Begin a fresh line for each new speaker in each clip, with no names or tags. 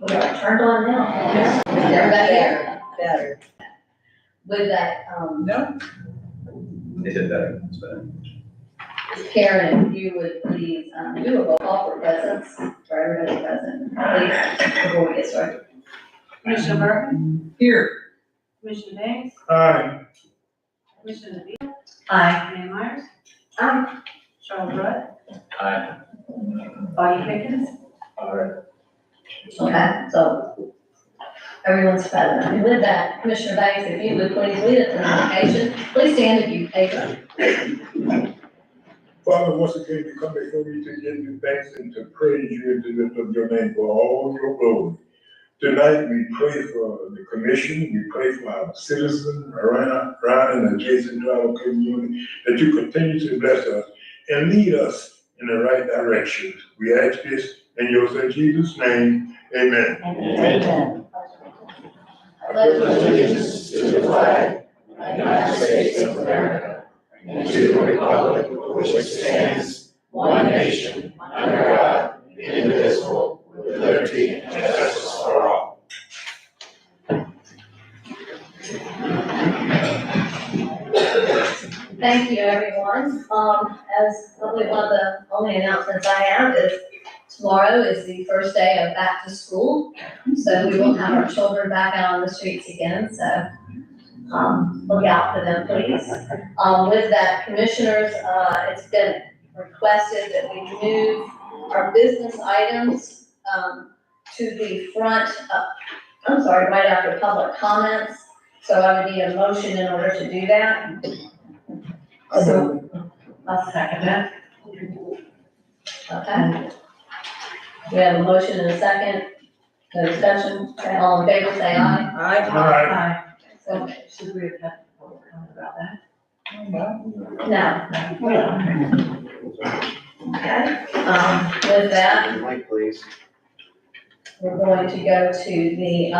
We are turned on now. Everybody here?
Better.
With that,
No?
Is it better? It's better.
Karen, if you would please, do a roll call for presence, for everybody present, please, before we get started.
Commissioner Burton,
Here.
Commissioner Banks,
Aye.
Commissioner DeVille,
Aye.
Diane Myers,
Aye.
Charles Rudd,
Aye.
Bonnie Pickens,
All right.
Okay, so everyone's present. And with that, Commissioner Banks, if you would please lead us in invocation. Please stand if you able.
Father, once again, we come before you to give you thanks and to praise you and to lift up your name for all your glory. Tonight, we pray for the commission, we pray for our citizens around and adjacent to our community, that you continue to bless us and lead us in the right direction. We ask this in your son Jesus' name, amen.
Amen.
I pledge
allegiance to the flag of the United States of America and to the republic for which it stands, one nation, under God, indivisible, with liberty and justice for all.
Thank you, everyone. As probably one of the only announcements I have is tomorrow is the first day of back to school. So we will have our children back out on the streets again, so, look out for them, please. With that, commissioners, it's been requested that we move our business items, to the front, right after public comments. So I would need a motion in order to do that. So,
I'll second that.
okay. We have a motion and a second. No discussion. Okay, all in favor, say aye.
Aye.
So,
Should we have had a public comment about that?
no. Okay, with that,
Mike, please.
we're going to go to the,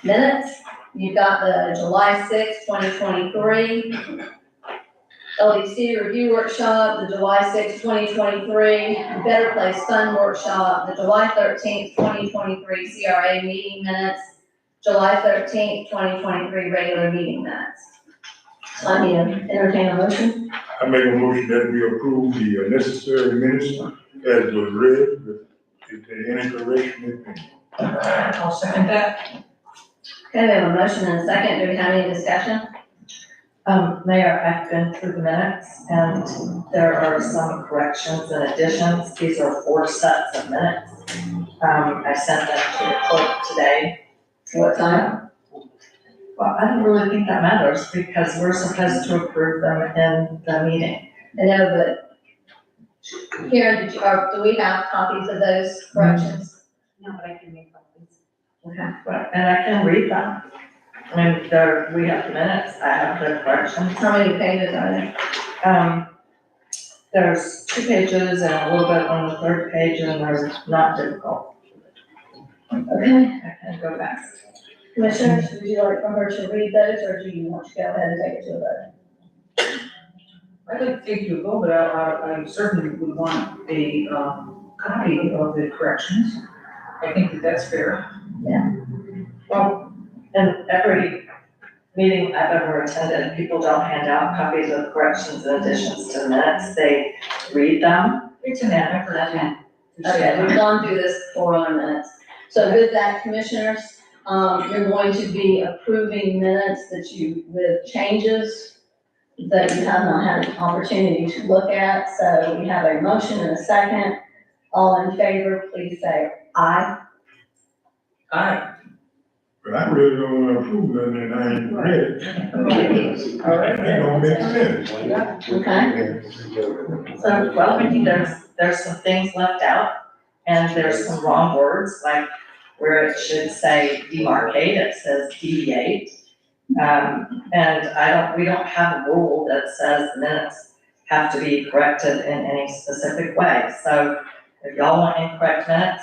minutes. You've got the July sixth, 2023. LDC review workshop, the July sixth, 2023, Better Place Fund workshop, the July 13th, 2023 CRA meeting minutes, July 13th, 2023 regular meeting minutes. So I need to entertain a motion.
I make a motion that we approve the necessary minutes as was read, if there any correction, if any.
I'll second that.
Okay, we have a motion and a second. Do we have any discussion?
Mayor, I've been through the minutes and there are some corrections and additions. These are 4 sets of minutes. I sent them to the clerk today.
What time?
Well, I don't really think that matters because we're supposed to approve them in the meeting.
I know, but Karen, do we have copies of those corrections?
no, but I can make copies.
Okay.
Right, and I can read them. I mean, we have the minutes, I have the corrections.
How many pages are there?
There's 2 pages and a little bit on the 3rd page and they're not difficult.
Okay.
I can go back.
Commissioners, would you like for her to read those, or do you want to go ahead and take it to a vote?
I'd like to take you a vote, but I certainly would want a, copy of the corrections. I think that that's fair.
Well, in every meeting I've ever attended, people don't hand out copies of corrections and additions to the minutes, they read them.
It's an effort.
Okay, we've gone through this before on minutes. So with that, commissioners, you're going to be approving minutes with changes that you have not had an opportunity to look at. So we have a motion and a second. All in favor, please say aye.
Aye.
But I really don't want to approve nothing and I ain't read it. That don't make sense.
Okay.
So, well, I mean, there's some things left out and there's some wrong words, like where it should say demarcate, it says deviate. And we don't have a rule that says the minutes have to be corrected in any specific way. So if y'all want incorrect minutes,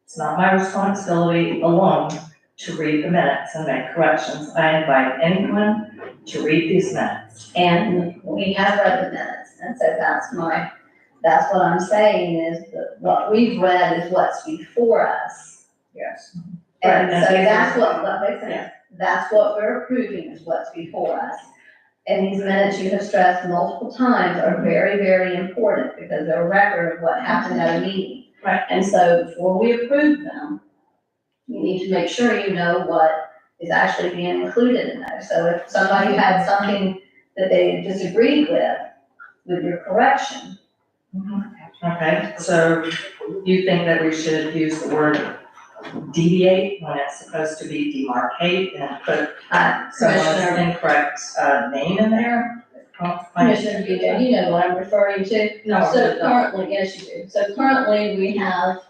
it's not my responsibility alone to read the minutes and make corrections. I invite anyone to read these minutes.
And we have read the minutes, and so that's what I'm saying is that what we've read is what's before us.
Yes.
And
Right,
so
and
that's
these are-
what makes sense. That's what we're approving is what's before us. And these minutes you have stressed multiple times are very, very important because they're a record of what happened at a meeting.
Right.
And so before we approve them, you need to make sure you know what is actually being included in there. So if somebody had something that they disagreed with your correction,
Okay, so you think that we should use the word deviate when it's supposed to be demarcate and put someone's
Commissioner,
incorrect, name in there?
Commissioner Vito, you know what I'm referring to.
No,
So currently, yes, you do. So currently, we have,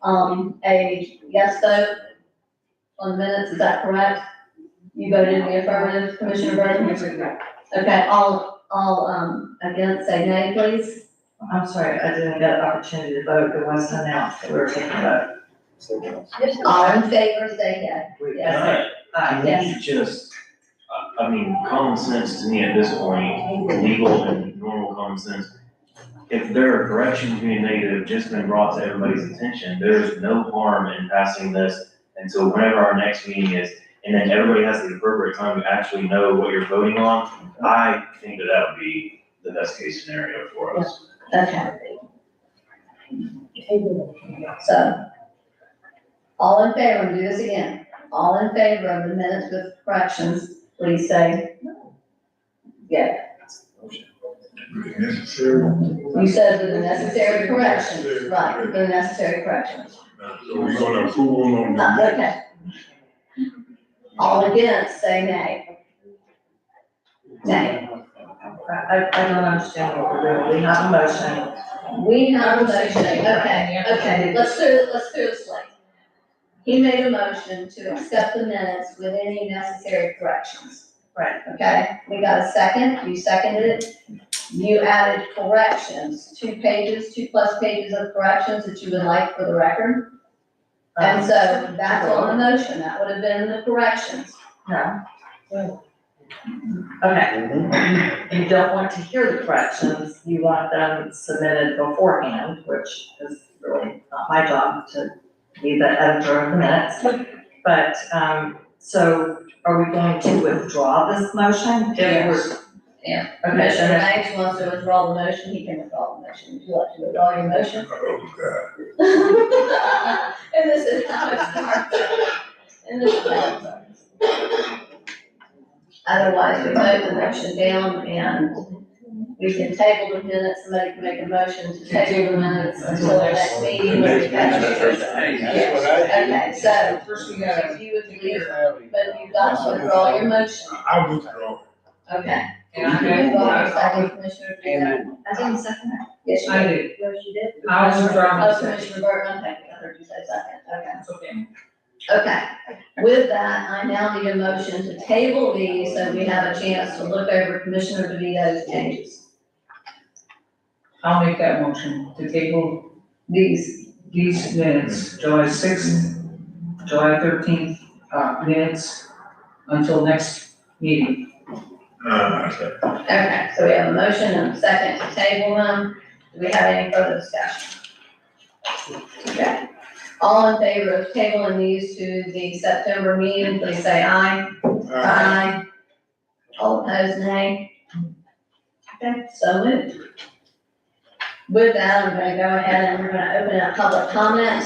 a yes vote on the minutes, is that correct? You voted in the affirmative, Commissioner Burton? Okay, all, against, say nay, please.
I'm sorry, I didn't get an opportunity to vote, it wasn't announced that we were taking a vote.
All in favor, say yes. Yes.
Yes.
You just, I mean, common sense to me at this point, legal and normal common sense. If there are corrections being made that have just been brought to everybody's attention, there's no harm in passing this until whenever our next meeting is. And then everybody has the appropriate time to actually know what you're voting on. I think that that would be the best case scenario for us.
Okay. So, all in favor, we'll do this again. All in favor of the minutes with corrections, please say. Yeah,
Necessary.
you said with the necessary corrections, right, with the necessary corrections.
So we're gonna approve them on the.
Okay. All against, say nay. Nay.
I don't understand what we're doing, we have a motion.
We have a motion, okay, let's clear the slate. He made a motion to accept the minutes with any necessary corrections.
Right.
Okay, we got a second, you seconded it. You added corrections, 2 pages, 2+ pages of corrections that you would like for the record. And so that's on the motion, that would have been the corrections.
No. Okay. You don't want to hear the corrections, you want them submitted beforehand, which is really not my job to be the editor of the minutes. But, so are we going to withdraw this motion?
Yes.
Okay,
Commissioner
then,
Banks wants to withdraw the motion, he can withdraw the motion. Would you like to withdraw your motion?
Oh,
And this is how it starts. And this is how it starts. Otherwise, we vote the motion down and we can table the minutes, somebody can make a motion to table the minutes until the next meeting. when we have- Yes, okay, so
First we gotta.
if you would leave, but you've got to withdraw your motion.
I withdraw.
Okay.
And I
You
did.
withdraw your second, Commissioner.
Amen.
I didn't second that. Yes, you
I
did.
did.
Yes, you did.
I was withdrawing my
Oh,
second.
Commissioner Burton, okay, I heard you say second, okay.
That's okay.
Okay, with that, I now need a motion to table these so we have a chance to look over Commissioner DeVito's changes.
I'll make that motion to table these minutes, July 6th, July 13th, minutes until next meeting.
Okay, so we have a motion and a second to table them. Do we have any further discussion? Okay, all in favor of tabling these to the September meeting, please say aye. Aye. All opposed, nay. Okay, so moved. With that, I'm gonna go ahead and we're gonna open up public comment.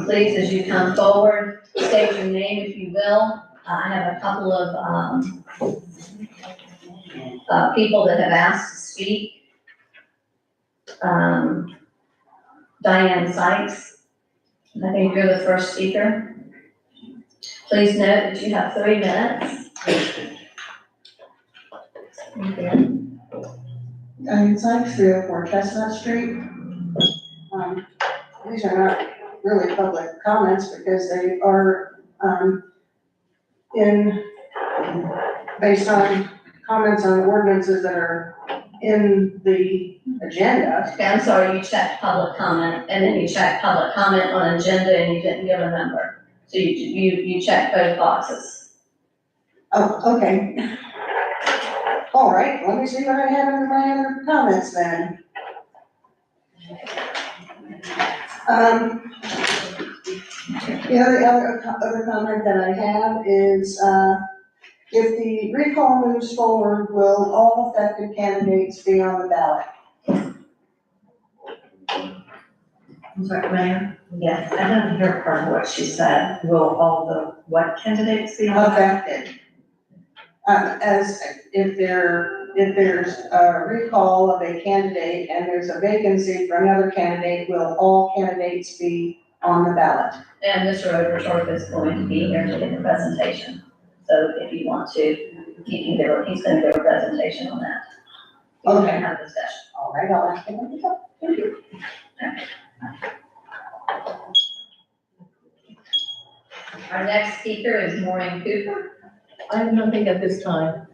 Please, as you come forward, state your name if you will. I have a couple of, people that have asked to speak. Diane Sykes, I think you're the first speaker. Please note that you have 3 minutes.
Diane Sykes, 304 Chestnut Street. These are not really public comments because they are, based on comments on ordinances that are in the agenda.
Okay, I'm sorry, you checked public comment, and then you checked public comment on agenda, and you didn't give a number. So you checked both boxes.
Oh, okay. All right, let me see what I have in my other comments then. The other comment that I have is, if the recall moves forward, will all affected candidates be on the ballot?
I'm sorry, Mayor? Yes, I didn't hear part of what she said. Will all the, what candidates be on?
Affected. As if there's a recall of a candidate and there's a vacancy for another candidate, will all candidates be on the ballot?
And Mr. Overtorp is going to be here to give a presentation. So if you want to, he's gonna give a presentation on that. We can
Okay.
have a discussion.
All right, I'll ask him when he comes. Thank you.
Our next speaker is Maureen Cooper.
I have nothing at this time.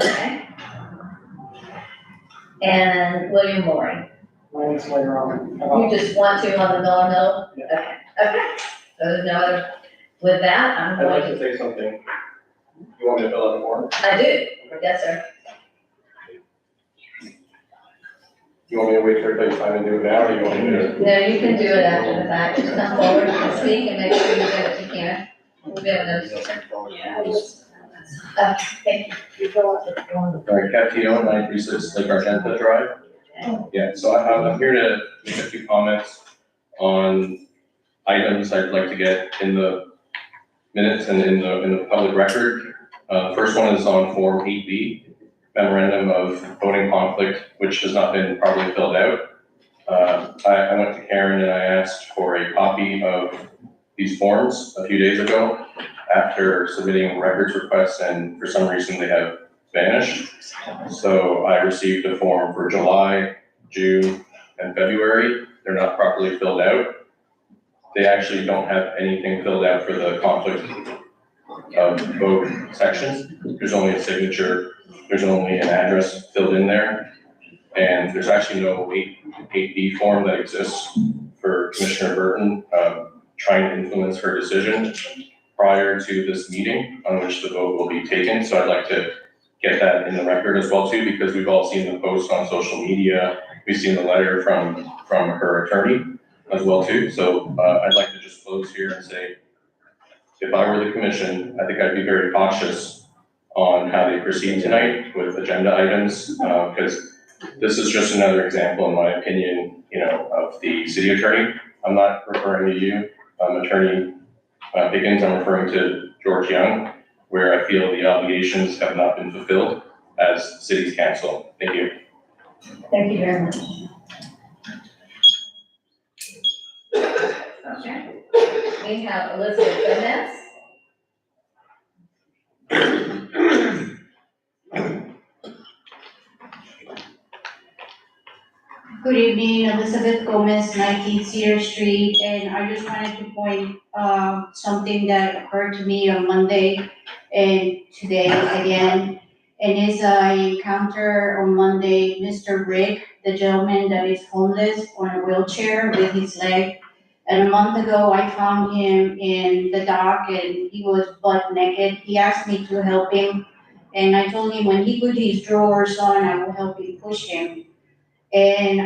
Okay. And William Moore.
Mine's later on.
You just want to on the Miller Middle?
Yeah.
Okay. So there's no other, with that, I'm
I'd like
going
to say something. You want me to fill out the form?
I do, yes, sir.
You want me to wait for everybody's time and do it now, or you want me to?
No, you can do it after the fact, just come forward and speak and make sure you give it to Karen. We'll be able to. Thank you.
All right, Catino, 936 Lake Argenta Drive. Yeah, so I'm here to make a few comments on items I'd like to get in the minutes and in the public record. First one is on Form 8B, memorandum of voting conflict, which has not been properly filled out. I went to Karen and I asked for a copy of these forms a few days ago after submitting records requests, and for some reason they have vanished. So I received a form for July, June, and February. They're not properly filled out. They actually don't have anything filled out for the conflict of vote sections. There's only a signature, there's only an address filled in there. And there's actually no 8B form that exists for Commissioner Burton, trying to influence her decision prior to this meeting on which the vote will be taken. So I'd like to get that in the record as well too, because we've all seen the post on social media. We've seen the letter from her attorney as well too. So I'd like to just close here and say, if I were the commission, I think I'd be very cautious on how they proceed tonight with agenda items, because this is just another example, in my opinion, of the city attorney. I'm not referring to you, Attorney Higgins, I'm referring to George Young, where I feel the obligations have not been fulfilled as city's council. Thank you.
Thank you very much. Okay. We have Elizabeth Gomez.
Good evening, Elizabeth Gomez, 19 Cedar Street, and I just wanted to point something that occurred to me on Monday and today again. And it's I encounter on Monday Mr. Rick, the gentleman that is homeless on a wheelchair with his leg. And a month ago, I found him in the dock and he was butt naked. He asked me to help him, and I told him when he put his drawers on, I will help him push him. And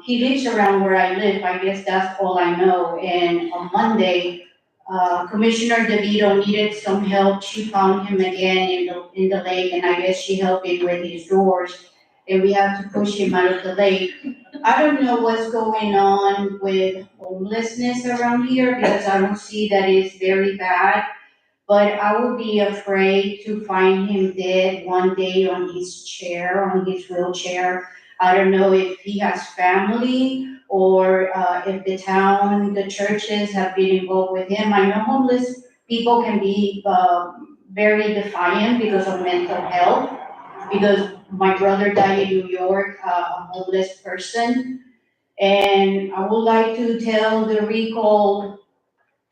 he lives around where I live, I guess that's all I know. And on Monday, Commissioner DeVito needed some help. She found him again in the lake, and I guess she helped him with his drawers. And we have to push him out of the lake. I don't know what's going on with homelessness around here, because I don't see that it's very bad. But I would be afraid to find him dead one day on his chair, on his wheelchair. I don't know if he has family or if the town, the churches have been involved with him. I know homeless people can be very defiant because of mental health, because my brother died in New York, a homeless person. And I would like to tell the recall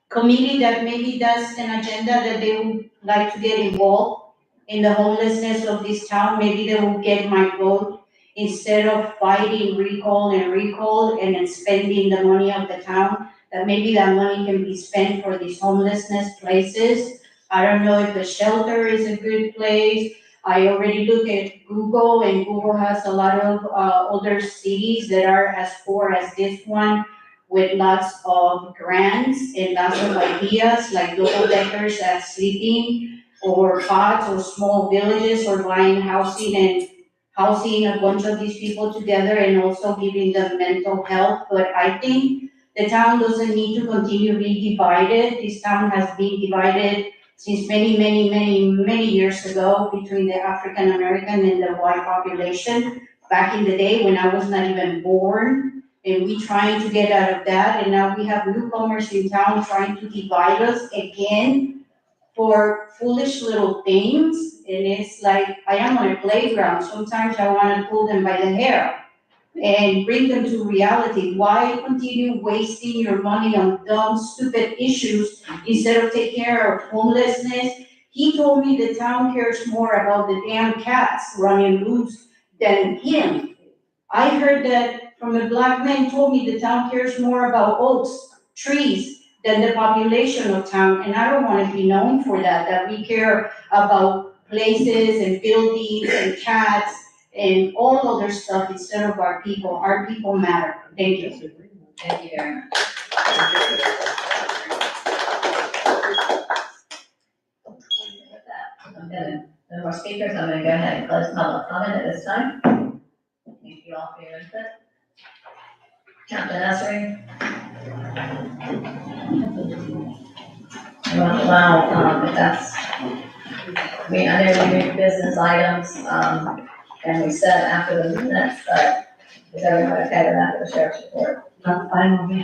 committee that maybe that's an agenda that they would like to get involved in the homelessness of this town. Maybe they will get my vote. Instead of fighting recall and then spending the money of the town, that maybe that money can be spent for these homelessness places. I don't know if a shelter is a good place. I already look at Google, and Google has a lot of other cities that are as poor as this one. with lots of grants and lots of ideas, like double deckers at sleeping, or pods, or small villages, or buying housing a bunch of these people together, and also giving them mental health. But I think the town doesn't need to continue being divided. This town has been divided since many years ago between the African American and the white population. Back in the day when I was not even born, and we trying to get out of that, and now we have newcomers in town trying to divide us again for foolish little things. And it's like, I am on a playground, sometimes I wanna pull them by the hair and bring them to reality. Why continue wasting your money on dumb, stupid issues instead of taking care of homelessness? He told me the town cares more about the damn cats running loose than him. I heard that from a black man told me the town cares more about oaks, trees, than the population of town, and I don't wanna be known for that we care about places and buildings and cats and all other stuff instead of our people. Our people matter. Thank you.
Thank you very much. With that, no more speakers, I'm gonna go ahead and close public comment at this time. Thank you all for your input. Captain Essery. Well, if that's, I mean, I know we do business items, and we said after the minutes, but is everyone okay with that for the sheriff's report?
That's fine with me.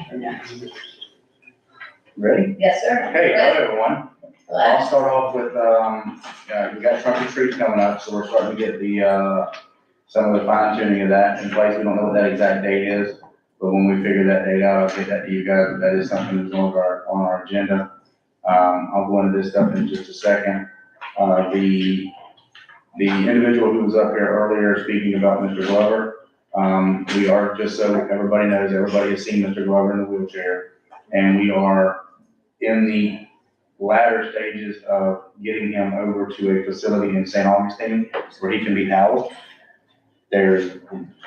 Ready?
Yes, sir.
Hey, hello everyone.
Hello.
I'll start off with, we got trunk or treat coming up, so we're starting to get the, some of the fine tuning of that in place. We don't know what that exact date is, but when we figure that date out, I'll get that to you guys. But that is something that's on our agenda. I'll go into this stuff in just a second. The individual who was up here earlier speaking about Mr. Glover, we are, just so everybody knows, everybody has seen Mr. Glover in the wheelchair, and we are in the latter stages of getting him over to a facility in St. Augustine where he can be housed. There's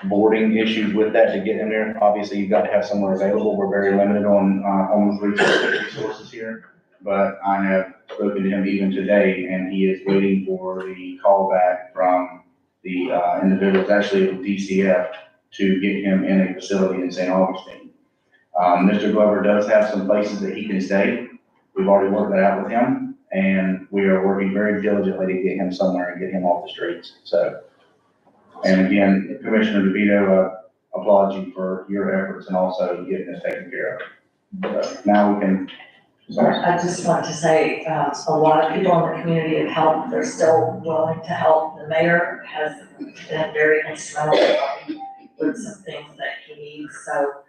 boarding issues with that to get him there. Obviously, you've got to have somewhere available. We're very limited on homeless resources here, but I have spoken to him even today, and he is waiting for the call back from the individuals, actually from DCF, to get him in a facility in St. Augustine. Mr. Glover does have some places that he can stay. We've already worked that out with him, and we are working very diligently to get him somewhere and get him off the streets. So, and again, Commissioner DeVito, applaud you for your efforts and also getting this taken care of. So now we can. Sorry.
I just want to say, a lot of people in the community have helped, they're still willing to help. The mayor has been very instrumental in helping with some things that he needs, so,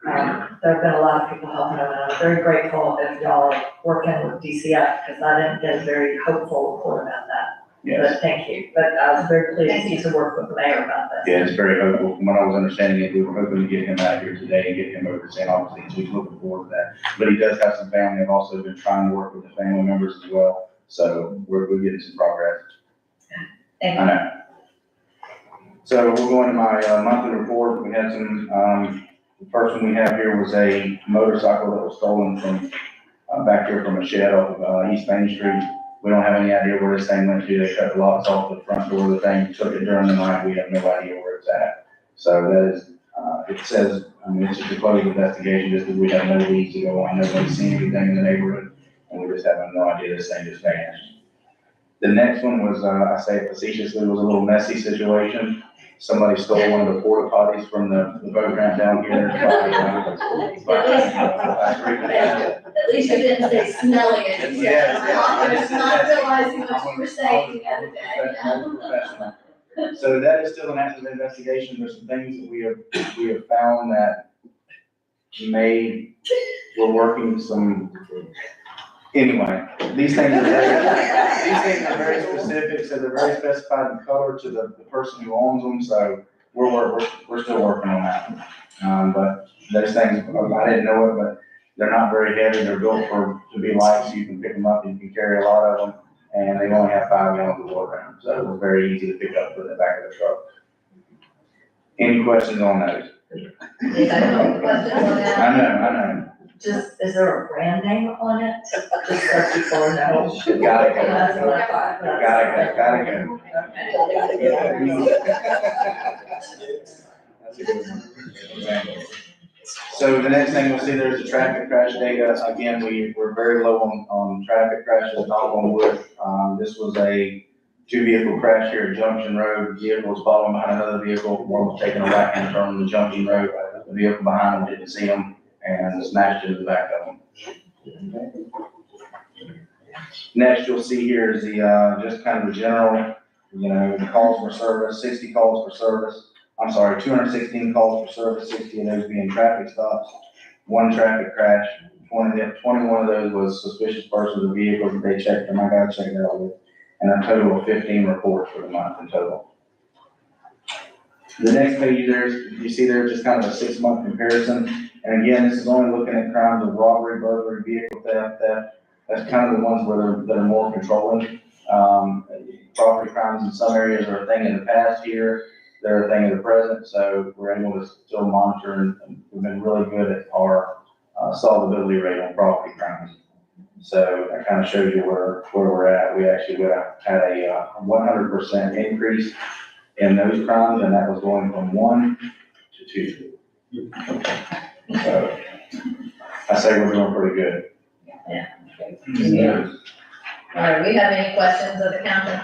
there have been a lot of people helping him, and I'm very grateful if y'all are working with DCF, because I didn't get a very hopeful report about that.
Yes.
But thank you, but I was very pleased to work with the mayor about this.
Yeah, it's very hopeful. From what I was understanding it, we were hoping to get him out here today and get him over to St. Augustine, so he's looking forward to that. But he does have some family. I've also been trying to work with the family members as well, so we're getting some progress.
Thank
I
you.
know. So we'll go into my monthly report. We had some, the first one we have here was a motorcycle that was stolen from, back here from a shed off of East Main Street. We don't have any idea where this thing went to. They cut the locks off the front door of the thing, took it during the night. We have no idea where it's at. So that is, it says, I mean, it's just a closed investigation, just that we have no leads to go on. Nobody's seen anything in the neighborhood, and we just have no idea this thing just vanished. The next one was, I say facetiously, was a little messy situation. Somebody stole one of the porta potties from the boat ramp down here.
At least you didn't say smelling it.
Yeah.
Not realizing what you were saying the other day.
So that is still an active investigation. There's some things that we have found that we're working some, anyway, these things are very specific, so they're very specified in color to the person who owns them, so we're still working on that. But those things, I didn't know it, but they're not very heavy. They're built to be light, so you can pick them up and you can carry a lot of them. And they only have 5 gallons of water in them, so it was very easy to pick up in the back of the truck. Any questions on those?
You guys have any questions on that?
I know.
Just, is there a brand name on it? Just so people know.
Gotta go.
That's what I thought.
Gotta go. That's a good one. So the next thing we'll see, there's the traffic crash data. Again, we're very low on traffic crashes, knock on wood. This was a 2-vehicle crash here at Junction Road. Vehicle was following behind another vehicle. One was taking a right-hand turn on the Junction Road. The vehicle behind them didn't see them and smashed into the back of them. Next, you'll see here is the, just kind of the general, the calls for service, 60 calls for service. 216 calls for service, 60 of those being traffic stops, 1 traffic crash, 21 of those was suspicious persons or vehicles that they checked, and I gotta check it out with, and a total of 15 reports for the month in total. The next page you see there just kind of a 6-month comparison, and again, this is only looking at crimes of robbery, burglary, vehicle theft. That's kind of the ones that are more controlling. Property crimes in some areas are a thing in the past here. They're a thing of the present, so we're able to still monitor, and we've been really good at our solvability rate on property crimes. So that kind of shows you where we're at. We actually had a 100% increase in those crimes, and that was going from 1 to 2. So I say we're doing pretty good.
Yeah. All right, we have any questions of the council?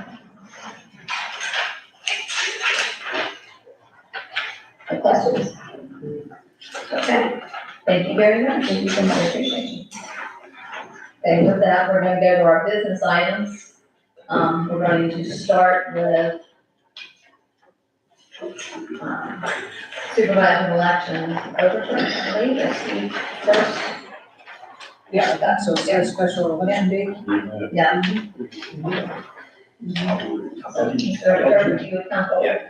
Any questions? Okay, thank you very much, thank you for my appreciation. Okay, with that, we're gonna go to our business items. We're going to start with supervisor election overturn, I believe, that's the first.
Yeah, that's so it's a special election date.
Yeah. Over to you, council.
Yeah.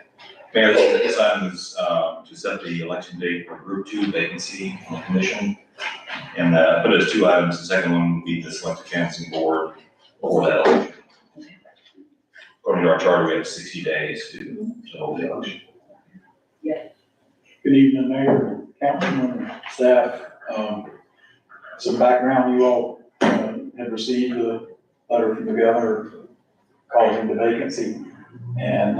Mayor, this item is to set the election date for Group 2 vacancy on the commission. And but there's 2 items. The second one would be the select canvassing board for that election. According to our charter, we have 60 days to hold the election.
Good evening, Mayor, Councilman, staff. Some background, you all had received a letter from the governor causing the vacancy. And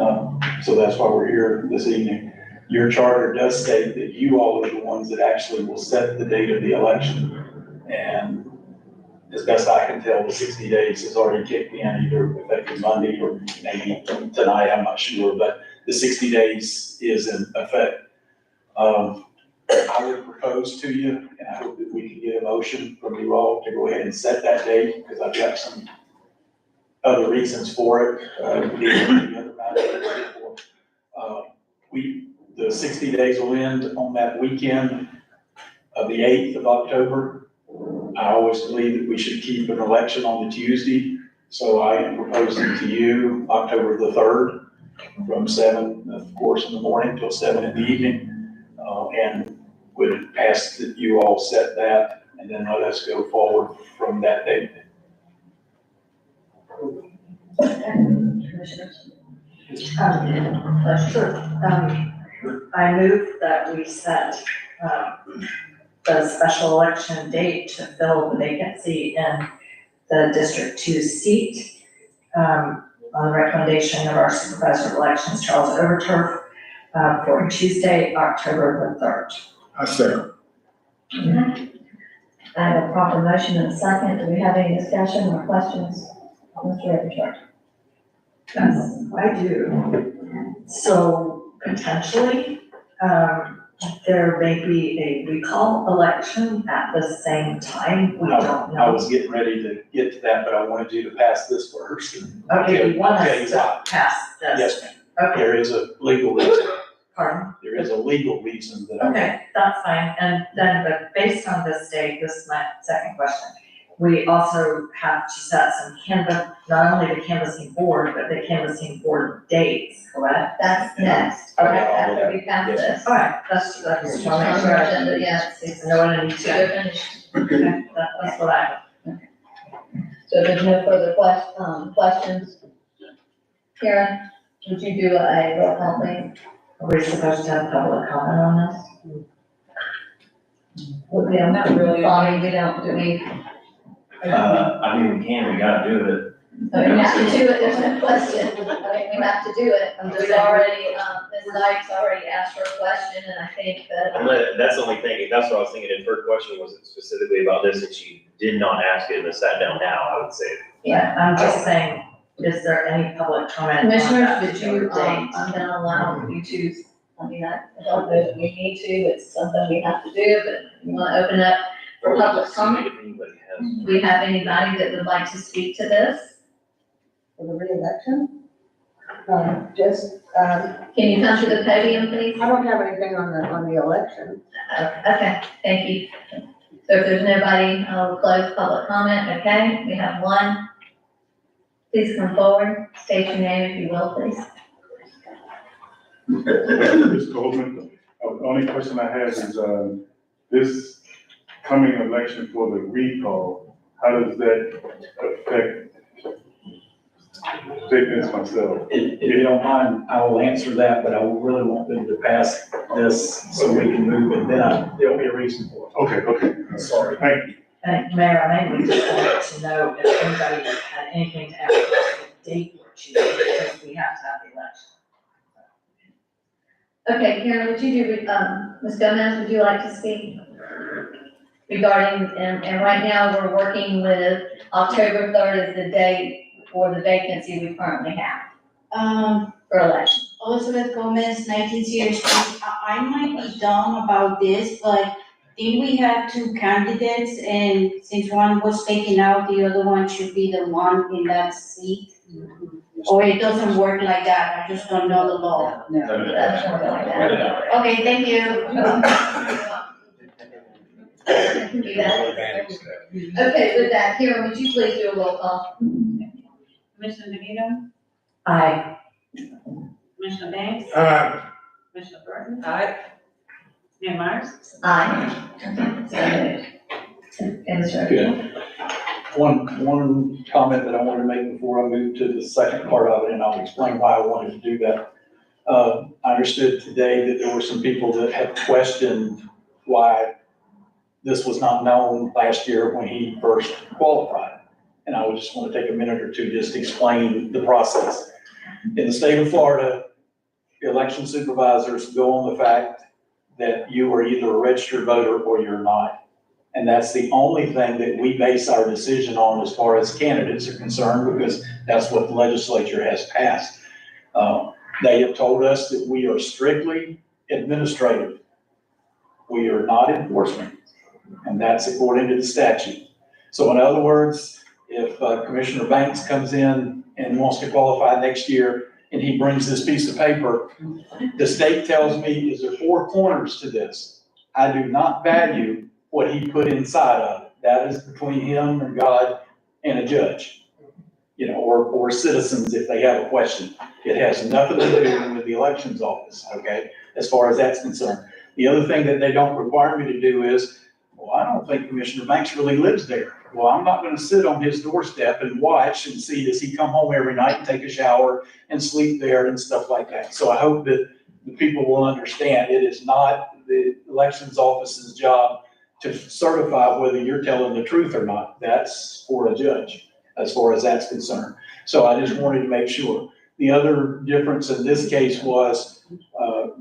so that's why we're here this evening. Your charter does state that you all are the ones that actually will set the date of the election. And as best I can tell, the 60 days has already kicked in, either effective Monday or maybe tonight, I'm not sure, but the 60 days is in effect. I would propose to you, and I hope that we can get a motion from you all to go ahead and set that date, because I've got some other reasons for it. The 60 days will end on that weekend of the 8th of October. I always believe that we should keep an election on the Tuesday, so I am proposing to you October the 3rd from 7, of course, in the morning till 7 in the evening. And would ask that you all set that and then let us go forward from that date.
Commissioners?
I move that we set, the special election date to fill the vacancy in the District 2 seat, on the recommendation of our supervisor of elections, Charles Overturf, for Tuesday, October the 3rd.
I second.
I have a proper motion and a second. Do we have any discussion or questions? Mr. Overturf?
Yes, I do. So potentially, there may be a recall election at the same time. We don't
I
know.
was getting ready to get to that, but I wanted you to pass this first.
Okay, you want
Okay,
us to pass this?
Yes, ma'am.
Okay,
There is a legal reason.
pardon?
There is a legal reason that I.
Okay, that's fine. And then, but based on this date, this is my second question. We also have to set some not only the canvassing board, but the canvassing board dates, correct?
That's next.
Okay.
After we pass
Yes.
this.
All right, that's
On
just
the
want to make sure.
agenda, yes.
It's no one needs
So
to.
we're finished.
Okay, that's what I.
So if there's no further questions, Karen, would you do a roll call, please?
Are we supposed to have public comment on this?
We don't,
Not really.
Bonnie, we don't, do we?
I mean, we can, we gotta do it.
I mean, we have to do it, there's no question. I mean, we have to do it. We've already, Ms. Dykes already asked her a question, and I think that,
That's the only thing, that's what I was thinking, if her question was specifically about this, and she did not ask it and sat down now, I would say.
Yeah, I'm just saying, is there any public comment on
Commissioners,
that
did you,
particular date?
I'm gonna allow you to, I mean, I don't know that we need to, it's something we have to do, but you wanna open up for public comment?
If anybody has.
Do we have anybody that would like to speak to this?
For the reelection? Can
Can you come to the podium, please?
I don't have anything on the election.
Okay, thank you. So if there's nobody, I'll close public comment, okay? We have one. Please come forward, state your name if you will, please.
Mr. Goldman, the only question I have is, this coming election for the recall, how does that affect this myself?
If you don't mind, I will answer that, but I really want them to pass this so we can move it, then there'll be a reason for
Okay,
it. Sorry.
thank you.
And Mayor, I mainly just wanted to know if anybody had anything to add about the date we're choosing, because we have to have the election.
Okay, Karen, would you do, Ms. Gomez, would you like to speak? Regarding, and right now, we're working with October 3rd as the date for the vacancy we currently have for election.
Elizabeth Gomez, 19 Cedar Street. I might be dumb about this, but didn't we have two candidates, and since one was taken out, the other one should be the one in that seat? Or it doesn't work like that, I just don't know the law.
No, that's not like that.
Okay, thank you.
Do that. Okay, with that, Karen, would you please do a roll call?
Commissioner DeVito,
Aye.
Commissioner Banks, Commissioner Burton,
Aye.
Mayor Myers.
Aye. So moved. And Mr.
Good. One comment that I want to make before I move to the second part of it, and I'll explain why I wanted to do that. I understood today that there were some people that have questioned why this was not known last year when he first qualified. And I would just want to take a minute or two just to explain the process. In the state of Florida, election supervisors go on the fact that you are either a registered voter or you're not. And that's the only thing that we base our decision on as far as candidates are concerned, because that's what the legislature has passed. They have told us that we are strictly administrative. We are not enforcement, and that's according to the statute. So in other words, if Commissioner Banks comes in and wants to qualify next year and he brings this piece of paper, the state tells me, is there four corners to this? I do not value what he put inside of it. That is between him and God and a judge, or citizens if they have a question. It has nothing to do with the elections office, okay, as far as that's concerned. The other thing that they don't require me to do is, well, I don't think Commissioner Banks really lives there. Well, I'm not gonna sit on his doorstep and watch and see, does he come home every night and take a shower and sleep there and stuff like that. So I hope that the people will understand it is not the elections office's job to certify whether you're telling the truth or not. That's for a judge, as far as that's concerned. So I just wanted to make sure. The other difference in this case was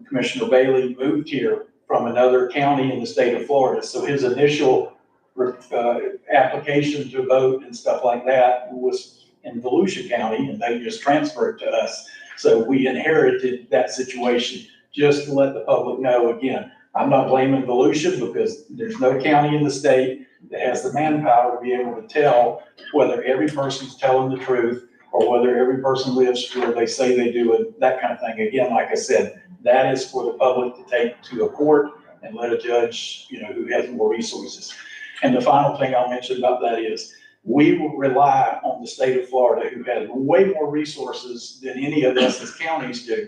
Commissioner Bailey moved here from another county in the state of Florida. So his initial application to vote and stuff like that was in Volusia County, and they just transferred to us. So we inherited that situation. Just to let the public know, again, I'm not blaming Volusia because there's no county in the state that has the manpower to be able to tell whether every person's telling the truth or whether every person lives where they say they do it, that kind of thing. Again, like I said, that is for the public to take to a court and let a judge, who has more resources. And the final thing I'll mention about that is we will rely on the state of Florida, who has way more resources than any of us as counties do,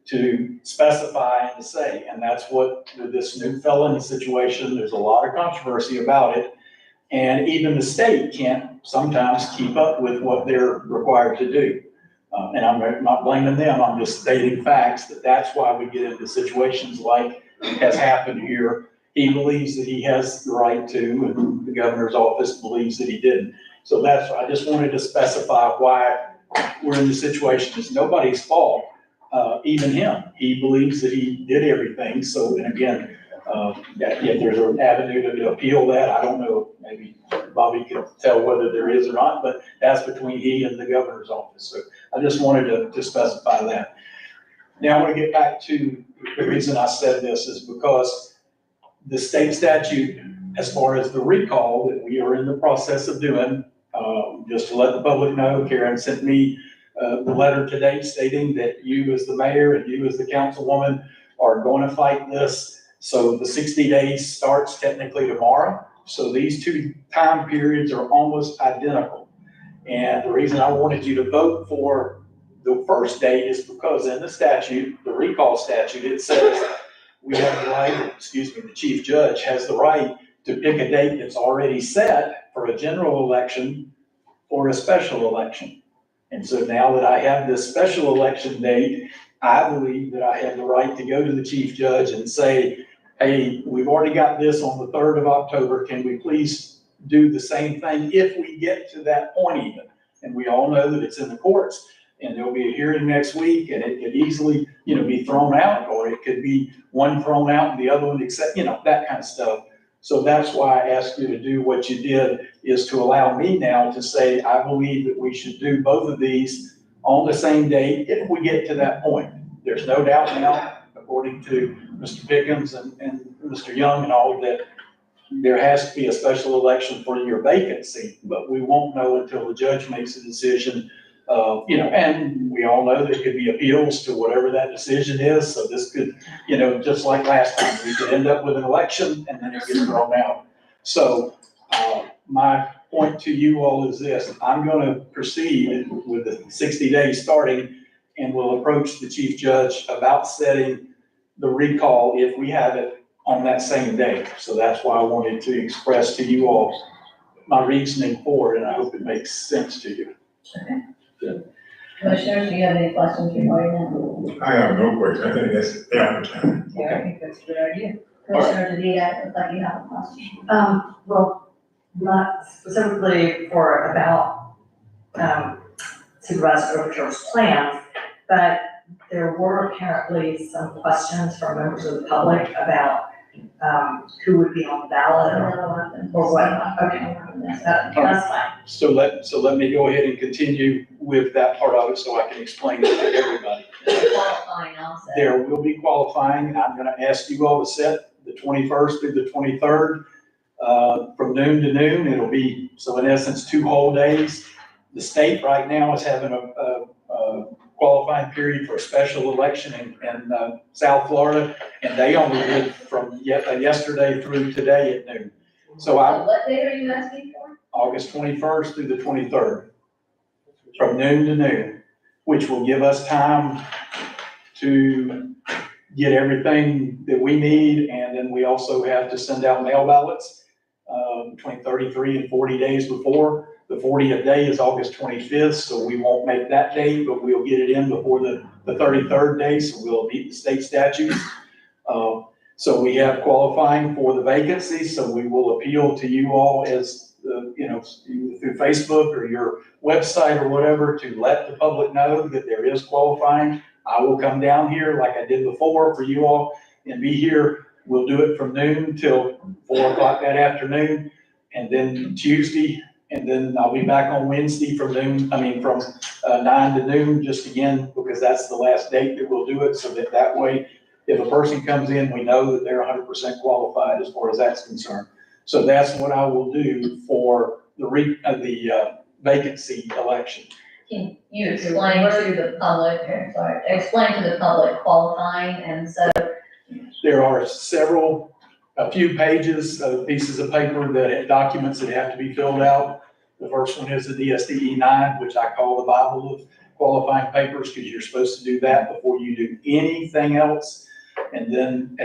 to specify and to say. And that's what, with this new felony situation, there's a lot of controversy about it. And even the state can't sometimes keep up with what they're required to do. And I'm not blaming them, I'm just stating facts, that's why we get into situations like has happened here. He believes that he has the right to, and the governor's office believes that he didn't. So I just wanted to specify why we're in the situation. It's nobody's fault, even him. He believes that he did everything. So, and again, if there's an avenue to appeal that, I don't know, maybe Bobby can tell whether there is or not, but that's between he and the governor's office. So I just wanted to specify that. Now I want to get back to the reason I said this is because the state statute, as far as the recall that we are in the process of doing, just to let the public know, Karen sent me the letter today stating that you as the mayor and you as the councilwoman are going to fight this. So the 60 days starts technically tomorrow. So these two time periods are almost identical. And the reason I wanted you to vote for the first date is because in the statute, the recall statute, it says we have the right, the chief judge has the right to pick a date that's already set for a general election or a special election. And so now that I have this special election date, I believe that I have the right to go to the chief judge and say, hey, we've already got this on the 3rd of October. Can we please do the same thing if we get to that point even? And we all know that it's in the courts and there'll be a hearing next week and it could easily, be thrown out, or it could be one thrown out and the other one accept, that kind of stuff. So that's why I asked you to do what you did, is to allow me now to say, I believe that we should do both of these on the same date if we get to that point. There's no doubt now, according to Mr. Pickens and Mr. Young and all, that there has to be a special election for your vacancy, but we won't know until the judge makes a decision. And we all know there could be appeals to whatever that decision is. So this could, just like last time, we could end up with an election and then it gets thrown out. So my point to you all is this: I'm going to proceed with the 60 days starting, and we'll approach the chief judge about setting the recall if we have it on that same day. So that's why I wanted to express to you all my reasoning for it, and I hope it makes sense to you.
Okay. Good. Commissioners, do you have any questions regarding that?
I have no question. I think that's ample.
Yeah, I think that's a good idea.
Commissioner DeVita, it looks like you have a question.
Well, not specifically for about, Supervisor Overture's plans, but there were apparently some questions from members of the public about, who would be on the ballot or what. Okay, that's fine.
So let me go ahead and continue with that part of it so I can explain it to everybody.
Qualifying also.
There will be qualifying. I'm gonna ask you all to set the 21st through the 23rd, from noon to noon. It'll be, so in essence, 2 whole days. The state right now is having a qualifying period for a special election in South Florida, and they only did from yesterday through today at noon. So
What date are you asking for?
August 21st through the 23rd, from noon to noon, which will give us time to get everything that we need. And then we also have to send out mail ballots between 33 and 40 days before. The 40th day is August 25th, so we won't make that date, but we'll get it in before the 33rd day, so we'll meet the state statutes. So we have qualifying for the vacancy, so we will appeal to you all as, through Facebook or your website or whatever, to let the public know that there is qualifying. I will come down here like I did before for you all and be here. We'll do it from noon till 4 o'clock that afternoon, and then Tuesday, and then I'll be back on Wednesday from 9 to noon, just again, because that's the last date that we'll do it, so that way, if a person comes in, we know that they're 100% qualified as far as that's concerned. So that's what I will do for the vacancy election.
Can you explain to the public, explain to the public qualifying, and so.
There are a few pages, pieces of paper documents that have to be filled out. The first one is the DSDE 9, which I call the Bible of qualifying papers, because you're supposed to do that before you do anything else. And then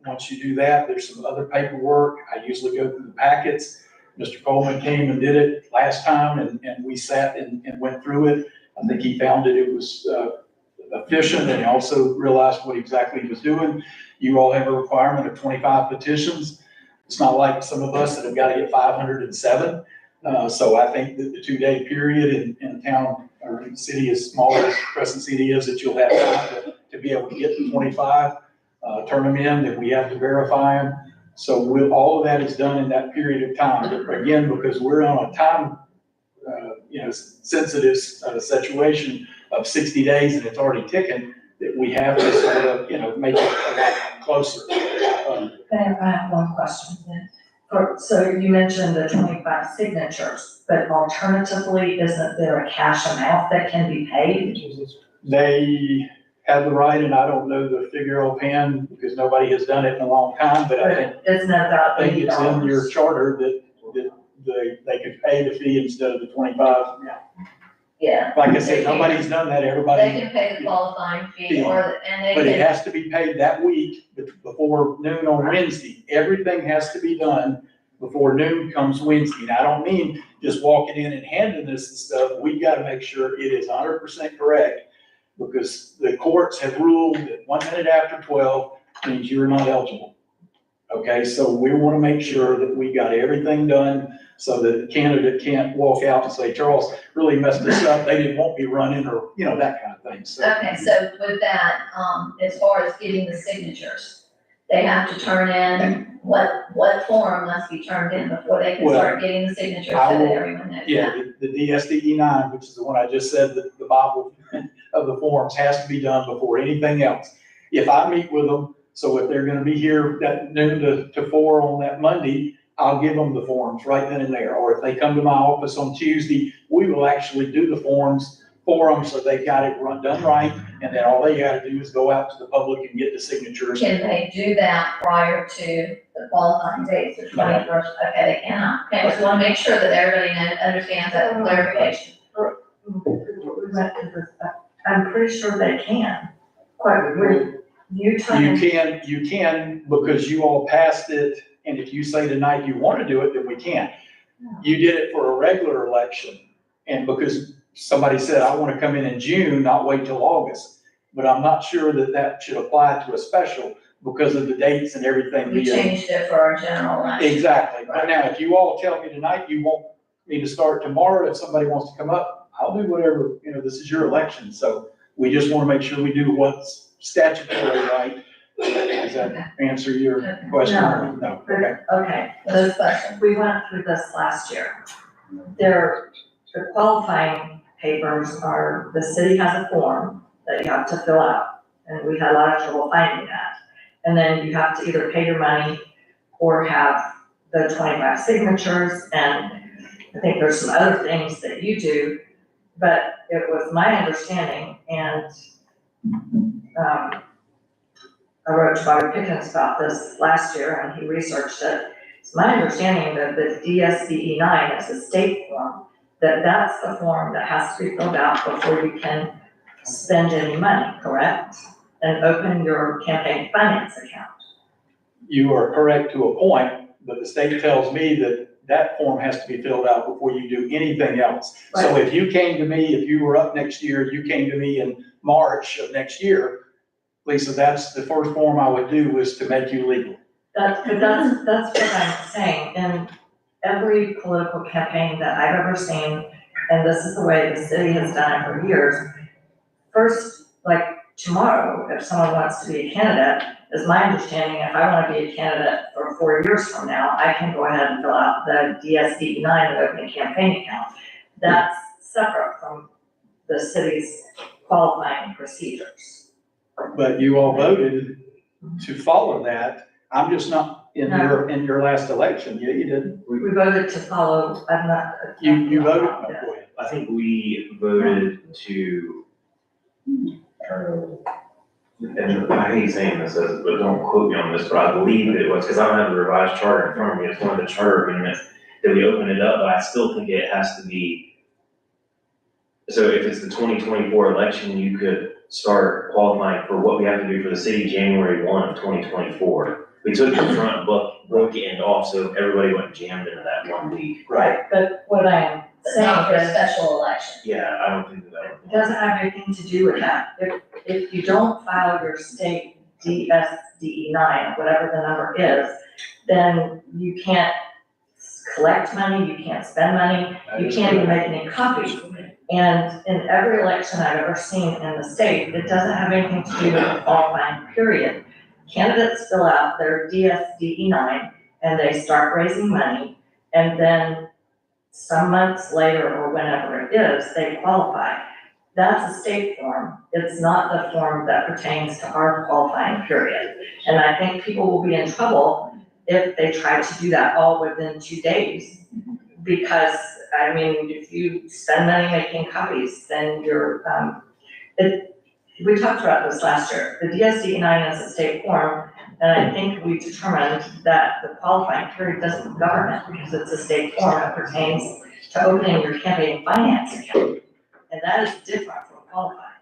once you do that, there's some other paperwork. I usually go through the packets. Mr. Coleman came and did it last time, and we sat and went through it. I think he found it was efficient and also realized what exactly he was doing. You all have a requirement of 25 petitions. It's not like some of us that have got to get 507. So I think that the 2-day period in a town or in a city as small as Crescent City is, that you'll have time to be able to get the 25, turn them in, that we have to verify them. So all of that is done in that period of time. But again, because we're on a time, sensitive situation of 60 days and it's already ticking, that we have to sort of, make it a lot closer.
I have one question then. So you mentioned the 25 signatures, but alternatively, isn't there a cash amount that can be paid?
They have the right, and I don't know the figure offhand because nobody has done it in a long time, but I think,
Isn't that about
it's in
$80?
your charter that they could pay the fee instead of the 25.
Yeah.
Like I said, nobody's done that,
They
everybody,
can pay the qualifying fee and
but
they
it
can,
has to be paid that week before noon on Wednesday. Everything has to be done before noon comes Wednesday. And I don't mean just walking in and handing this and stuff. We've got to make sure it is 100% correct because the courts have ruled that 1 minute after 12 means you're not eligible. Okay, so we want to make sure that we got everything done so that the candidate can't walk out and say, Charles really messed this up. They didn't want me running or, that kind of thing. So
okay, so with that, as far as getting the signatures, they have to turn in, what form must be turned in before they can start getting the signatures so that everyone knows that?
yeah, the DSDE 9, which is the one I just said, the Bible of the forms has to be done before anything else. If I meet with them, so if they're gonna be here at noon to 4 on that Monday, I'll give them the forms right then and there. Or if they come to my office on Tuesday, we will actually do the forms for them so they got it done right. And then all they gotta do is go out to the public and get the signatures.
Can they do that prior to the qualifying dates, the 21st? Okay, they cannot. Okay, just want to make sure that everybody understands that clarification.
I'm pretty sure they can. You
can because you all passed it, and if you say tonight you want to do it, then we can. You did it for a regular election, and because somebody said, I want to come in June, not wait till August. But I'm not sure that should apply to a special because of the dates and everything.
We changed it for our general election.
Exactly. But now, if you all tell me tonight you want me to start tomorrow, if somebody wants to come up, I'll do whatever, this is your election. So we just want to make sure we do what's statutory right. Does that answer your question? No. Okay.
Okay,
Those questions.
we went through this last year. The qualifying papers are, the city has a form that you have to fill out, and we had a lot of trouble finding that. And then you have to either pay your money or have the 25 signatures, and I think there's some other things that you do, but it was my understanding, and I wrote to Bobby Pickens about this last year, and he researched it. It's my understanding that the DSDE 9 is a state form, that's the form that has to be filled out before you can spend any money, correct? And open your campaign finance account.
You are correct to a point, but the state tells me that form has to be filled out before you do anything else. So if you came to me, if you were up next year, you came to me in March of next year, Lisa, that's the first form I would do was to make you legal.
That's what I'm saying. In every political campaign that I've ever seen, and this is the way the city has done it for years, first, like tomorrow, if someone wants to be a candidate, is my understanding, if I want to be a candidate for 4 years from now, I can go ahead and fill out the DSD 9 and open a campaign account. That's separate from the city's qualifying procedures.
But you all voted to follow that. I'm just not in your last election. Yeah, you did.
We voted to follow, I'm not.
You voted? Oh, go ahead.
I think we voted to, and I hate saying this, but don't quote me on this, but I believe it was, because I don't have the revised charter in front of me, it's one of the charter agreements that we opened it up, but I still think it has to be, so if it's the 2024 election, you could start qualifying for what we have to do for the city January 1 of 2024. We took the front book end off, so everybody went jammed into that 1 week.
Right, but what I am
not for a
that
special election.
Yeah, I don't think that
it doesn't have anything to do with that. If you don't file your state DSDE9, whatever the number is, then you can't collect money, you can't spend money, you can't even make any copies. And in every election I've ever seen in the state, it doesn't have anything to do with the qualifying period. Candidates fill out their DSDE9 and they start raising money, and then some months later or whenever it is, they qualify. That's a state form. It's not the form that pertains to our qualifying period. And I think people will be in trouble if they try to do that all within 2 days. Because, I mean, if you spend money making copies, then you're, we talked about this last year. The DSD-9 is a state form, and I think we determined that the qualifying period doesn't govern it because it's a state form. It pertains to opening your campaign finance account. And that is different from qualifying.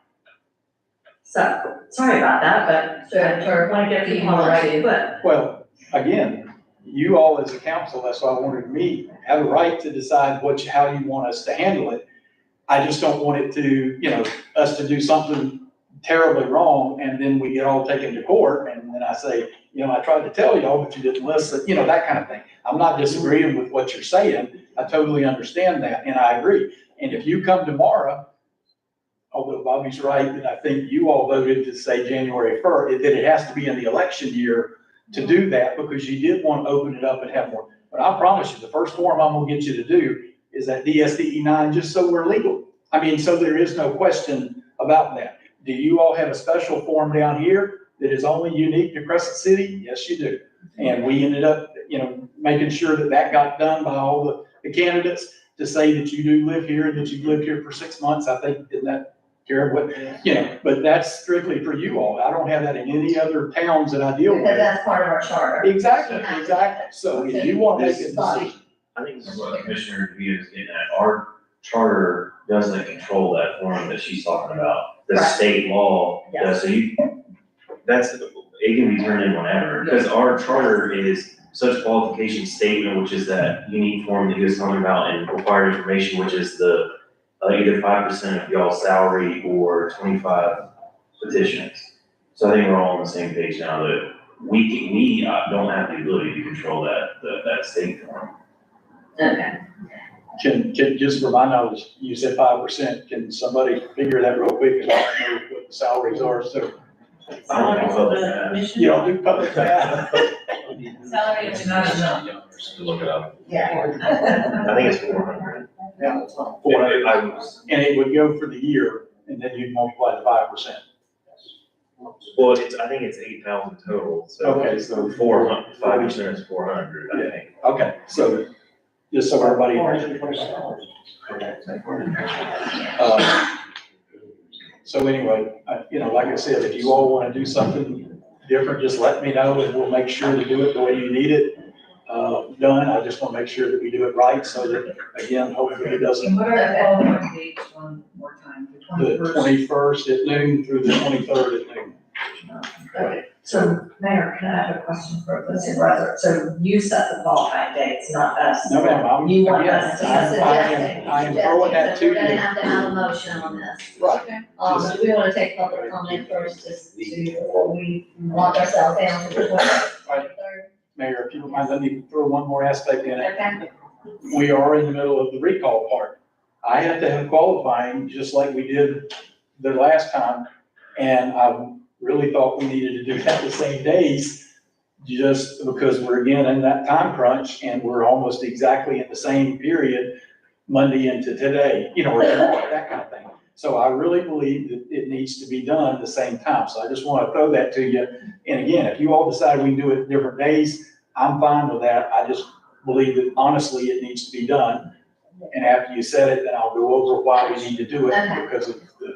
So, sorry about that, but I want to get people on the right foot.
Well, again, you all as a council, that's why I wanted me, have a right to decide how you want us to handle it. I just don't want it to, us to do something terribly wrong and then we get all taken to court and then I say, I tried to tell y'all, but you didn't listen, that kind of thing. I'm not disagreeing with what you're saying. I totally understand that and I agree. And if you come tomorrow, although Bobby's right, that I think you all voted to say January 1st, that it has to be in the election year to do that because you did want to open it up and have more. But I promise you, the first form I'm gonna get you to do is that DSDE9, just so we're legal. So there is no question about that. Do you all have a special form down here that is only unique to Crescent City? Yes, you do. And we ended up, making sure that got done by all the candidates to say that you do live here and that you've lived here for 6 months. I think, didn't that, Karen, but that's strictly for you all. I don't have that in any other towns that I deal with.
Because that's part of our charter.
Exactly. So if you want to make a decision.
I think this is what Commissioner DeVito is getting at. Our charter doesn't control that form that she's talking about. The
Right.
state law does, so it can be turned in whenever. Because our charter is such qualification statement, which is that unique form that he was talking about, and required information, which is the either 5% of y'all's salary or 25 petitions. So I think we're all on the same page now that we don't have the ability to control that state form.
Okay.
Can, just for my knowledge, you said 5%. Can somebody figure that real quick? Because I don't know what the salaries are, so.
I don't know public math.
You don't do public math.
Salary is not enough.
To look it up.
Yeah.
I think it's 400.
Yeah.
And
And it would go for the year, and then you'd multiply the 5%.
well, I think it's 8,000 total, so.
Okay, so
5% is 400, I think.
Okay, so, just so everybody. So anyway, like I said, if you all want to do something different, just let me know and we'll make sure to do it the way you need it done. I just want to make sure that we do it right so that, again, hopefully it doesn't.
And what are the qualifying dates one more time?
The 21st at noon through the 23rd at noon.
Okay, so Mayor, can I have a question for the supervisor? So you set the qualifying dates, not us.
No, ma'am,
You want us to
I am throwing that to
We're gonna
you.
have to have a motion on this.
Right.
Do we wanna take public comment first, just to, before we lock ourselves down to the 23rd?
Mayor, if you don't mind, let me throw one more aspect in it.
Okay.
We are in the middle of the recall part. I have to have qualifying, just like we did the last time, and I really thought we needed to do that the same days, just because we're again in that time crunch, and we're almost exactly in the same period, Monday into today, or tomorrow, that kind of thing. So I really believe that it needs to be done at the same time, so I just want to throw that to you. And again, if you all decide we can do it different days, I'm fine with that. I just believe that honestly, it needs to be done. And after you said it, then I'll go over why we need to do it because of the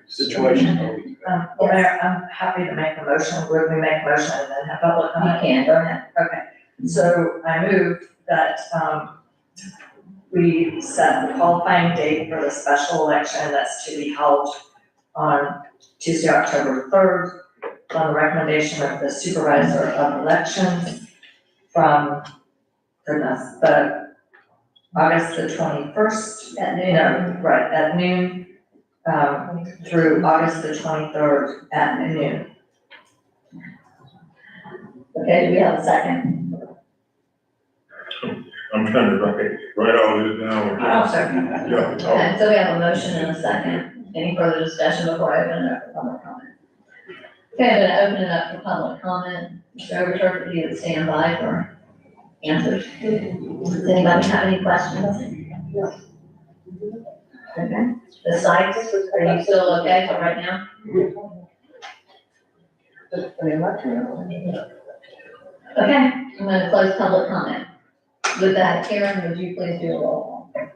situation.
Well, Mayor, I'm happy to make a motion. Would we make a motion and then have public comment?
You can, go ahead.
Okay, so I move that, we set the qualifying date for the special election that's to be held on Tuesday, October 3rd, on the recommendation of the supervisor of elections from, goodness, the
August the 21st,
At noon.
no, right, at noon, through August the 23rd at noon.
Okay, do we have a second?
I'm trying to write all this down.
I'll second.
Yeah,
Okay, so we have a motion and a second. Any further discussion before I open it up for public comment? Okay, I'm gonna open it up for public comment. Mr. Overturf, if you would stand by for answers. Does anybody have any questions? Okay, the sites, are you still okay for right now? Okay, I'm gonna close public comment. With that, Karen, would you please do a roll call?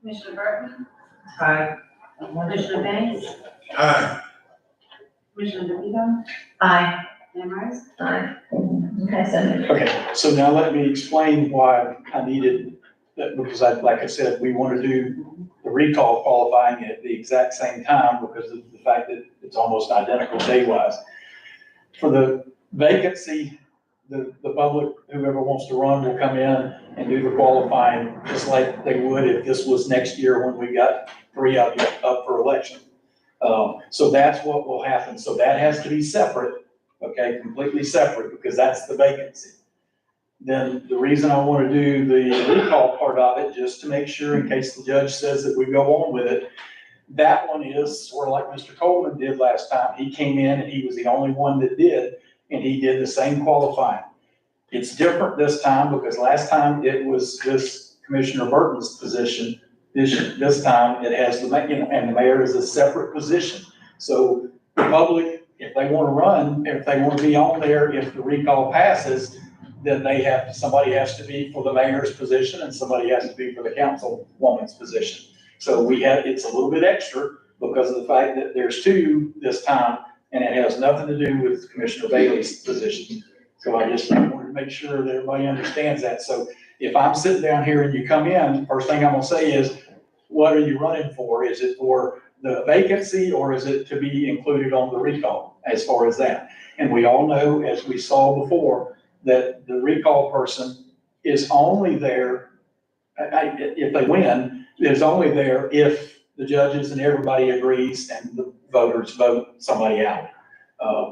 Commissioner Burton,
Aye.
Commissioner Banks,
Aye.
Commissioner DeVito,
Aye.
Mayor Mars.
Aye. Okay, so moved.
Okay, so now let me explain why I needed that, because like I said, we want to do the recall qualifying at the exact same time because of the fact that it's almost identical day-wise. For the vacancy, the public, whoever wants to run will come in and do the qualifying just like they would if this was next year when we got 3 of you up for election. So that's what will happen. So that has to be separate, okay, completely separate, because that's the vacancy. Then the reason I want to do the recall part of it, just to make sure in case the judge says that we go on with it, that one is sort of like Mr. Coleman did last time. He came in and he was the only one that did, and he did the same qualifying. It's different this time because last time it was this Commissioner Burton's position. This time it has the, and the mayor is a separate position. So the public, if they want to run, if they want to be on there, if the recall passes, then somebody has to be for the mayor's position and somebody has to be for the councilwoman's position. So it's a little bit extra because of the fact that there's 2 this time, and it has nothing to do with Commissioner Bailey's position. So I just wanted to make sure that everybody understands that. So if I'm sitting down here and you come in, first thing I'm gonna say is, what are you running for? Is it for the vacancy or is it to be included on the recall as far as that? And we all know, as we saw before, that the recall person is only there, if they win, is only there if the judges and everybody agrees and the voters vote somebody out.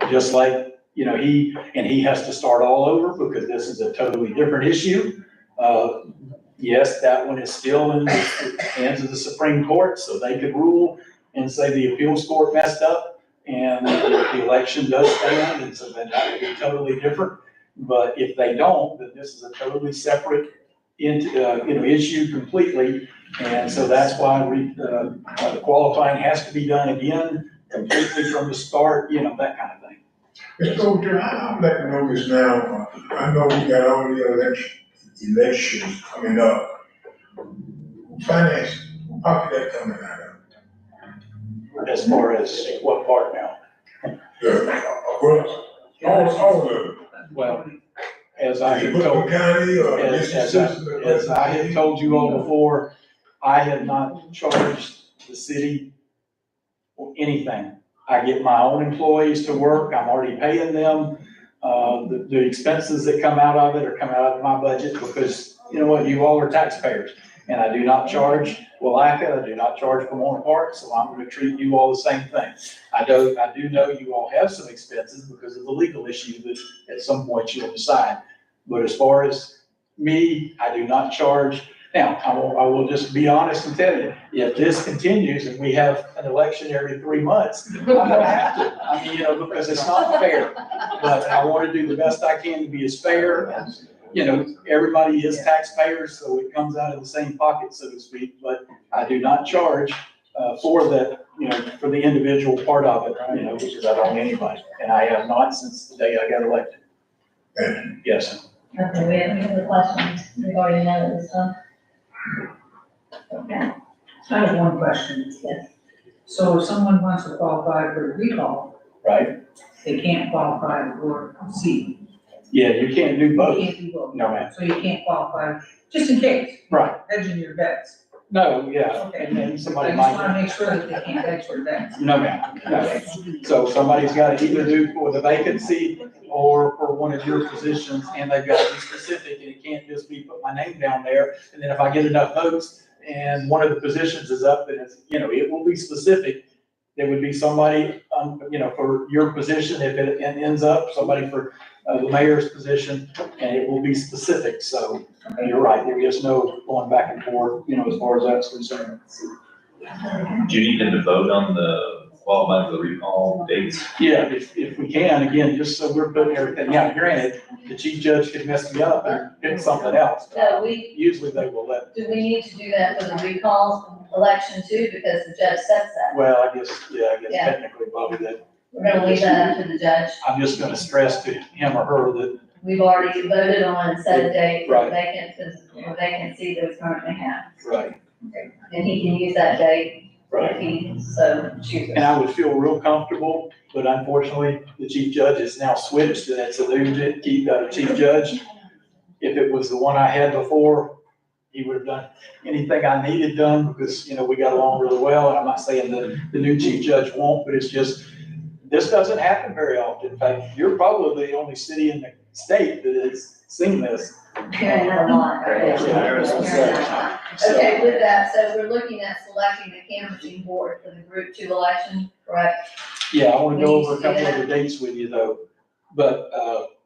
Just like, he has to start all over because this is a totally different issue. Yes, that one is still in the hands of the Supreme Court, so they could rule and say the appeals court messed up and the election does stand, and so then that would be totally different. But if they don't, then this is a totally separate issue completely. And so that's why the qualifying has to be done again, completely from the start, that kind of thing.
Mr. Overturf, I'm letting you know this now. I know we got all the elections coming up. Finance, how could that coming out of?
As far as what part now?
All of it.
Well, as I had
Is it
told,
Brooklyn County or
as I had told you all before, I have not charged the city for anything. I get my own employees to work, I'm already paying them. The expenses that come out of it are coming out of my budget because, you all are taxpayers. And I do not charge Willaca, I do not charge Pomona Park, so I'm gonna treat you all the same thing. I do know you all have some expenses because of the legal issue that at some point you'll decide. But as far as me, I do not charge. Now, I will just be honest and tell you, if this continues and we have an election every 3 months, I'm gonna have to, because it's not fair. But I want to do the best I can to be as fair and, everybody is taxpayers, so it comes out of the same pocket, so to speak. But I do not charge for that, for the individual part of it, because I don't own anybody. And I have not since the day I got elected. Yes.
Okay, we have any other questions regarding that at this time? Okay,
I have one question.
yes.
So if someone wants to qualify for a recall,
Right?
they can't qualify for a seat.
Yeah, you can't do
You
both.
can't do both.
No, ma'am.
So you can't qualify, just in case,
Right.
hedging your bets.
No, yeah,
Okay.
and then
I
somebody
just
might.
wanna make sure that they can't take toward that.
No, ma'am, no. So somebody's got to either do for the vacancy or for one of your positions, and they've got to be specific, and it can't just be put my name down there, and then if I get enough votes and one of the positions is up, then it's, it will be specific. There would be somebody, for your position, if it ends up, somebody for the mayor's position, and it will be specific, so you're right, there is no going back and forth, as far as that's concerned.
Do you need them to vote on the qualifying for the recall dates?
Yeah, if we can, again, just so we're putting everything, granted, the chief judge could mess me up and pick something else.
So we,
Usually they will let,
do we need to do that for the recall election too, because the judge sets that?
well, I guess
Yeah.
technically probably that.
We're gonna leave that up to the judge.
I'm just gonna stress to him or her that,
We've already voted on and set a date for
Right.
vacancy that we currently have.
right,
And he can use that date if
right.
he so chooses.
And I would feel real comfortable, but unfortunately, the chief judge is now switched, and it's a new chief judge. If it was the one I had before, he would have done anything I needed done, because, we got along really well, and I'm not saying that the new chief judge won't, but it's just, this doesn't happen very often. In fact, you're probably the only city in the state that has seen this.
Hearing that a lot, right?
Yeah.
Hearing that a lot. Okay, with that, so we're looking at selecting the canvassing board for the Group 2 election, correct?
Yeah, I wanna go over a couple of the dates with you though. But,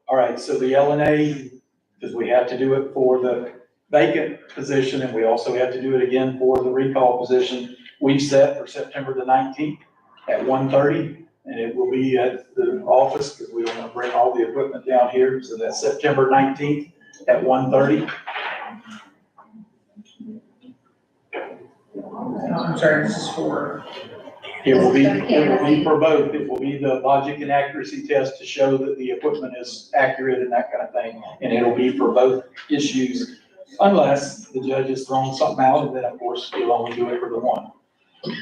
all right, so the LNA, because we have to do it for the vacant position, and we also have to do it again for the recall position. We've set for September the 19th at 1:30, and it will be at the office, because we don't want to bring all the equipment down here. So that's September 19th at 1:30.
I'm sorry, this is for,
It will be for both. It will be the logic and accuracy test to show that the equipment is accurate and that kind of thing. And it'll be for both issues, unless the judge has thrown something out, and then of course he'll only do it for the one.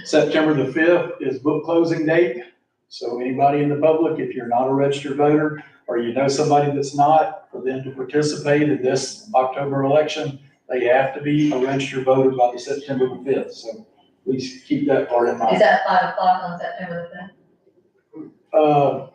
September the 5th is book closing date. So anybody in the public, if you're not a registered voter, or you know somebody that's not, for them to participate in this October election, they have to be a registered voter by the September the 5th. So please keep that part in mind.
Is that 5 o'clock on September the 5th?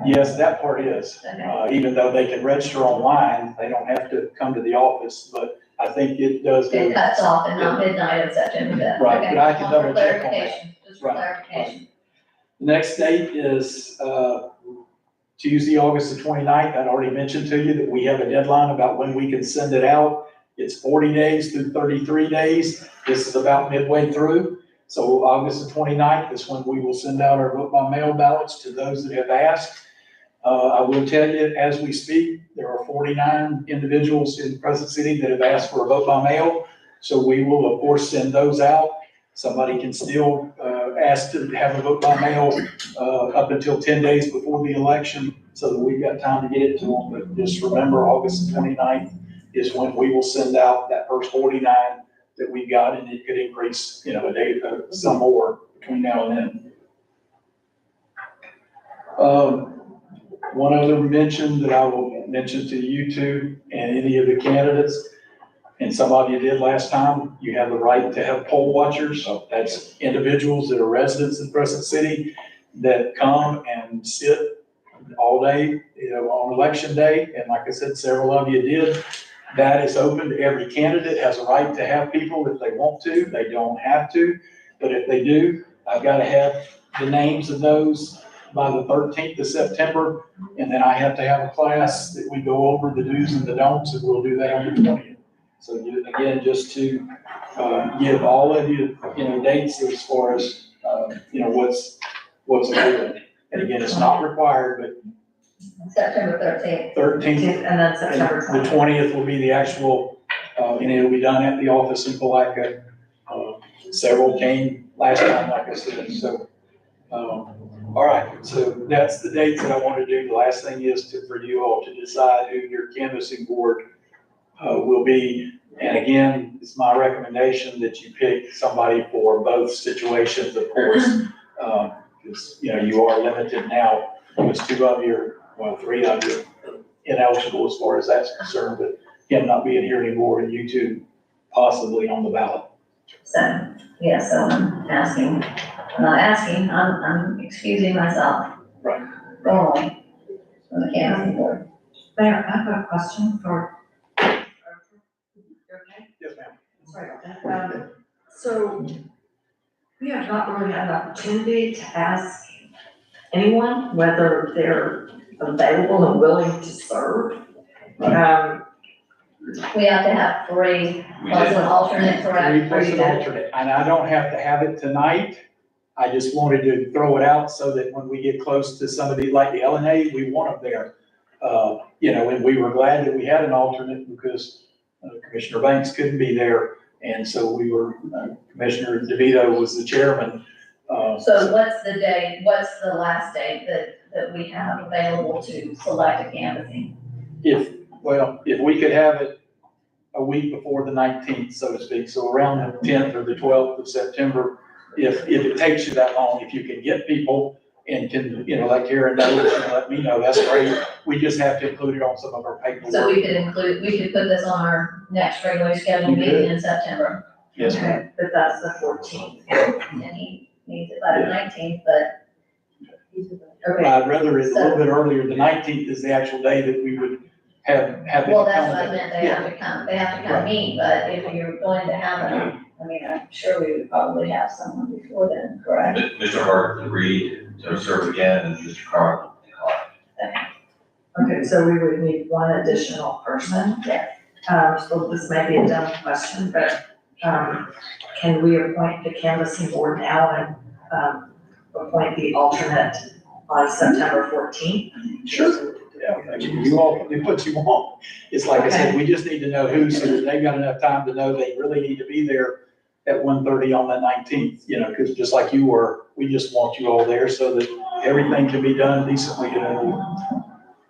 Yes, that part is.
Okay.
Even though they can register online, they don't have to come to the office, but I think it does.
It cuts off at not midnight on September 5th.
Right,
Okay.
but I can
Well, for
double check on that.
clarification, just for
Right.
clarification.
The next date is Tuesday, August the 29th. I'd already mentioned to you that we have a deadline about when we can send it out. It's 40 days through 33 days. This is about midway through. So August the 29th is when we will send out our vote by mail ballots to those that have asked. I will tell you, as we speak, there are 49 individuals in Crescent City that have asked for a vote by mail. So we will, of course, send those out. Somebody can still ask to have a vote by mail up until 10 days before the election, so that we've got time to get it to them. But just remember, August 29th is when we will send out that first 49 that we got, and it could increase, a day, some more between now and then. One other mention that I will mention to you two and any of the candidates, and some of you did last time, you have the right to have poll watchers. So that's individuals that are residents in Crescent City that come and sit all day, on election day. And like I said, several of you did. That is open to every candidate, has a right to have people if they want to. They don't have to, but if they do, I've got to have the names of those by the 13th of September. And then I have to have a class that we go over the do's and the don'ts, and we'll do that on the 20th. So again, just to give all of you, dates as far as, what's available. And again, it's not required, but
September 13th.
13th.
And then September
The 20th will be the actual, and it'll be done at the office in Palatka. Several came last time, like I said, so, all right, so that's the dates that I want to do. The last thing is for you all to decide who your canvassing board will be. And again, it's my recommendation that you pick somebody for both situations, of course, because, you are limited now. Because 2 of you, 3 of you ineligible as far as that's concerned, but him not being here anymore, and you two possibly on the ballot.
So, yeah, so I'm asking, I'm excusing myself.
Right.
Formally, from the canvassing board.
Mayor, I have a question for. You okay?
Yes, ma'am.
Sorry about that. So we have not really had an opportunity to ask anyone whether they're available and willing to serve.
We have to have 3 plus an alternate, correct?
3 plus an alternate, and I don't have to have it tonight. I just wanted to throw it out so that when we get close to somebody like the LNA, we want them there. And we were glad that we had an alternate because Commissioner Banks couldn't be there. And so we were, Commissioner DeVito was the chairman.
So what's the last date that we have available to select a canvassing?
If we could have it a week before the 19th, so to speak, so around the 10th or the 12th of September, if it takes you that long, if you can get people and can, like Karen knows, let me know, that's great. We just have to include it on some of our paperwork.
So we could put this on our next regularly scheduled
You
meeting in September.
Yes, ma'am.
Okay, but that's the 14th.
And he needs it by the 19th, but.
Okay,
I'd rather it's a little bit earlier. The 19th is the actual day that we would have it.
Well, that's what I meant, they
Yeah.
have to come meet, but if you're going to have them, I'm sure we would probably have someone before then, correct?
Mr. Hart agreed to serve again, and Mr. Carl declined.
okay, so we would need one additional person.
Yes.
So this may be a dumb question, but, can we appoint the canvassing board now and, appoint the alternate on September 14th?
Sure. Yeah, I mean, you all can do what you want. It's like I said, we just need to know who, so that they've got enough time to know they really need to be there at 1:30 on the 19th, because just like you were, we just want you all there so that everything can be done decently.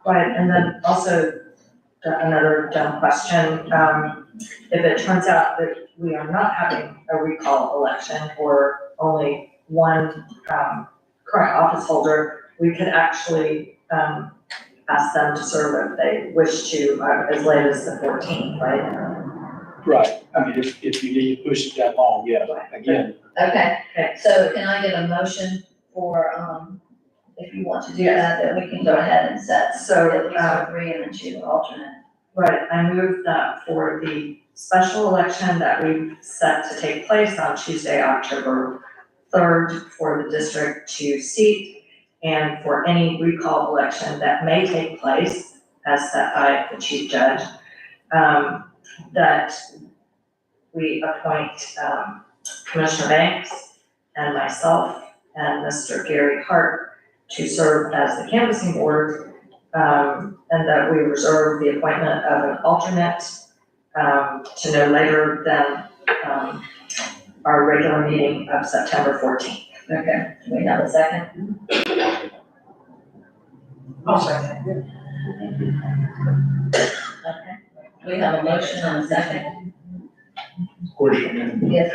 Right, and then also, another dumb question, if it turns out that we are not having a recall election or only one, current office holder, we could actually, ask them to serve if they wish to, as late as the 14th, right?
Right. I mean, if you need to push it that long, yeah, again.
Okay,
Okay.
so can I get a motion for, if you want to do that we can go ahead and set,
So,
at least 3 and then choose an alternate.
right, I move that for the special election that we've set to take place on Tuesday, October 3rd for the District 2 seat, and for any recall election that may take place as set by the chief judge, that we appoint, Commissioner Banks and myself and Mr. Gary Hart to serve as the canvassing board, and that we reserve the appointment of an alternate, to no later than, our regular meeting of September 14th.
Okay, do we have a second?
I'll second.
Okay. We have a motion and a second.
Question,
Yes,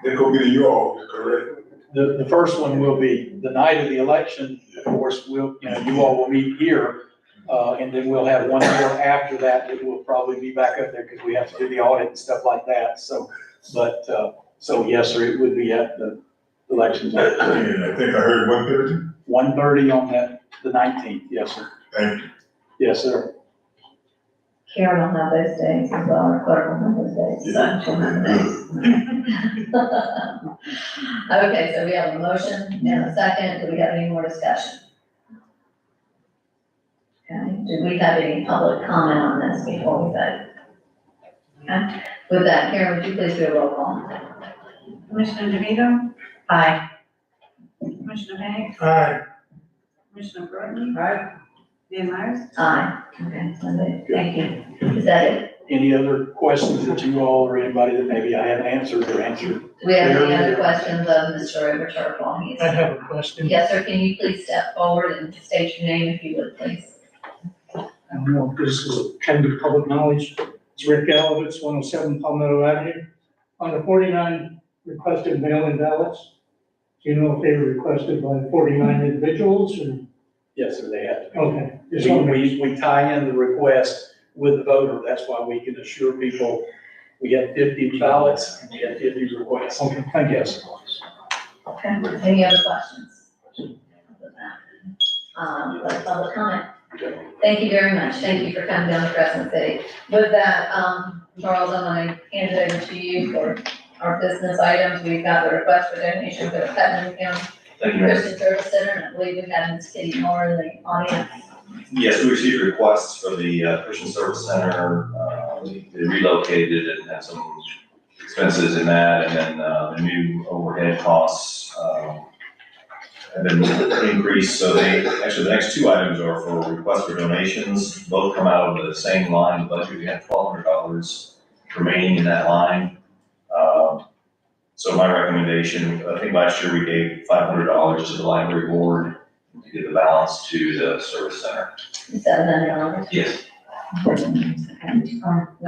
they're gonna be you all, correct?
The first one will be the night of the election, of course, you all will meet here. And then we'll have one more after that will probably be back up there because we have to do the audit and stuff like that. So yes, sir, it would be at the elections.
And I think I heard 1:30.
1:30 on the 19th, yes, sir.
Thank you.
Yes, sir.
Karen will have those days as well, or clerk will have those days, so she'll have those. Okay, so we have a motion and a second, do we have any more discussion? Okay, do we have any public comment on this before we vote? Okay, with that, Karen, would you please do a roll call?
Commissioner DeVito,
Aye.
Commissioner Banks,
Aye.
Commissioner Burton,
Right.
Mayor Myers.
Aye. Okay, so thank you. Is that it?
Any other questions that you all or anybody that maybe I haven't answered or answered?
Do we have any other questions of Mr. Overturf while he's?
I have a question.
Yes, sir, can you please step forward and state your name if you would, please?
I don't know if this can be public knowledge. It's Rick Galovitz, 107 Palmetto Avenue. On the 49 requested mail-in ballots, do you know if they were requested by 49 individuals or?
Yes, sir, they have to be.
Okay. Just wanna make-
We tie in the request with the voter. That's why we can assure people
We had 50 ballots, and we had 50 requests. Okay, thank you.
Okay, any other questions? Like public comment? Thank you very much. Thank you for coming down to Crescent City. With that, Charles, I'm gonna hand it over to you for our business items. We've got the request for donation for the Putnam County
Thank you, Mayor.
Christian Service Center, and I believe we have Ms. Kitty Moore in the audience.
Yes, we received requests for the Christian Service Center. They relocated and had some expenses in that, and then the new overhead costs have been increased. So actually, the next two items are for requests for donations. Both come out of the same line budget. We have $1,200 remaining in that line. So my recommendation, I think last year we gave $500 to the library board to give the balance to the service center.
$700.
Yes.
I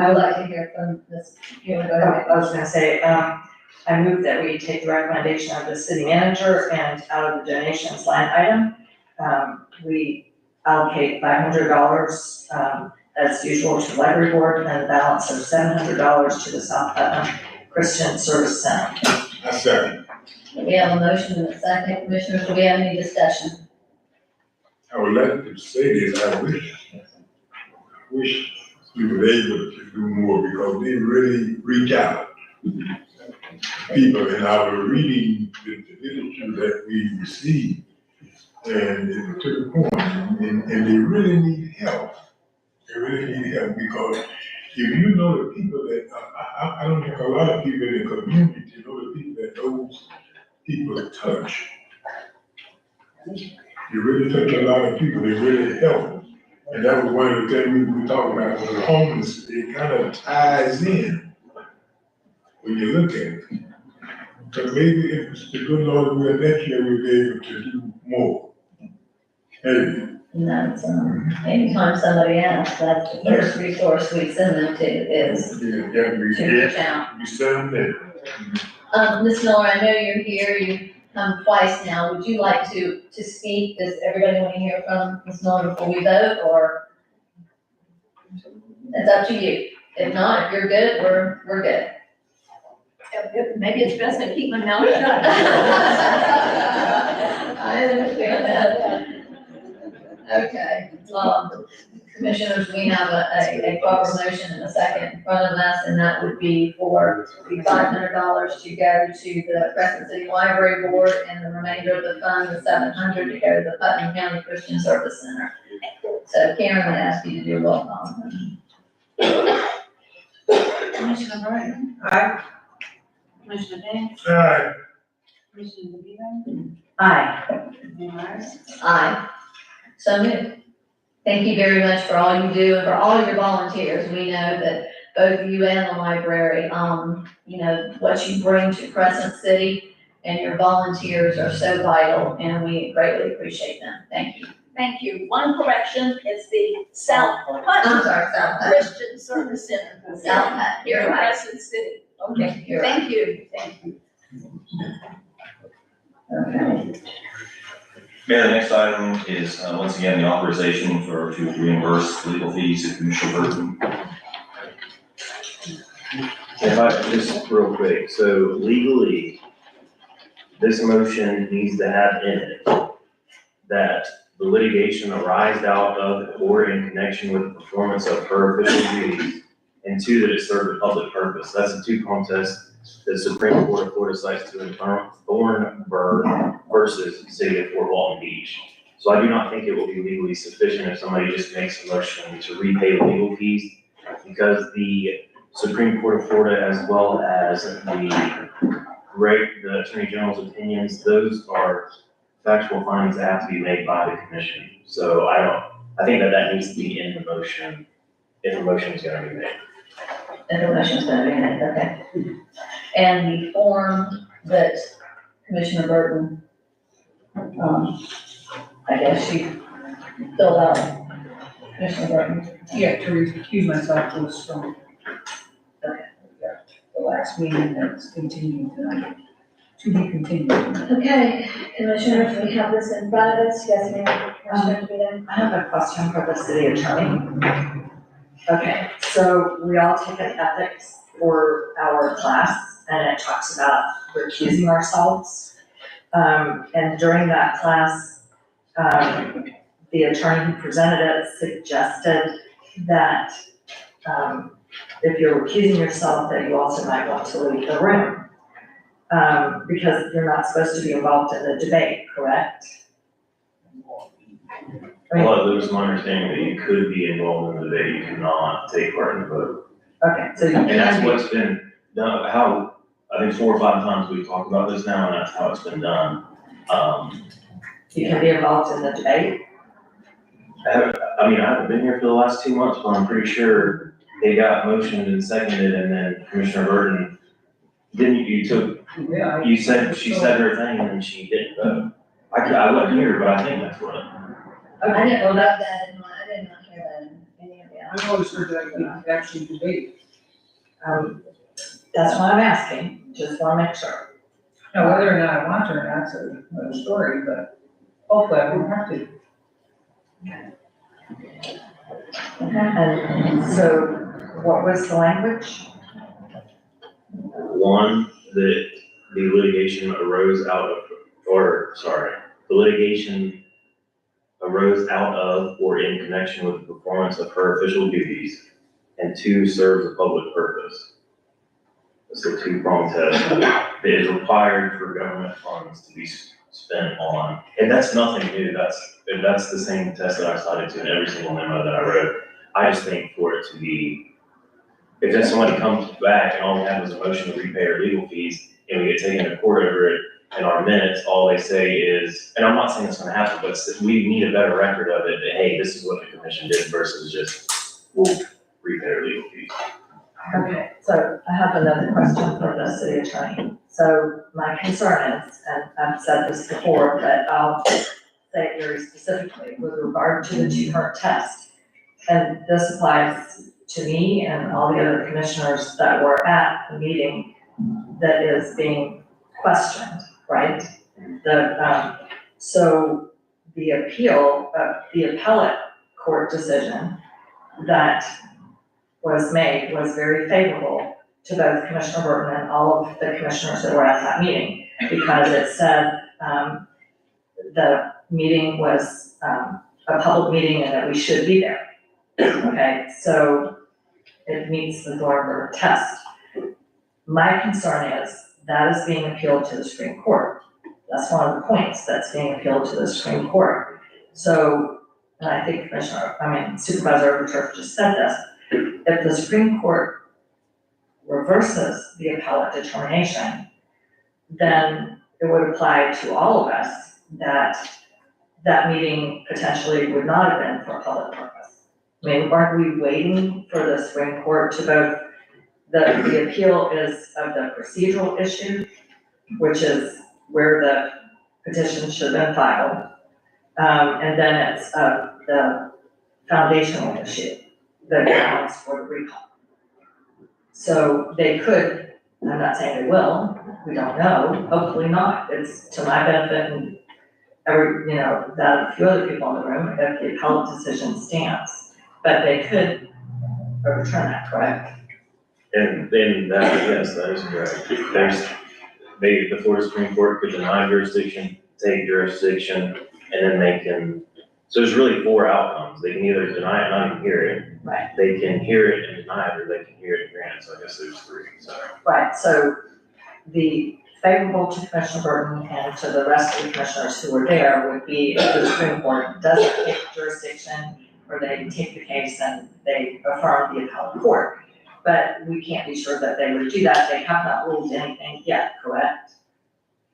would like to hear from this, you wanna go ahead?
I was gonna say, I move that we take the recommendation of the city manager and out of the donations line item, we allocate $500, as usual to the library board and the balance of $700 to the South Putnam Christian Service Center.
I second.
We have a motion and a second. Commissioners, do we have any discussion?
I would like to say this, I wish we were able to do more because they really reach out. People in our reading the literature that we receive, and to the point, and they really need help. They really need help because if you know the people that, I don't think a lot of people in the community know the people that those people touch. You really touch a lot of people, they really help. And that was one of the things we were talking about, was the homeless, it kind of ties in when you look at it. So maybe if the good Lord will, next year we'll be able to do more. Maybe.
And that's, anytime somebody asks, that's the first resource we send them to is
Yeah, we
to reach out.
we send them there.
Ms. Miller, I know you're here, you've come twice now, would you like to speak? Does everybody want to hear from Ms. Miller before we vote, or? It's up to you. If not, if you're good, we're good.
Maybe it's best to keep my mouth shut.
I understand that. Okay, commissioners, we have a proper motion and a second in front of us, and that would be for the $500 to go to the Crescent City Library Board, and the remainder of the fund, the $700, to go to the Putnam County Christian Service Center. So Karen, I ask you to do a roll call.
Commissioner Burton?
Aye.
Commissioner Banks?
Aye.
Commissioner DeVito?
Aye.
Mayor Myers?
Aye. So moved. Thank you very much for all you do and for all your volunteers. We know that both you and the library, you know, what you bring to Crescent City and your volunteers are so vital, and we greatly appreciate them. Thank you.
Thank you. One correction, it's the South
I'm
Putnam
sorry, South Putnam.
Christian Service Center.
South Putnam,
Here
you're
in
right.
Crescent City. Okay,
You're right.
thank you, thank you.
Okay.
Mayor, the next item is, once again, the authorization to reimburse legal fees to Commissioner Burton.
If I could just real quick, so legally, this motion needs to have in it that the litigation arised out of or in connection with the performance of her official duties, and two, that it served a public purpose. That's the two contests the Supreme Court of Florida cites to in Thornburg versus City of Fort Walton Beach. So I do not think it will be legally sufficient if somebody just makes a motion to repay legal fees, because the Supreme Court of Florida, as well as the Attorney General's opinions, those are factual findings that have to be made by the commission. So I think that needs to be in the motion, if a motion is gonna be made.
Information's gonna be in it, okay. And the form that Commissioner Burton, I guess she filled out, Commissioner Burton.
Yeah, to recuse myself was from the last meeting that's continuing tonight, to be continued.
Okay, Commissioners, we have this in front of us, yes, ma'am, Commissioner DeVito?
I have a question for the city attorney. Okay, so we all take an ethics for our class, and it talks about recusing ourselves. And during that class, the attorney who presented it suggested that, if you're recusing yourself, that you also might want to leave the room. Because you're not supposed to be involved in the debate, correct?
Well, it was my understanding that you could be involved in the debate, you cannot take part in the vote.
Okay, so you
And that's
can be,
what's been done, how, I think 4 or 5 times we've talked about this now, and that's how it's been done.
you can be involved in the debate.
I mean, I haven't been here for the last 2 months, but I'm pretty sure they got motioned and seconded, and then Commissioner Burton,
Yeah.
you said, she said her thing, and then she didn't vote. I wasn't here, but I think that's what.
I didn't know about that, I did not hear that in any of the.
I've always heard that you could actually debate.
That's what I'm asking, just wanna make sure.
Now, whether or not I want to or not, that's another story, but hopefully I won't have to.
And so, what was the language?
One, that the litigation arose out of, the litigation arose out of or in connection with the performance of her official duties, and 2, serves a public purpose. That's the 2-pronged test that is required for government funds to be spent on, and that's nothing new, that's the same test that I cited to in every single memo that I wrote. I just think for it to be, if then somebody comes back and all we have is a motion to repay our legal fees, and we get taken to court over it, in our minutes, all they say is, and I'm not saying it's gonna happen, but we need a better record of it, that, hey, this is what the commission did versus just, we'll repay our legal fees.
Okay, so I have another question for the city attorney. So my concern is, and I've said this before, but I'll say it very specifically, with regard to the 2-part test. And this applies to me and all the other commissioners that were at the meeting that is being questioned, right? So the appeal, the appellate court decision that was made was very favorable to both Commissioner Burton and all of the commissioners that were at that meeting, because it said, the meeting was, a public meeting and that we should be there. Okay, so it meets the Thornburg test. My concern is that is being appealed to the Supreme Court. That's one of the points that's being appealed to the Supreme Court. So, and I think Supervisor Overturf just said this, if the Supreme Court reverses the appellate determination, then it would apply to all of us that that meeting potentially would not have been for a public purpose. I mean, aren't we waiting for the Supreme Court to vote? The appeal is of the procedural issue, which is where the petition should have been filed. And then it's the foundational issue, the grounds for the recall. So they could, I'm not saying they will, we don't know, hopefully not. It's to my benefit and that a few other people in the room, if the appellate decision stands. But they could overturn that, correct?
And then that, yes, that is correct. The Florida Supreme Court could deny jurisdiction, take jurisdiction, and then they can, so there's really 4 outcomes. They can either deny it, not even hear it.
Right.
They can hear it and deny it, or they can hear it and grant it, so I guess there's 3, so.
Right, so the favorable to Commissioner Burton and to the rest of the commissioners who were there would be if the Supreme Court doesn't take jurisdiction, or they take the case and they affirm the appellate court. But we can't be sure that they would do that. They have not ruled anything yet, correct?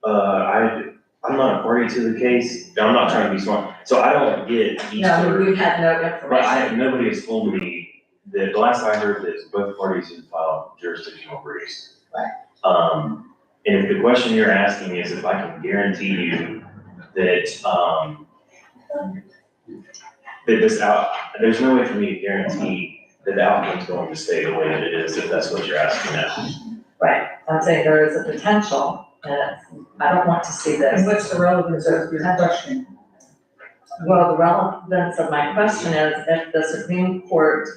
I'm not a party to the case. I'm not trying to be smart. So I don't get Easter.
No, we've had no information.
But nobody has told me that, the last I heard is both parties had filed jurisdictional briefs.
Right.
And if the question you're asking is if I can guarantee you that, there's no way for me to guarantee that the outcome's going to stay the way that it is, if that's what you're asking now.
Right, I'm saying there is a potential, and I don't want to see this.
And what's the relevance of your question?
Well, the relevance of my question is if the Supreme Court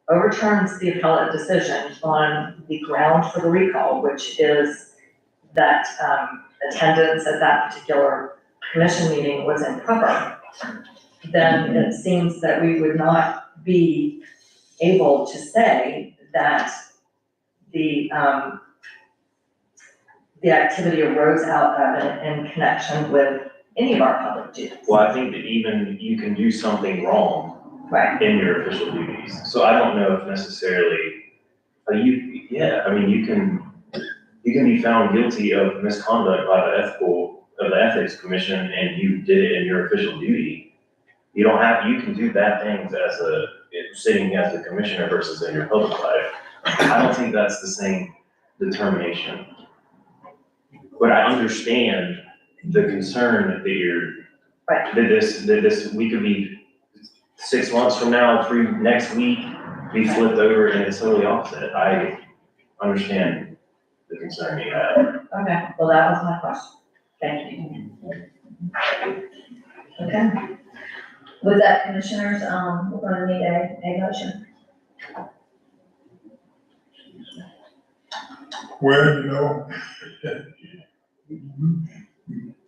overturns the appellate decision on the ground for the recall, which is that, attendance at that particular commission meeting was improper, then it seems that we would not be able to say that the activity arose out of it in connection with any of our public duties.
Well, I think that even you can do something wrong
Right.
in your official duties. So I don't know if necessarily, you can be found guilty of misconduct by the ethics commission and you did it in your official duty. You can do bad things sitting as a commissioner versus in your public life. I don't think that's the same determination. But I understand the concern that we could be 6 months from now, next week, be flipped over and it's totally opposite. I understand the concern you have.
Okay, well, that was my question. Thank you.
Okay. With that, commissioners, we're gonna need a motion.
Well, you know,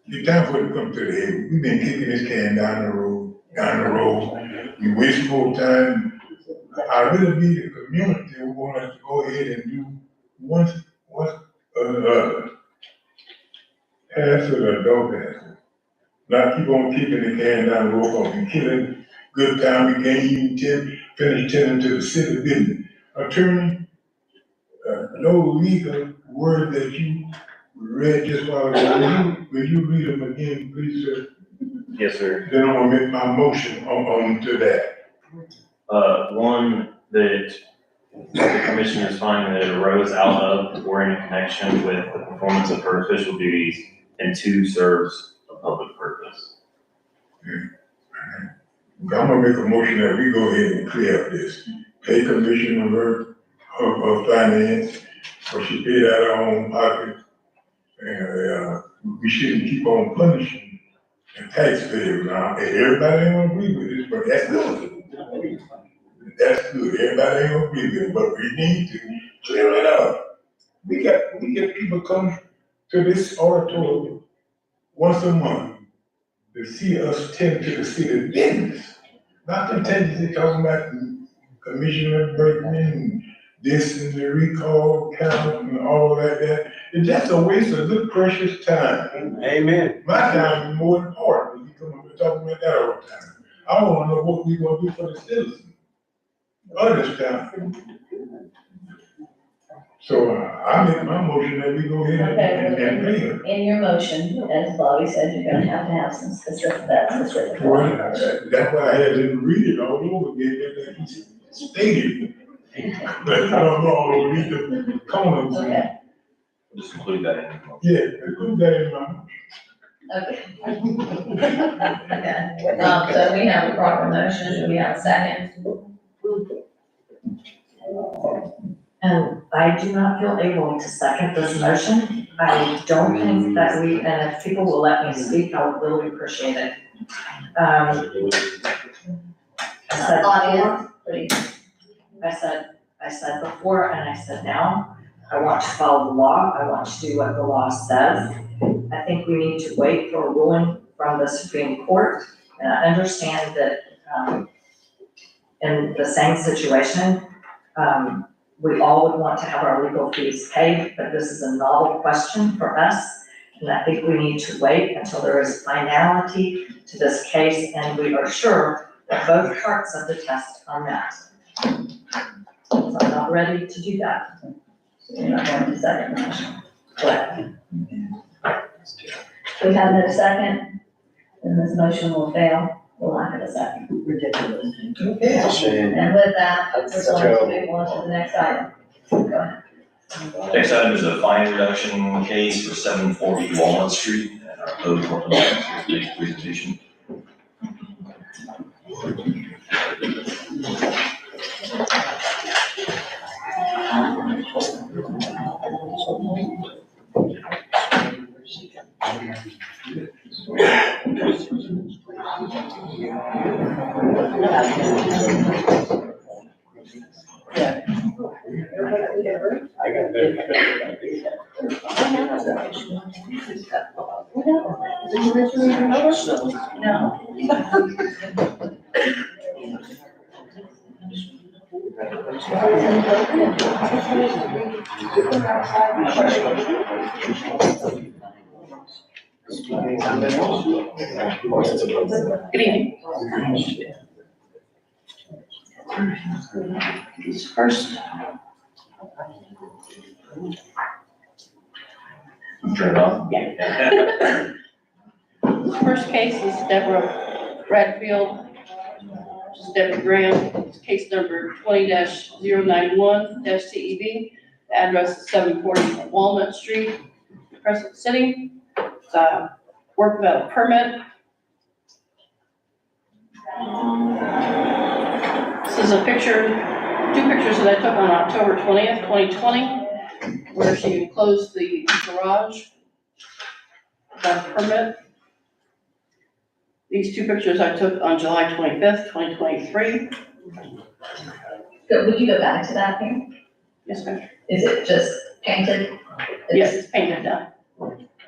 the time for it to come to the head, we've been kicking this can down the road. We waste more time. I really be the community who want us to go ahead and do what's another. Pass it or don't pass it. Not keep on kicking the can down the road, cause we killing good time, we can't even finish tending to the city business. Attorney, no legal word that you read just while ago, will you read them again, please, sir?
Yes, sir.
Then I'm gonna make my motion on to that.
One, that the commissioners find that it arose out of or in connection with the performance of her official duties, and 2, serves a public purpose.
I'm gonna make a motion that we go ahead and clear up this. Pay Commissioner of Finance, or she paid out of her own pocket. And we shouldn't keep on punishing the taxpayers now. And everybody ain't gonna agree with this, but that's good. That's good. Everybody ain't gonna agree with it, but we need to clear it up. We get people come to this auditorium once a month to see us tend to the city business. Not contingency talking about Commissioner Berkman, this and the recall count and all that. It's just a waste of good precious time.
Amen.
My time is more important. We come up and talk about that all the time. I wanna know what we gonna do for the citizens of this town. So I make my motion that we go ahead and pay her.
In your motion, as Bobby said, you're gonna have some specific.
Well, that's why I had to read it all over again, that he stated. But I don't know all the legal components.
Okay.
Just include that in the motion.
Yeah, include that in my motion.
Okay. Okay, so we have a proper motion, do we have a second?
And I do not feel able to second this motion. I don't think that and if people will let me speak, I would really appreciate it. I said
Audience,
before,
please.
I said before, and I said now, I want to follow the law, I want to do what the law says. I think we need to wait for a ruling from the Supreme Court, and I understand that, in the same situation, we all would want to have our legal fees paid, but this is a novel question for us. And I think we need to wait until there is finality to this case and we are sure that both parts of the test are met. So I'm not ready to do that.
So you're not going to second the motion.
Correct.
We have no second, then this motion will fail, we'll not have a second.
Ridiculous.
And with that, we're going to move on to the next item. Go ahead.
Next item is a fine reduction case for 740 Walnut Street, and our code enforcement officer will make a presentation.
Good evening. First.
Turn it off.
Yeah. First case is Deborah Bradfield, which is Deborah Graham, case number 20-091-CEB. The address is 740 Walnut Street, Crescent City. It's a work without a permit. This is a picture, two pictures that I took on October 20th, 2020, where she enclosed the garage without a permit. These two pictures I took on July 25th, 2023.
So would you go back to that here?
Yes, ma'am.
Is it just painted?
Yes, it's painted down.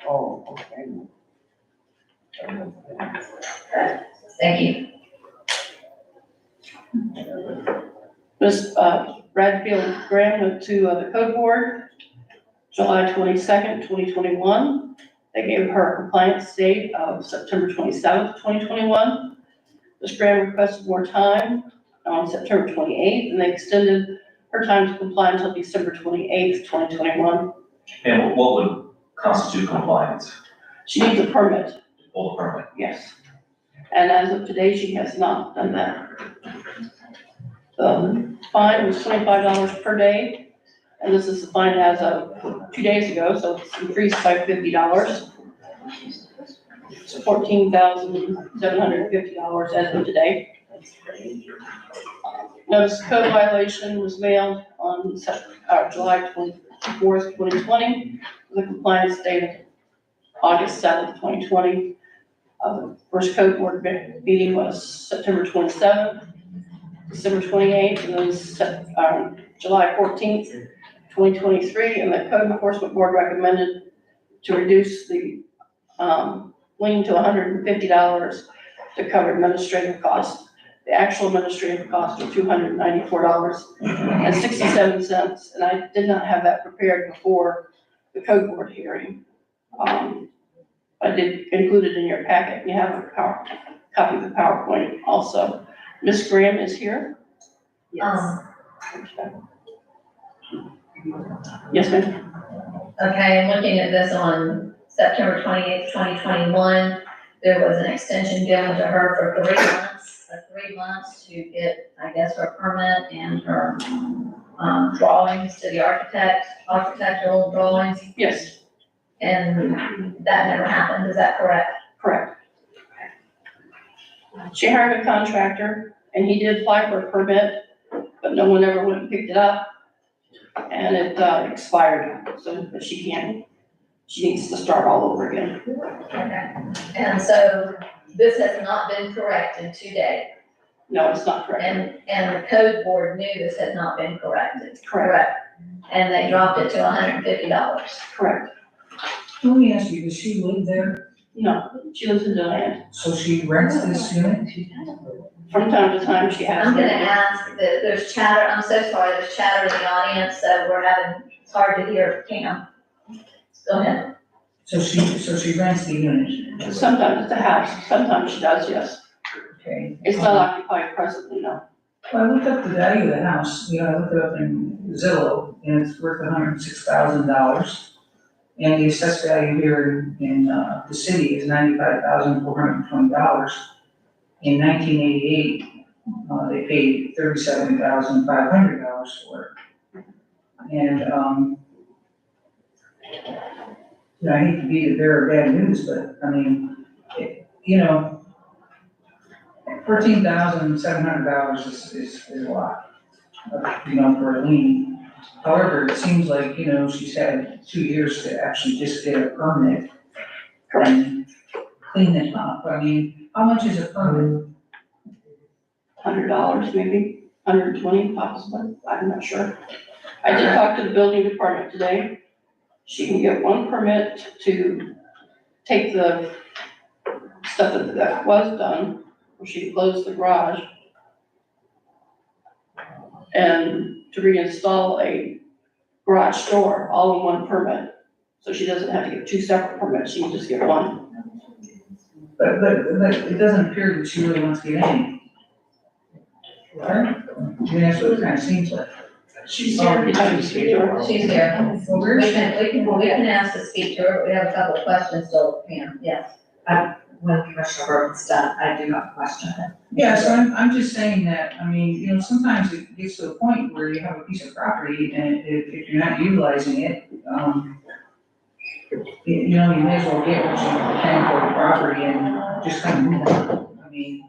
Oh, okay. Thank you.
Ms. Bradfield Graham went to the code board July 22nd, 2021. They gave her a compliance date of September 27th, 2021. Ms. Graham requested more time on September 28th, and they extended her time to comply until December 28th, 2021.
And what would constitute compliance?
She needs a permit,
To pull the permit?
yes. And as of today, she has not done that. The fine was $25 per day, and this is the fine as of 2 days ago, so it's increased by $50. It's $14,750 as of today. Notice of code violation was mailed on July 24th, 2020, with a compliance date of August 7th, 2020. First code board meeting was September 27th, December 28th, and then July 14th, 2023, and the code enforcement board recommended to reduce the lien to $150 to cover administrative costs. The actual administrative costs are $294.67, and I did not have that prepared before the code board hearing. I did include it in your packet. You have a copy of the PowerPoint also. Ms. Graham is here.
Yes.
Yes, ma'am.
Okay, I'm looking at this on September 28th, 2021. There was an extension given to her for 3 months to get, I guess, her permit and her drawings to the architectural drawings.
Yes.
And that never happened, is that correct?
Correct. She hired a contractor, and he did apply for a permit, but no one ever went and picked it up. And it expired, so she needs to start all over again.
Okay. And so this has not been corrected today.
No, it's not correct.
And the code board knew this had not been corrected.
Correct.
And they dropped it to $150.
Correct.
Let me ask you, does she live there?
No, she lives in Deland.
So she rents this unit?
From time to time, she has.
I'm gonna ask, there's chatter, I'm so sorry, there's chatter in the audience, so it's hard to hear Cam. Go ahead.
So she rents the unit?
Sometimes it's a house, sometimes she does, yes.
Okay.
It's not occupied presently, no.
Well, I looked up the value of the house, I looked it up in Zillow, and it's worth $106,000. And the assessed value here in the city is $95,420. In 1988, they paid $37,500 for it. And, I hate to be the bearer of bad news, but $14,700 is a lot, for a lien. However, it seems like, she's had 2 years to actually just get a permit. And clean it up. How much is a permit?
$100 maybe, 120 possibly, I'm not sure. I I did talk to the building department today. She can get one permit to take the stuff that was done, or she can close the garage, and to reinstall a garage door, all in one permit. So she doesn't have to get two separate permits, she can just get one.
But it doesn't appear that she really wants to get any. Right? I mean, that's what it kind of seems like.
She's here.
She's here.
Well, where is she?
We can ask to speak to her, but we have a couple of questions still, Pam, yes.
When Commissioner Burton's done, I do have a question.
Yeah, so I'm just saying that, I mean, you know, sometimes it gets to a point where you have a piece of property and if you're not utilizing it, you know, you may as well get what you can for the property and just kind of move on. I mean,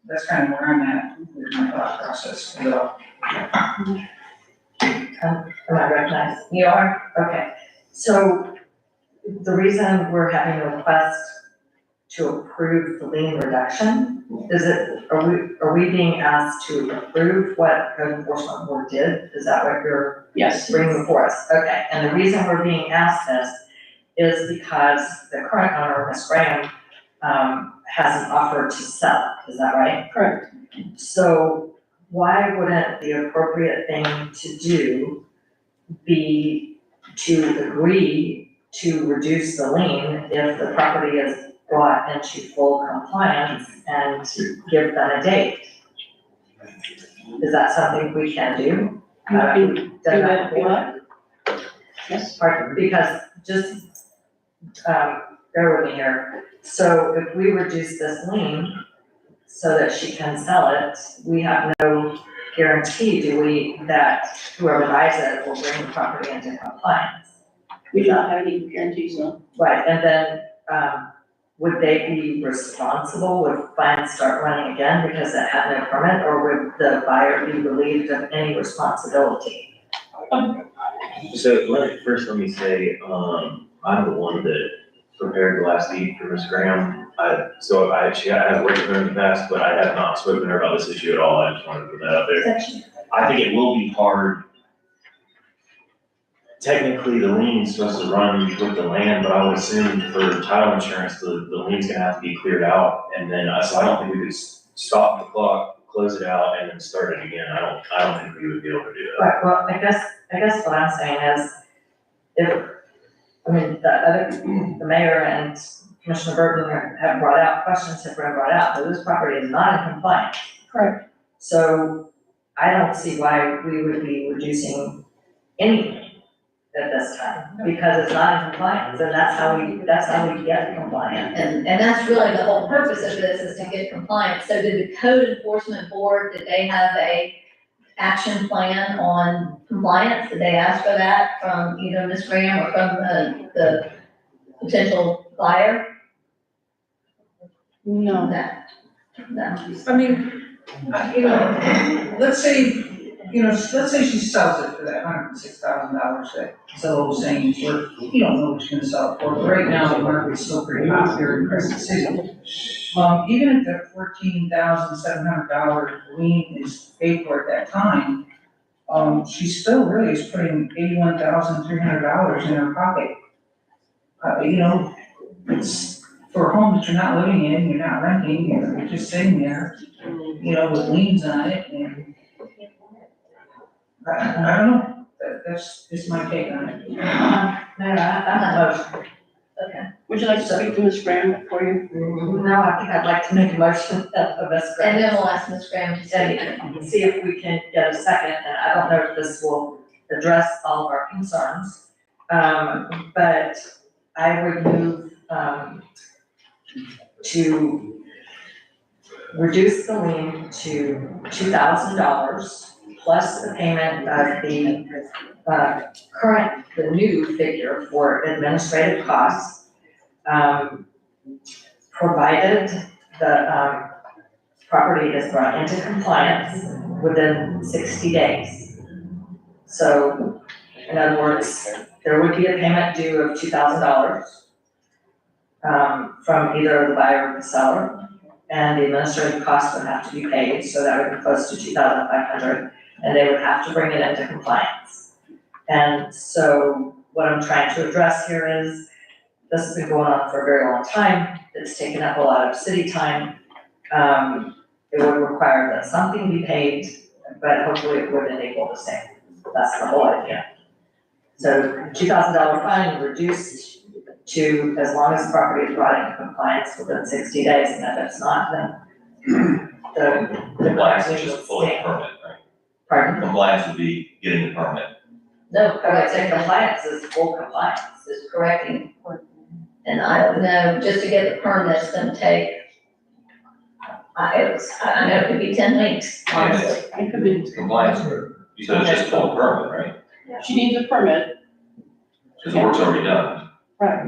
that's kind of where I'm at with my thought process. So,
Am I recognized? You are? Okay. So the reason we're having a request to approve the lien reduction, are we being asked to approve what code enforcement board did? Is that what you're
Yes.
bringing before us? Okay, and the reason we're being asked this is because the current owner, Ms. Graham, hasn't offered to sell, is that right?
Correct.
So why wouldn't the appropriate thing to do be to agree to reduce the lien if the property is brought into full compliance and give them a date? Is that something we can do?
You can do that if you
before?
want. Yes.
Pardon, because just, bear with me here. So if we reduce this lien so that she can sell it, we have no guarantee, do we, that whoever buys it will bring the property into compliance?
We do not have any guarantees, no.
Right, and then, would they be responsible, would fines start running again because it had no permit, or would the buyer be relieved of any responsibility?
So let me say, I'm the one that prepared the last deed for Ms. Graham. I have worked with her in the past, but I have not spoken to her about this issue at all. I just wanted to put that out there. I think it will be hard. Technically, the lien's supposed to run with the land, but I would assume for title insurance, the lien's gonna have to be cleared out. And then, so I don't think we could stop the clock, close it out, and then start it again. I don't think we would be able to do that.
Right, well, I guess what I'm saying is, the mayor and Commissioner Burton have brought out, questions have been brought out, that this property is not in compliance.
Correct.
So I don't see why we would be reducing anything at this time, because it's not in compliance, and that's how we get compliant.
And that's really the whole purpose of this, is to get compliance. So did the code enforcement board, did they have a action plan on compliance? Did they ask for that from either Ms. Graham or from the potential buyer?
No.
No.
I mean, you know, let's say she sells it for that $106,000 that Zillow was saying it's worth. You don't know what you're gonna sell it for, but right now the market's still pretty hot here in Crescent City. Even if that $14,700 lien is paid for at that time, she still really is putting $81,300 in her pocket. You know, it's for a home that you're not living in, you're not renting, you're just sitting there, you know, with liens on it, and I don't know, that's just my take on it.
I'm not motion.
Okay.
Would you like to speak to Ms. Graham for you?
No, I think I'd like to make a motion of Ms. Graham.
And then we'll ask Ms. Graham to say.
And see if we can get a second, and I don't know if this will address all of our concerns. But I would move, to reduce the lien to $2,000 plus the payment of the new figure for administrative costs, provided the, property is brought into compliance within 60 days. So, in other words, there would be a payment due of $2,000 from either the buyer or the seller, and the administrative costs would have to be paid, so that would be close to $2,500, and they would have to bring it into compliance. And so what I'm trying to address here is, this has been going on for a very long time, it's taken up a lot of city time. It would require that something be paid, but hopefully it would enable the same. That's the whole idea. So $2,000 fine reduced to as long as the property is brought into compliance within 60 days, and if it's not, then the
Compliance is
fine
just
will
fully
stay.
permit, right?
Pardon?
Compliance would be getting the permit.
No,
I would say compliance is full compliance.
is correcting. And I don't know, just to get the permit, it's gonna take, I know it could be 10 weeks, honestly.
It could be,
It's compliance, you said it's just full permit, right?
she needs a permit,
Because the work's already done,
right?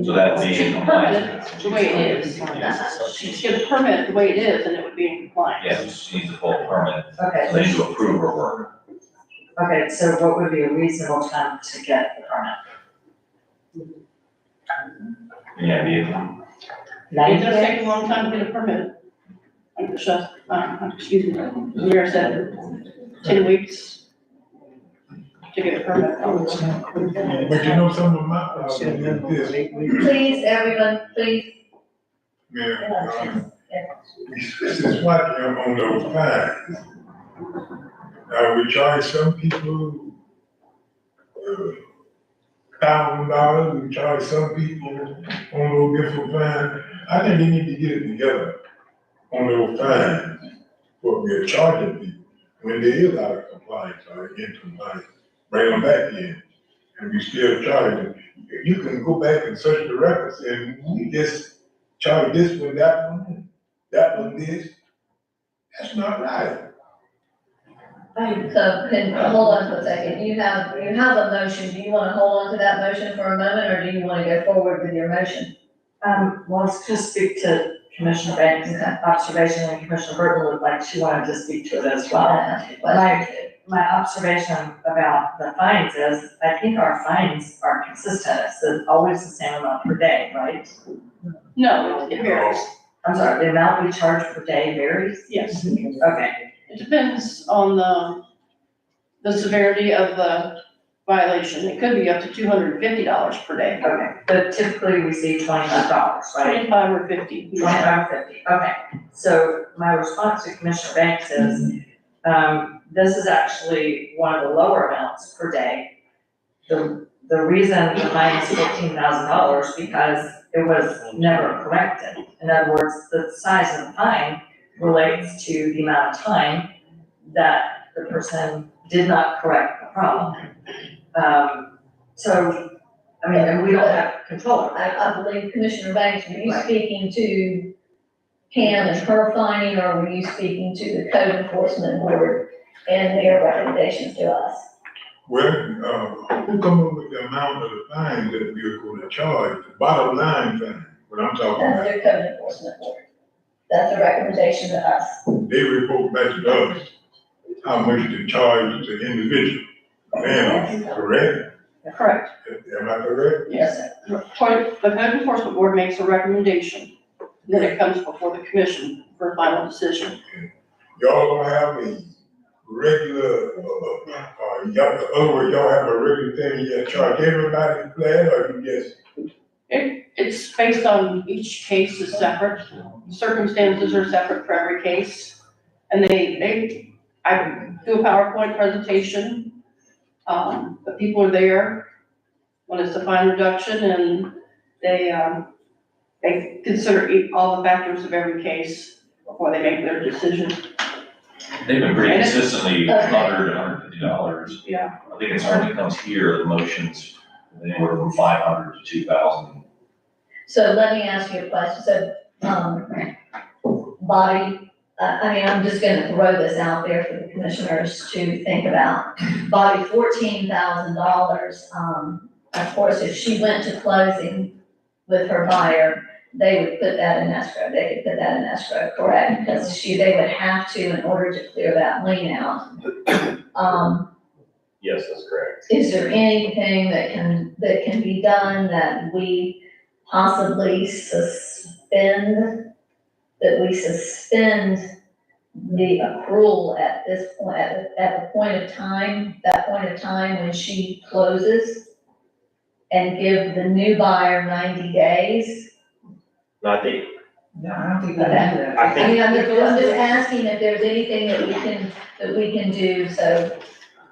so that would be in compliance.
Permit the way it is. She'd get a permit the way it is, and it would be in compliance.
Yes, she needs a full permit,
Okay,
so they need to approve her work.
okay, so what would be a reasonable time to get the permit?
Yeah,
It
90
does take a
days?
long time to get a permit. Like the chef, excuse me, the mayor said 10 weeks to get a permit.
But you know, some of my problem is this,
Please, everyone, please.
Mayor, since watching on those fines, we charge some people $1,000, we charge some people on those different fines. I think they need to get it together on those fines, what we're charging people, when they is out of compliance or in compliance, bring them back in, and we still charge them. You can go back and search the records, and we just charge this one, that one this. That's not right.
So, hold on for a second, you have a motion, do you wanna hold on to that motion for a moment, or do you wanna go forward with your motion?
Well, let's just speak to Commissioner Banks' observation, and Commissioner Burton looked like she wanted to speak to it as well. My observation about the fines is, I think our fines are consistent, it's always the same amount per day, right?
No, it varies,
I'm sorry, the amount we charge per day varies?
yes.
Okay,
It depends on the severity of the violation. It could be up to $250 per day.
okay, but typically we see $25, right?
25 or 50.
25 or 50, okay. So my response to Commissioner Banks is, this is actually one of the lower amounts per day. The reason the fine is $15,000 because it was never corrected. In other words, the size of the fine relates to the amount of time that the person did not correct the problem. So, I mean, and we don't have control of that.
I believe Commissioner Banks, were you
Right.
speaking to Pam and her finding, or were you speaking to the code enforcement board and their recommendations to us?
Well, who come up with the amount of the fine that we're gonna charge, the bottom line fine, what I'm talking
That's
about?
their code enforcement board. That's a recommendation to us.
They report back to us how much to charge the individual. Am I correct?
Correct.
Am I correct?
Yes. The code enforcement board makes a recommendation, then it comes before the commission for a final decision.
Y'all don't have a regular, y'all have a regular thing, you charge everybody flat, or you just?
It's based on each case is separate, circumstances are separate for every case. And I do a PowerPoint presentation, the people are there when it's a fine reduction, and they consider all the factors of every case before they make their decision.
They've been pretty
And it's-
consistently
Okay.
$100 to $150.
Yeah.
I think it's only comes here, the motions, anywhere from 500 to 2,000.
So let me ask you a question, so, Bobby, I mean, I'm just gonna throw this out there for the commissioners to think about. Bobby, $14,000, of course, if she went to closing with her buyer, they would put that in escrow, they could put that in escrow, correct? Because they would have to in order to clear that lien out.
Yes, that's correct.
Is there anything that can be done that we possibly suspend the accrual at this point, at the point of time, that point of time when she closes, and give the new buyer 90 days.
No, I think,
No, I don't think we can do that.
I
I
think,
mean, I'm just asking if there's anything that we can do, so,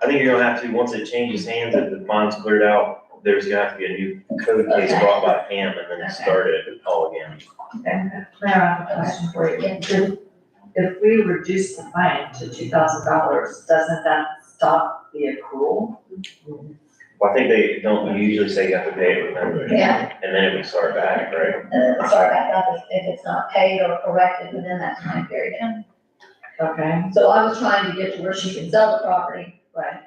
I think you're gonna have to, once it changes hands, if the fund's cleared out, there's gonna have to be a new code case
Okay.
brought by Pam and then
Okay.
start it all again.
Mayor, I have a question for you. If we reduce the fine to $2,000, doesn't that stop the accrual?
Well, I think they don't usually say you have to pay it within,
yeah.
and then it would start back, right?
Sorry about that, if it's not paid or corrected within that time period.
Okay.
So I was trying to get to where she can sell the property,
Right.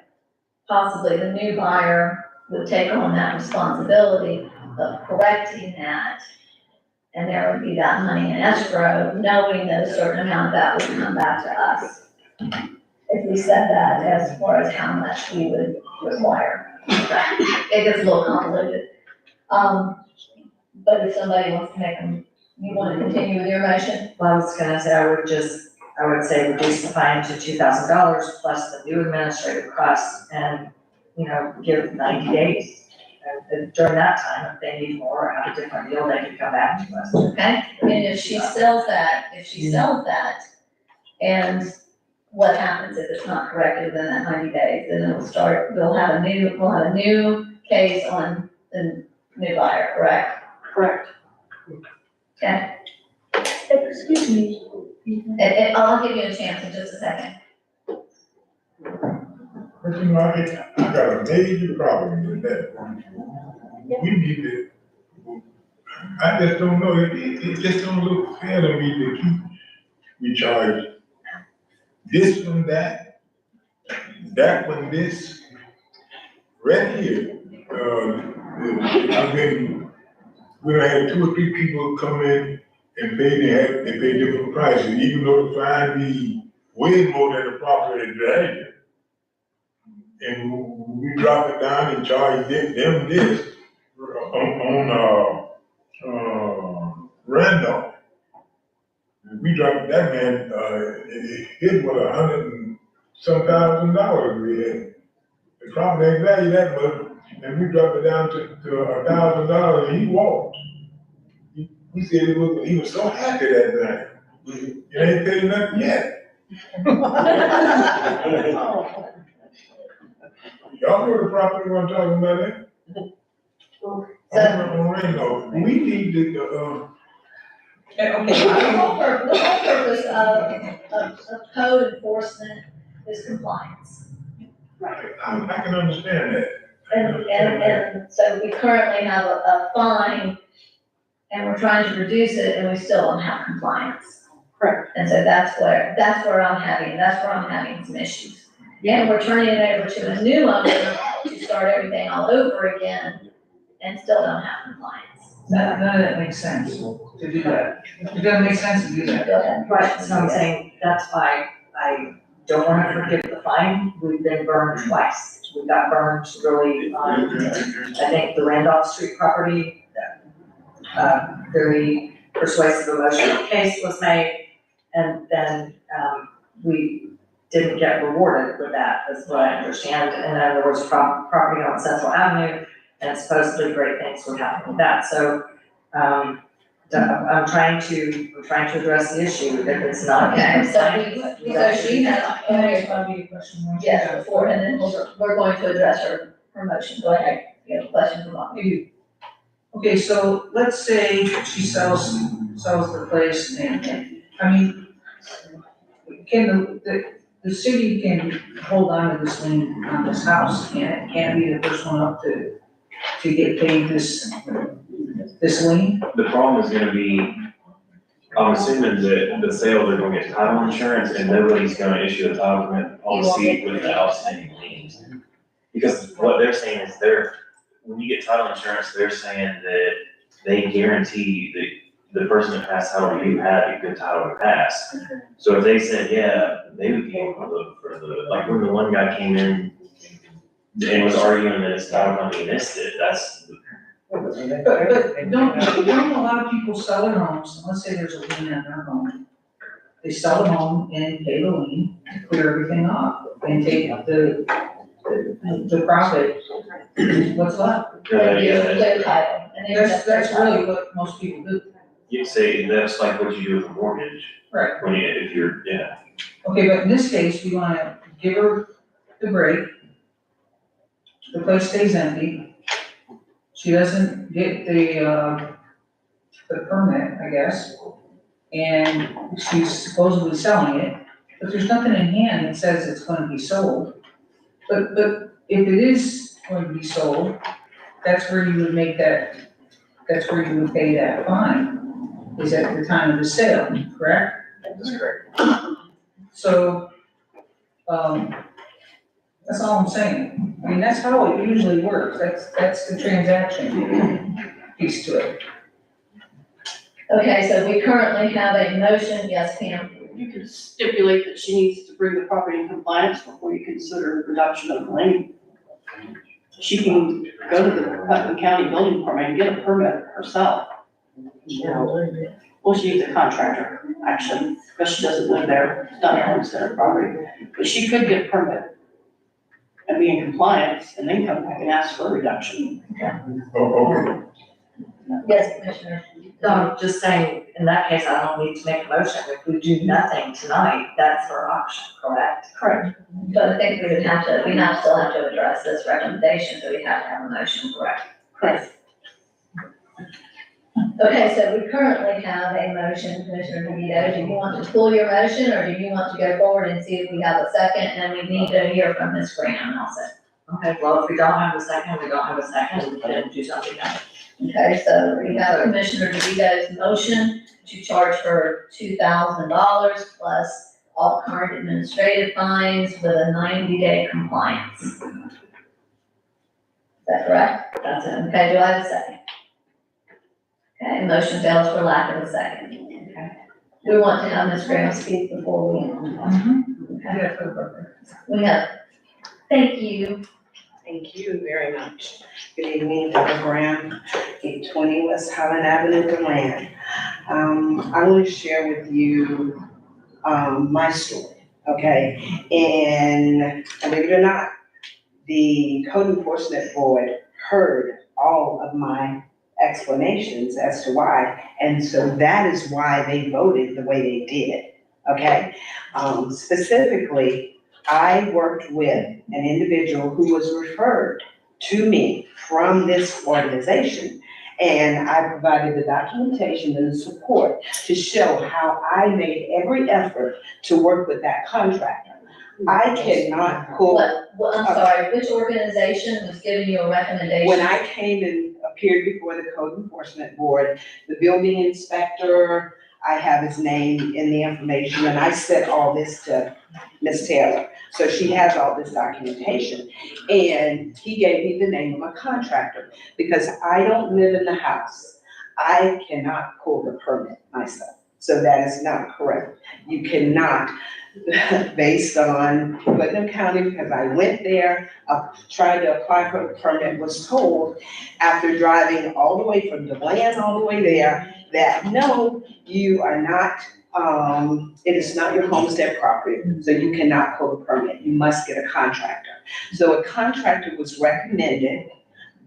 possibly the new buyer would take on that responsibility of correcting that. And there would be that money in escrow, knowing that a certain amount of that would come back to us. If we said that as far as how much we would require. It gets a little convoluted. But if somebody wants to make them, you want to continue with your motion?
Well, I was gonna say, I would say reduce the fine to $2,000 plus the new administrative costs and, give 90 days. And during that time, if they need more or have a different deal, they can come back to us.
Okay, and if she sells that, and what happens if it's not corrected within that 90 days, then we'll have a new case on the new buyer, correct?
Correct.
Okay,
Excuse me.
and I'll give you a chance in just a second.
But I got a major problem with that. We need to, I just don't know, it just don't look fair to me to keep, we charge this one that one this, right here. We done had 2 or 3 people come in and they pay different prices, even though the fine be way more than the property value. And we drop it down and charge them this on Randolph. We dropped that man, it was $100 and some $1,000 we had. The property ain't value that much, and we dropped it down to $1,000 and he walked. He said he was so happy that night. It ain't paid nothing yet. Y'all know the property I'm talking about, eh? On Randolph, we need to,
The whole purpose of code enforcement is compliance.
I can understand that.
And so we currently have a fine, and we're trying to reduce it, and we still don't have compliance.
Correct.
And so that's where I'm having some issues. And we're turning it over to a new owner to start everything all over again, and still don't have compliance.
None of that makes sense to do that. It doesn't make sense to do that.
Go ahead.
Right, so I'm saying, that's why I don't wanna forgive the fine, we've been burned twice. We got burned really on, I think, the Randolph Street property. Very persuasive emotional case was made, and then, we didn't get rewarded with that, is what I understand. And then there was property on Central Avenue, and supposedly great things would happen with that, so, I'm trying to address the issue, if it's not.
Okay, so she has,
Probably a question more.
yes, before, and then we're going to address her motion. Go ahead, you have a question for Bob?
Okay, so let's say she sells the place and, I mean, can the city can hold on to this lien on this house, and it can't be the first one up to get paid this lien?
The problem is gonna be, I'm assuming that the sale, they're gonna get title insurance and nobody's gonna issue a title commitment policy with the outstanding liens. Because what they're saying is when you get title insurance, they're saying that they guarantee that the person that passed title to you had a good title to pass. So if they said, yeah, they would be able to look for like when the one guy came in and was arguing that his title company missed it, that's.
But don't a lot of people sell their homes, let's say there's a lien on their home, they sell the home and pay the lien to clear everything off and take the profit. What's left?
Clear title. And then
That's really what most people do.
You'd say that's like what you do with a mortgage.
Right.
When you, if you're, yeah.
Okay, but in this case, we wanna give her the break. The place stays empty. She doesn't get the permit, I guess. And she's supposedly selling it, but there's nothing in hand that says it's gonna be sold. But if it is going to be sold, that's where you would make that's where you would pay that fine, is at the time of the sale, correct?
That's correct.
So, that's all I'm saying. I mean, that's how it usually works. That's the transaction piece to it.
Okay, so we currently have a motion, yes, Pam?
You could stipulate that she needs to bring the property in compliance before you consider reduction of the lien. She can go to the Putnam County Building Department and get a permit herself. Well, she needs a contractor, actually, because she doesn't live there, it's not her homestead property. But she could get a permit and be in compliance and then come back and ask for a reduction.
Okay.
Yes, Commissioner.
No, I'm just saying, in that case, I don't need to make a motion. If we do nothing tonight, that's our option, correct?
Correct. But I think we still have to address this recommendation, so we have to have a motion, correct?
Correct.
Okay, so we currently have a motion, Commissioner DeVito. Do you want to pull your motion, or do you want to go forward and see if we have a second? And we need to hear from Ms. Graham also.
Okay, well, if we don't have a second, we don't have a second, we can do something else.
Okay, so we have Commissioner DeVito's motion to charge her $2,000 plus all current administrative fines with a 90-day compliance. Is that correct?
That's it.
Okay, do I have a second? Okay, motion fails for lack of a second. Okay. We want to have Ms. Graham speak before we. Okay. We have, thank you.
Thank you very much. Good evening, Dr. Graham, 820 West Highland Avenue, DeLand. I want to share with you, my story, okay? And believe it or not, the Code Enforcement Board heard all of my explanations as to why, and so that is why they voted the way they did, okay? Specifically, I worked with an individual who was referred to me from this organization, and I provided the documentation and the support to show how I made every effort to work with that contractor. I cannot pull.
I'm sorry, which organization was giving you a recommendation?
When I came and appeared before the Code Enforcement Board, the building inspector, I have his name in the information, and I sent all this to Ms. Taylor. So she has all this documentation, and he gave me the name of a contractor, because I don't live in the house. I cannot pull the permit myself, so that is not correct. You cannot, based on Putnam County, because I went there, tried to apply for the permit, was told after driving all the way from DeLand all the way there, that no, you are not, it is not your homestead property, so you cannot pull the permit. You must get a contractor. So a contractor was recommended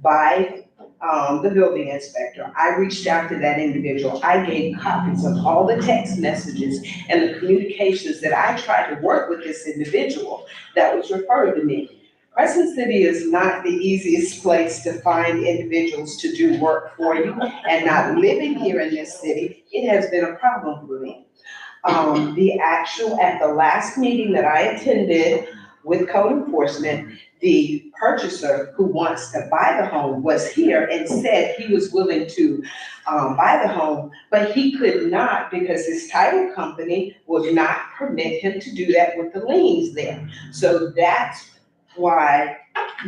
by the building inspector. I reached out to that individual. I gave copies of all the text messages and the communications that I tried to work with this individual that was referred to me. Crescent City is not the easiest place to find individuals to do work for you, and not living here in this city, it has been a problem for me. At the last meeting that I attended with Code Enforcement, the purchaser who wants to buy the home was here and said he was willing to buy the home, but he could not because his title company would not permit him to do that with the liens there. So that's why,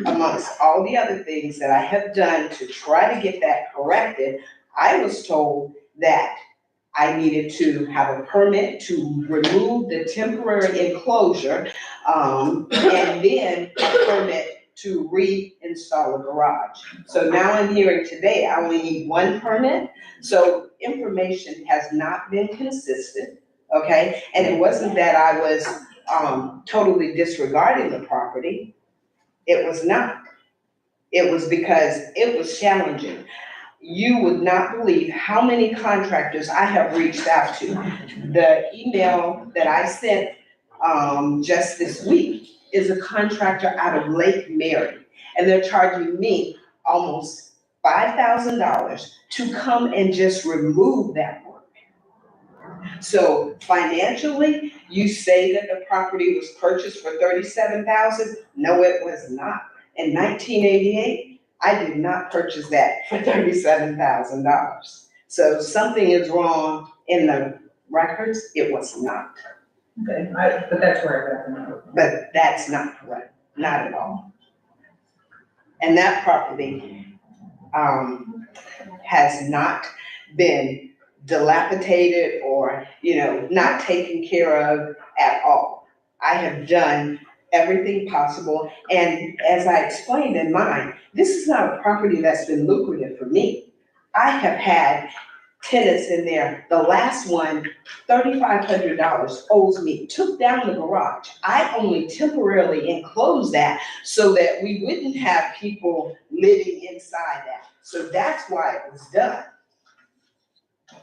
amongst all the other things that I have done to try to get that corrected, I was told that I needed to have a permit to remove the temporary enclosure, and then a permit to reinstall a garage. So now I'm hearing today, I only need one permit. So information has not been consistent, okay? And it wasn't that I was, totally disregarding the property. It was not. It was because it was challenging. You would not believe how many contractors I have reached out to. The email that I sent, just this week is a contractor out of Lake Mary. And they're charging me almost $5,000 to come and just remove that work. So financially, you say that the property was purchased for $37,000? No, it was not. In 1988, I did not purchase that for $37,000. So something is wrong in the records. It was not.
Okay, but that's where I got the number.
But that's not correct, not at all. And that property, has not been dilapidated or, not taken care of at all. I have done everything possible, and as I explained in mine, this is not a property that's been lucrative for me. I have had tenants in there, the last one, $3,500 owes me, took down the garage. I only temporarily enclosed that so that we wouldn't have people living inside that. So that's why it was done.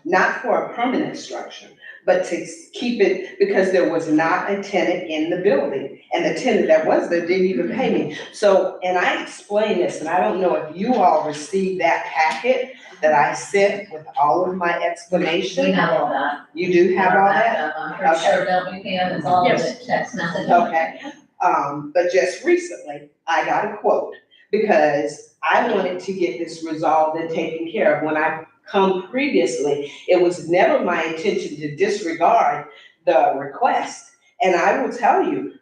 Not for a permanent structure, but to keep it, because there was not a tenant in the building. And the tenant that was there didn't even pay me. So, and I explained this, and I don't know if you all received that packet that I sent with all of my explanation.
We have all that.
You do have all that?
I'm pretty sure WPM is all in the text message.
Okay, but just recently, I got a quote because I wanted to get this resolved and taken care of. When I come previously, it was never my intention to disregard the request. And I will tell you,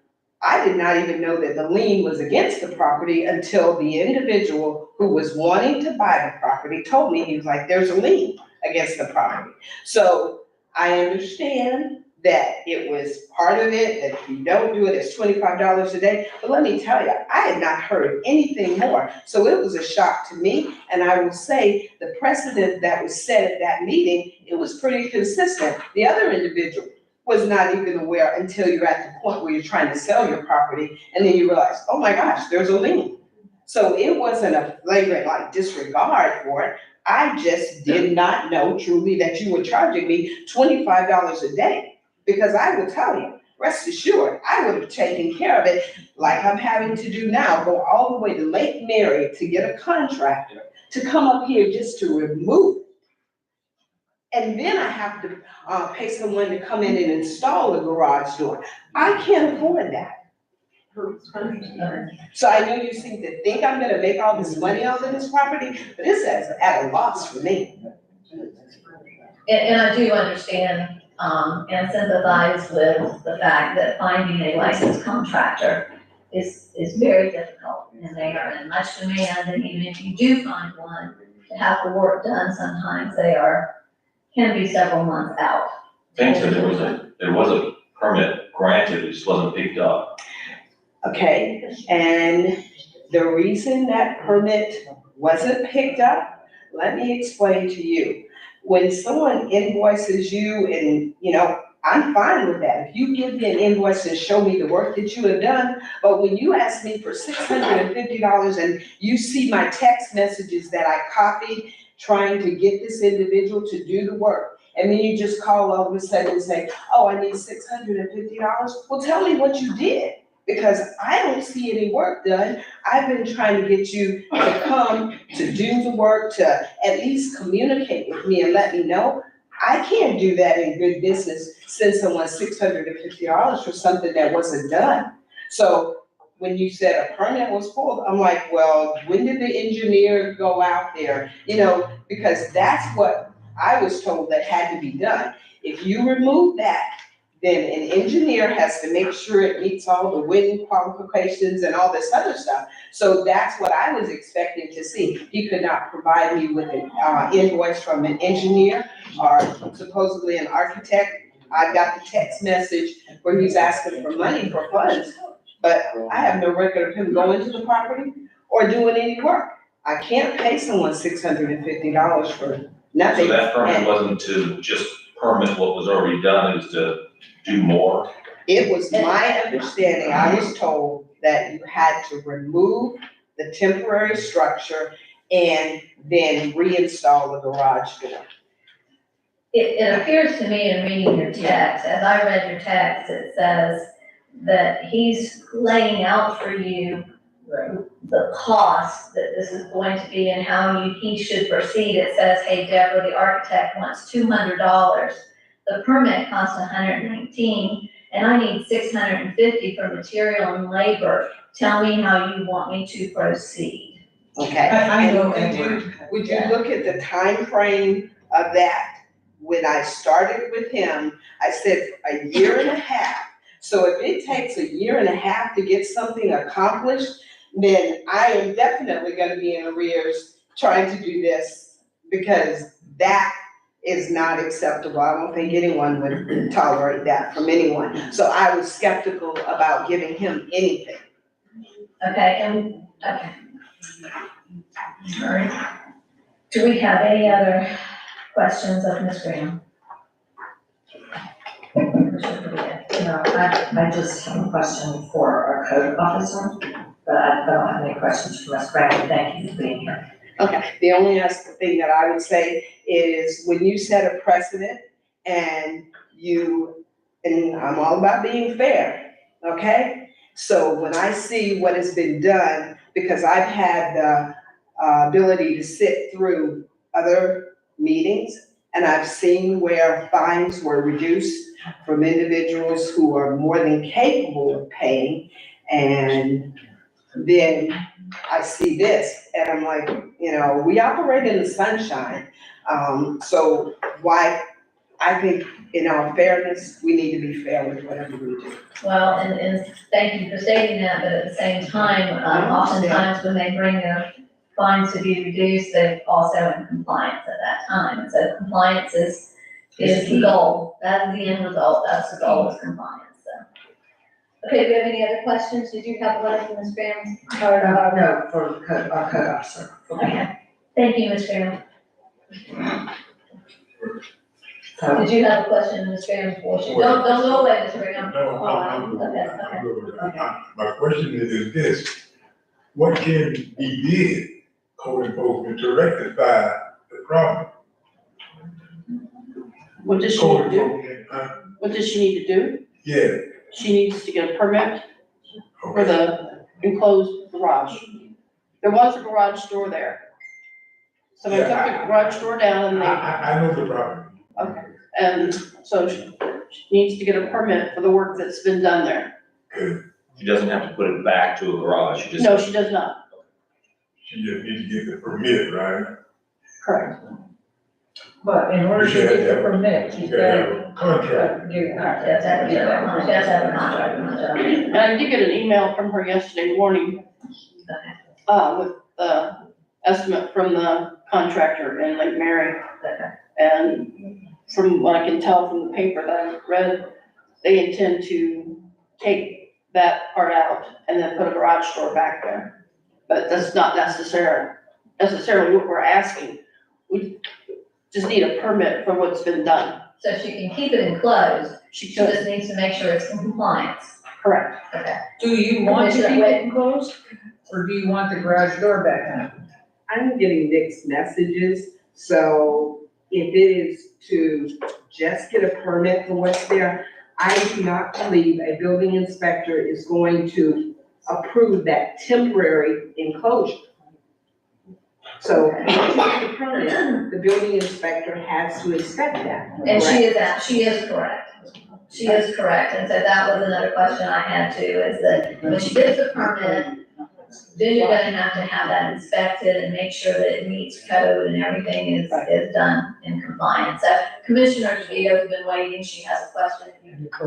I did not even know that the lien was against the property until the individual who was wanting to buy the property told me, he was like, there's a lien against the property. So I understand that it was part of it, that if you don't do it, it's $25 a day. But let me tell you, I had not heard anything more. So it was a shock to me. And I will say the precedent that was set at that meeting, it was pretty consistent. The other individual was not even aware until you're at the point where you're trying to sell your property. And then you realize, oh my gosh, there's a lien. So it wasn't a flagrant disregard for it. I just did not know truly that you were charging me $25 a day. Because I will tell you, rest assured, I would have taken care of it like I'm having to do now, go all the way to Lake Mary to get a contractor to come up here just to remove it. And then I have to pay someone to come in and install a garage door. I can't afford that. So I know you seem to think I'm gonna make all this money off of this property, but this is at a loss for me.
And I do understand, and sympathize with the fact that finding a licensed contractor is very difficult, and they are in much demand, and even if you do find one, to have the work done, sometimes can be several months out.
Thanks, so there was a permit granted, it just wasn't picked up.
Okay, and the reason that permit wasn't picked up, let me explain to you. When someone invoices you and, I'm fine with that. If you give me an invoice and show me the work that you have done, but when you ask me for $650 and you see my text messages that I copied trying to get this individual to do the work, and then you just call all of a sudden and say, oh, I need $650, well, tell me what you did. Because I don't see any work done. I've been trying to get you to come to do the work, to at least communicate with me and let me know. I can't do that in good business, send someone $650 for something that wasn't done. So when you said a permit was pulled, I'm like, well, when did the engineer go out there? Because that's what I was told that had to be done. If you remove that, then an engineer has to make sure it meets all the wind qualifications and all this other stuff. So that's what I was expecting to see. He could not provide me with an invoice from an engineer or supposedly an architect. I got the text message where he's asking for money for funds, but I have no record of him going to the property or doing any work. I can't pay someone $650 for nothing.
So that permit wasn't to just permit what was already done, is to do more.
It was my understanding, I was told that you had to remove the temporary structure and then reinstall the garage door.
It appears to me in reading your text, as I read your text, it says that he's laying out for you the cost that this is going to be and how he should proceed. It says, hey, Deborah, the architect wants $200. The permit costs $119, and I need $650 for material and labor. Tell me how you want me to proceed.
Okay?
I know,
And would you look at the time frame of that? When I started with him, I said a year and a half. So if it takes a year and a half to get something accomplished, then I am definitely gonna be in arrears trying to do this, because that is not acceptable. I don't think anyone would tolerate that from anyone. So I was skeptical about giving him anything.
Okay. All right. Do we have any other questions of Ms. Graham?
No, I just have a question for our code officer, but I don't have any questions for Ms. Brown. Thank you for being here.
Okay, the only other thing that I would say is when you set a precedent and I'm all about being fair, okay? So when I see what has been done, because I've had the ability to sit through other meetings, and I've seen where fines were reduced from individuals who are more than capable of paying, and then I see this, and I'm like, we operate in the sunshine. So why, I think in all fairness, we need to be fair with whatever we do.
Well, and thank you for stating that, but at the same time, oftentimes when they bring their fines to be reduced, they're also in compliance at that time. And so compliance is the goal. That is the end result. That's the goal, is compliance, so. Okay, do you have any other questions? Did you have a letter from Ms. Graham?
No, for our code officer.
Okay, thank you, Ms. Graham. Did you have a question, Ms. Graham? Don't go away, Ms. Graham.
No, I'm
Okay.
My question is this: what can be did, code enforcement, to rectify the problem?
What does she need to do? What does she need to do?
Yeah.
She needs to get a permit for the enclosed garage. There was a garage door there. So they took the garage door down and
I know the problem.
okay, and so she needs to get a permit for the work that's been done there.
She doesn't have to put it back to a garage, she just.
No, she does not.
She just needs to get the permit, right?
Correct.
But in order to get the permit,
You gotta have a contract.
Yes, have a contract.
And I did get an email from her yesterday morning, with the estimate from the contractor in Lake Mary. And from what I can tell from the paper that I read, they intend to take that part out and then put a garage door back there. But that's not necessarily what we're asking. We just need a permit for what's been done.
So she can keep it enclosed,
She
she
could,
just needs to make sure it's in compliance.
correct.
Okay.
do you want to keep it enclosed, or do you want the garage door back on?
I'm getting mixed messages, so if it is to just get a permit for what's there, I do not believe a building inspector is going to approve that temporary enclosure. So, if you get the permit, the building inspector has to inspect that.
And she is correct. She is correct, and so that was another question I had too, is that when she gets the permit, then you're gonna have to have that inspected and make sure that it meets code and everything is done in compliance. So Commissioner DeVito's been waiting, she has a question.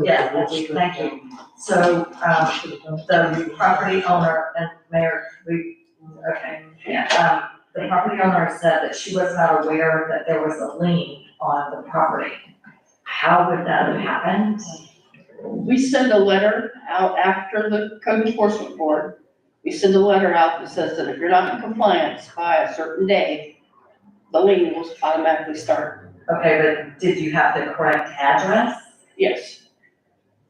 Yeah, thank you. So, the property owner, and Mayor, the property owner said that she was not aware that there was a lien on the property. How would that have happened?
We send a letter out after the code enforcement board. We send a letter out that says that if you're not in compliance by a certain day, the lien will automatically start.
Okay, but did you have the correct address?
Yes,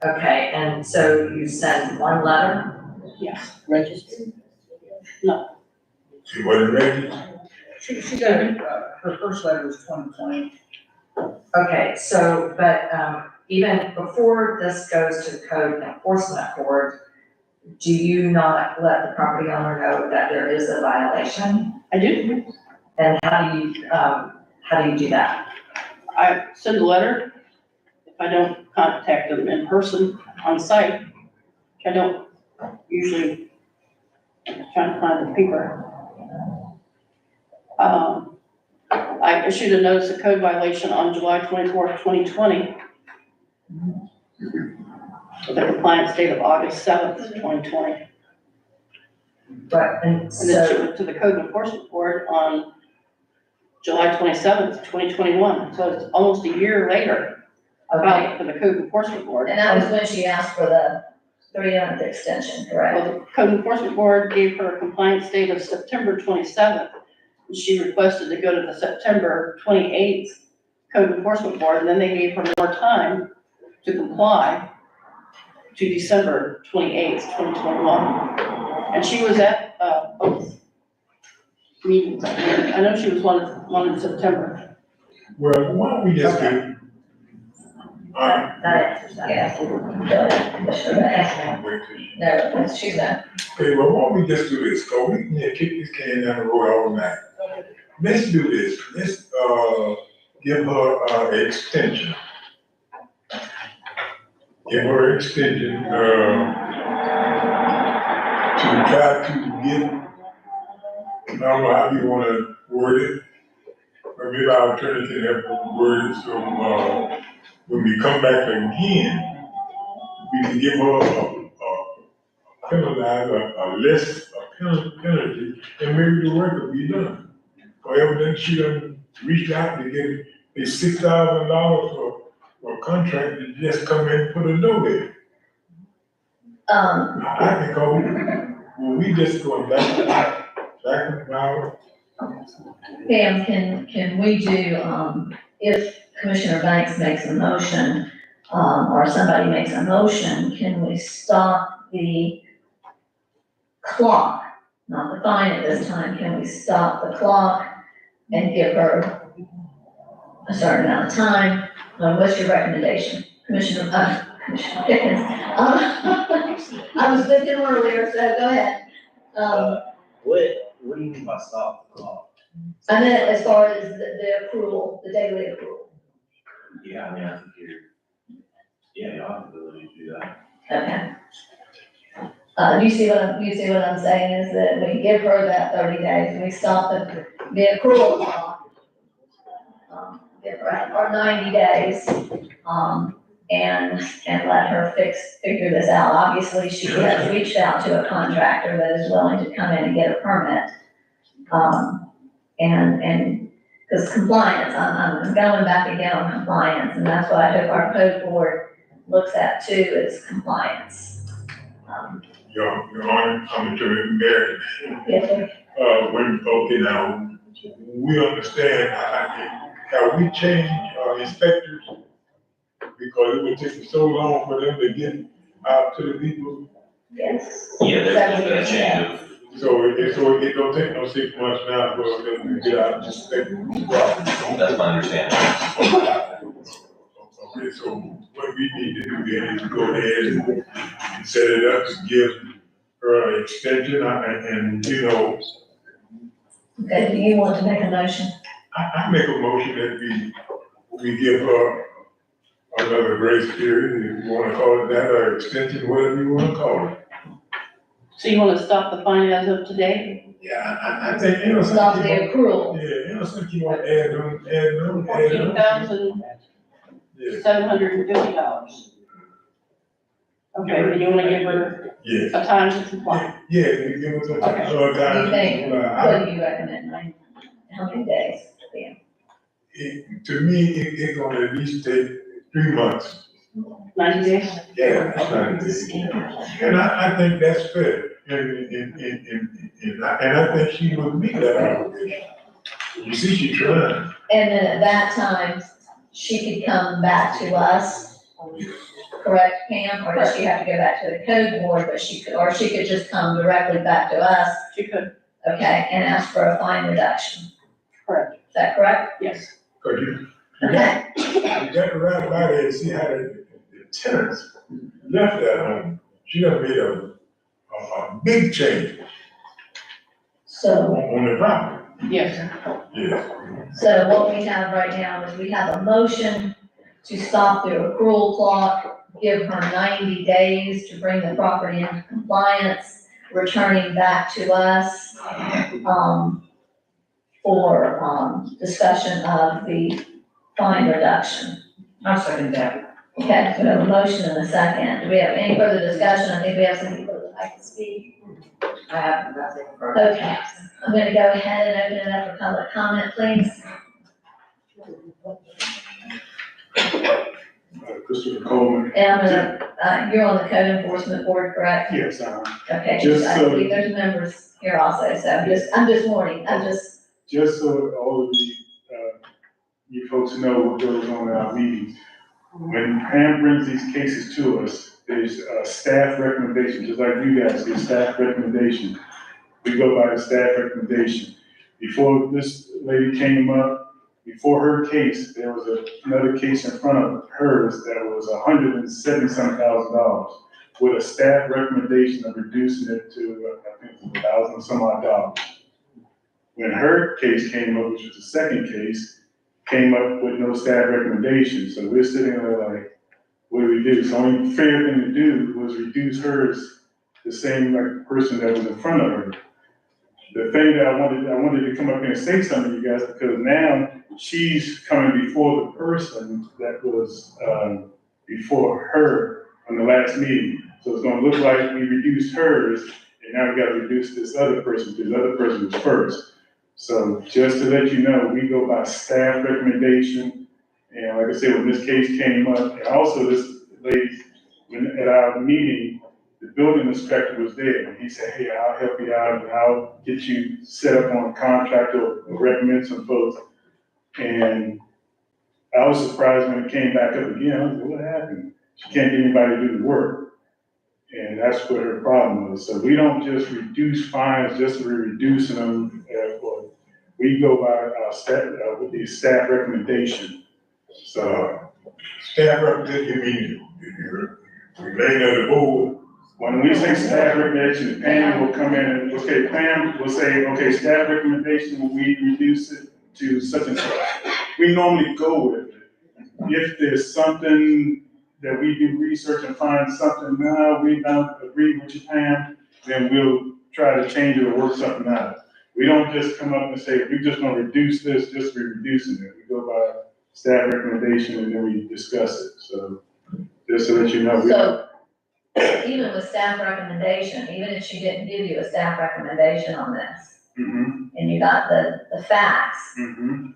Okay, and so you send one letter?
yes.
Registered?
She wasn't ready.
She got, her first letter was 2020.
Okay, so, but, even before this goes to the code enforcement board, do you not let the property owner know that there is a violation?
I do.
And how do you do that?
I send a letter. If I don't contact them in person on site, which I don't usually, I'm trying to find the paper. I issued a notice of code violation on July 24th, 2020. With a compliance date of August 7th, 2020.
But, and
And then she
so,
went to the code enforcement board on July 27th, 2021. So it's almost a year later,
okay,
filed for the code enforcement board.
And that was when she asked for the 300th extension, correct?
Well, the code enforcement board gave her a compliance date of September 27th. And she requested to go to the September 28th code enforcement board, and then they gave her more time to comply to December 28th, 2021. And she was at both meetings. I know she was one in September.
Well, why don't we just do,
that answers that.
Yeah. No, she's not.
okay, well, why don't we just do this, cause we can kick this can down the road all night. Let's do this, let's, give her, an extension. Give her extension, to try to get, I don't know how you wanna word it, or maybe our attorney can help word it, so, when we come back again, we can give her a list, a penalty, and maybe the work will be done. Or evidently she done reached out to get a $6,000 for a contract to just come in and put a note in. I think, well, we just going back and forth.
Pam, can we do, if Commissioner Banks makes a motion, or somebody makes a motion, can we stop the clock? Not the fine at this time, can we stop the clock and give her a certain amount of time? What's your recommendation, Commissioner Pickens? I was with him earlier, so go ahead.
What do you mean by stop the clock?
I meant as far as the accrual, the daily accrual.
Yeah, I mean, I think y'all have the ability to do that.
Okay. You see what I'm saying is that we give her that 30 days, and we stop the accrual clock. Give her our 90 days, and let her figure this out. Obviously, she has reached out to a contractor that is willing to come in and get a permit. And, because compliance, I'm going back again on compliance, and that's what I hope our code board looks at too, is compliance.
Your Honor, I'm Attorney Merritt.
Yes, sir.
Okay, now, we understand, have we changed, inspectors? Because it would take so long for them to get out to the people.
Yes.
Yeah, there's been a change of,
So it don't take no 6 months now for them to get out, just take.
that's my understanding.
Okay, so what we need to do then is go ahead and set it up to give her an extension, and, you know,
Okay, do you want to make a motion?
I make a motion that we give her another grace period, if you wanna call it that, or extension, whatever you wanna call it.
So you want to stop the fine as of today?
Yeah, I think, you know,
Stop the
something,
accrual.
yeah, you know, something you wanna add on.
$14,750. Okay, and you want to give her
Yeah,
a time to comply?
yeah, you give it some time.
What do you recommend? How many days?
To me, it's gonna at least take 3 months.
90 days?
Yeah, that's 90 days. And I think that's fair, and I think she would meet that obligation. You see, she tried.
And then at that time, she could come back to us, correct, Pam? Or does she have to go back to the code board, but she could, or she could just come directly back to us,
She could,
okay, and ask for a fine reduction?
correct,
Is that correct?
yes.
Cause you
Okay,
got around by there and see how the tenants left that home. She done made a big change
so,
on the property.
Yes.
Yeah.
so what we have right now is we have a motion to stop the accrual clock, give her 90 days to bring the property into compliance, returning back to us, for, discussion of the fine reduction.
I'll second that.
Okay, so we have a motion and a second. Do we have any further discussion? I think we have some people that would like to speak.
I have nothing further.
Okay, I'm gonna go ahead and open it up for public comment, please.
Christopher Coleman.
And I'm gonna, you're on the code enforcement board, correct?
Yes,
Okay,
Just
I
so-
believe there's members here also, so I'm just warning,
just so all of you folks know what goes on in our meetings. When Pam brings these cases to us, there's a staff recommendation, just like you guys get staff recommendation. We go by the staff recommendation. Before this lady came up, before her case, there was another case in front of hers that was $170,000 with a staff recommendation of reducing it to, I think it was $1,000 some odd dollars. When her case came up, which was the second case, came up with no staff recommendation, so we're sitting there like, what do we do? So the only fair thing to do was reduce hers the same like the person that was in front of her. The thing that I wanted to come up here and say something to you guys, because now she's coming before the person that was, before her on the last meeting. So it's gonna look like we reduced hers, and now we gotta reduce this other person, because the other person was first. So just to let you know, we go by staff recommendation, and like I said, when this case came up, and also this lady, when at our meeting, the building inspector was there, and he said, hey, I'll help you out, and I'll get you set up on a contract or recommend some folks. And I was surprised when it came back up again. I was like, what happened? She can't get anybody to do the work. And that's what her problem was. So we don't just reduce fines just to be reducing them. We go by staff, with the staff recommendation. So
Staff representative, you mean, you remain on the board.
when we say staff recommendation, Pam will come in and, okay, Pam will say, okay, staff recommendation, we reduce it to such and such. We normally go with it. If there's something that we do research and find something, no, we don't agree with you, Pam, then we'll try to change it or work something out. We don't just come up and say, we're just gonna reduce this, just be reducing it. We go by staff recommendation and then we discuss it, so, just so that you know.
So, even with staff recommendation, even if she didn't give you a staff recommendation on this, and you got the facts,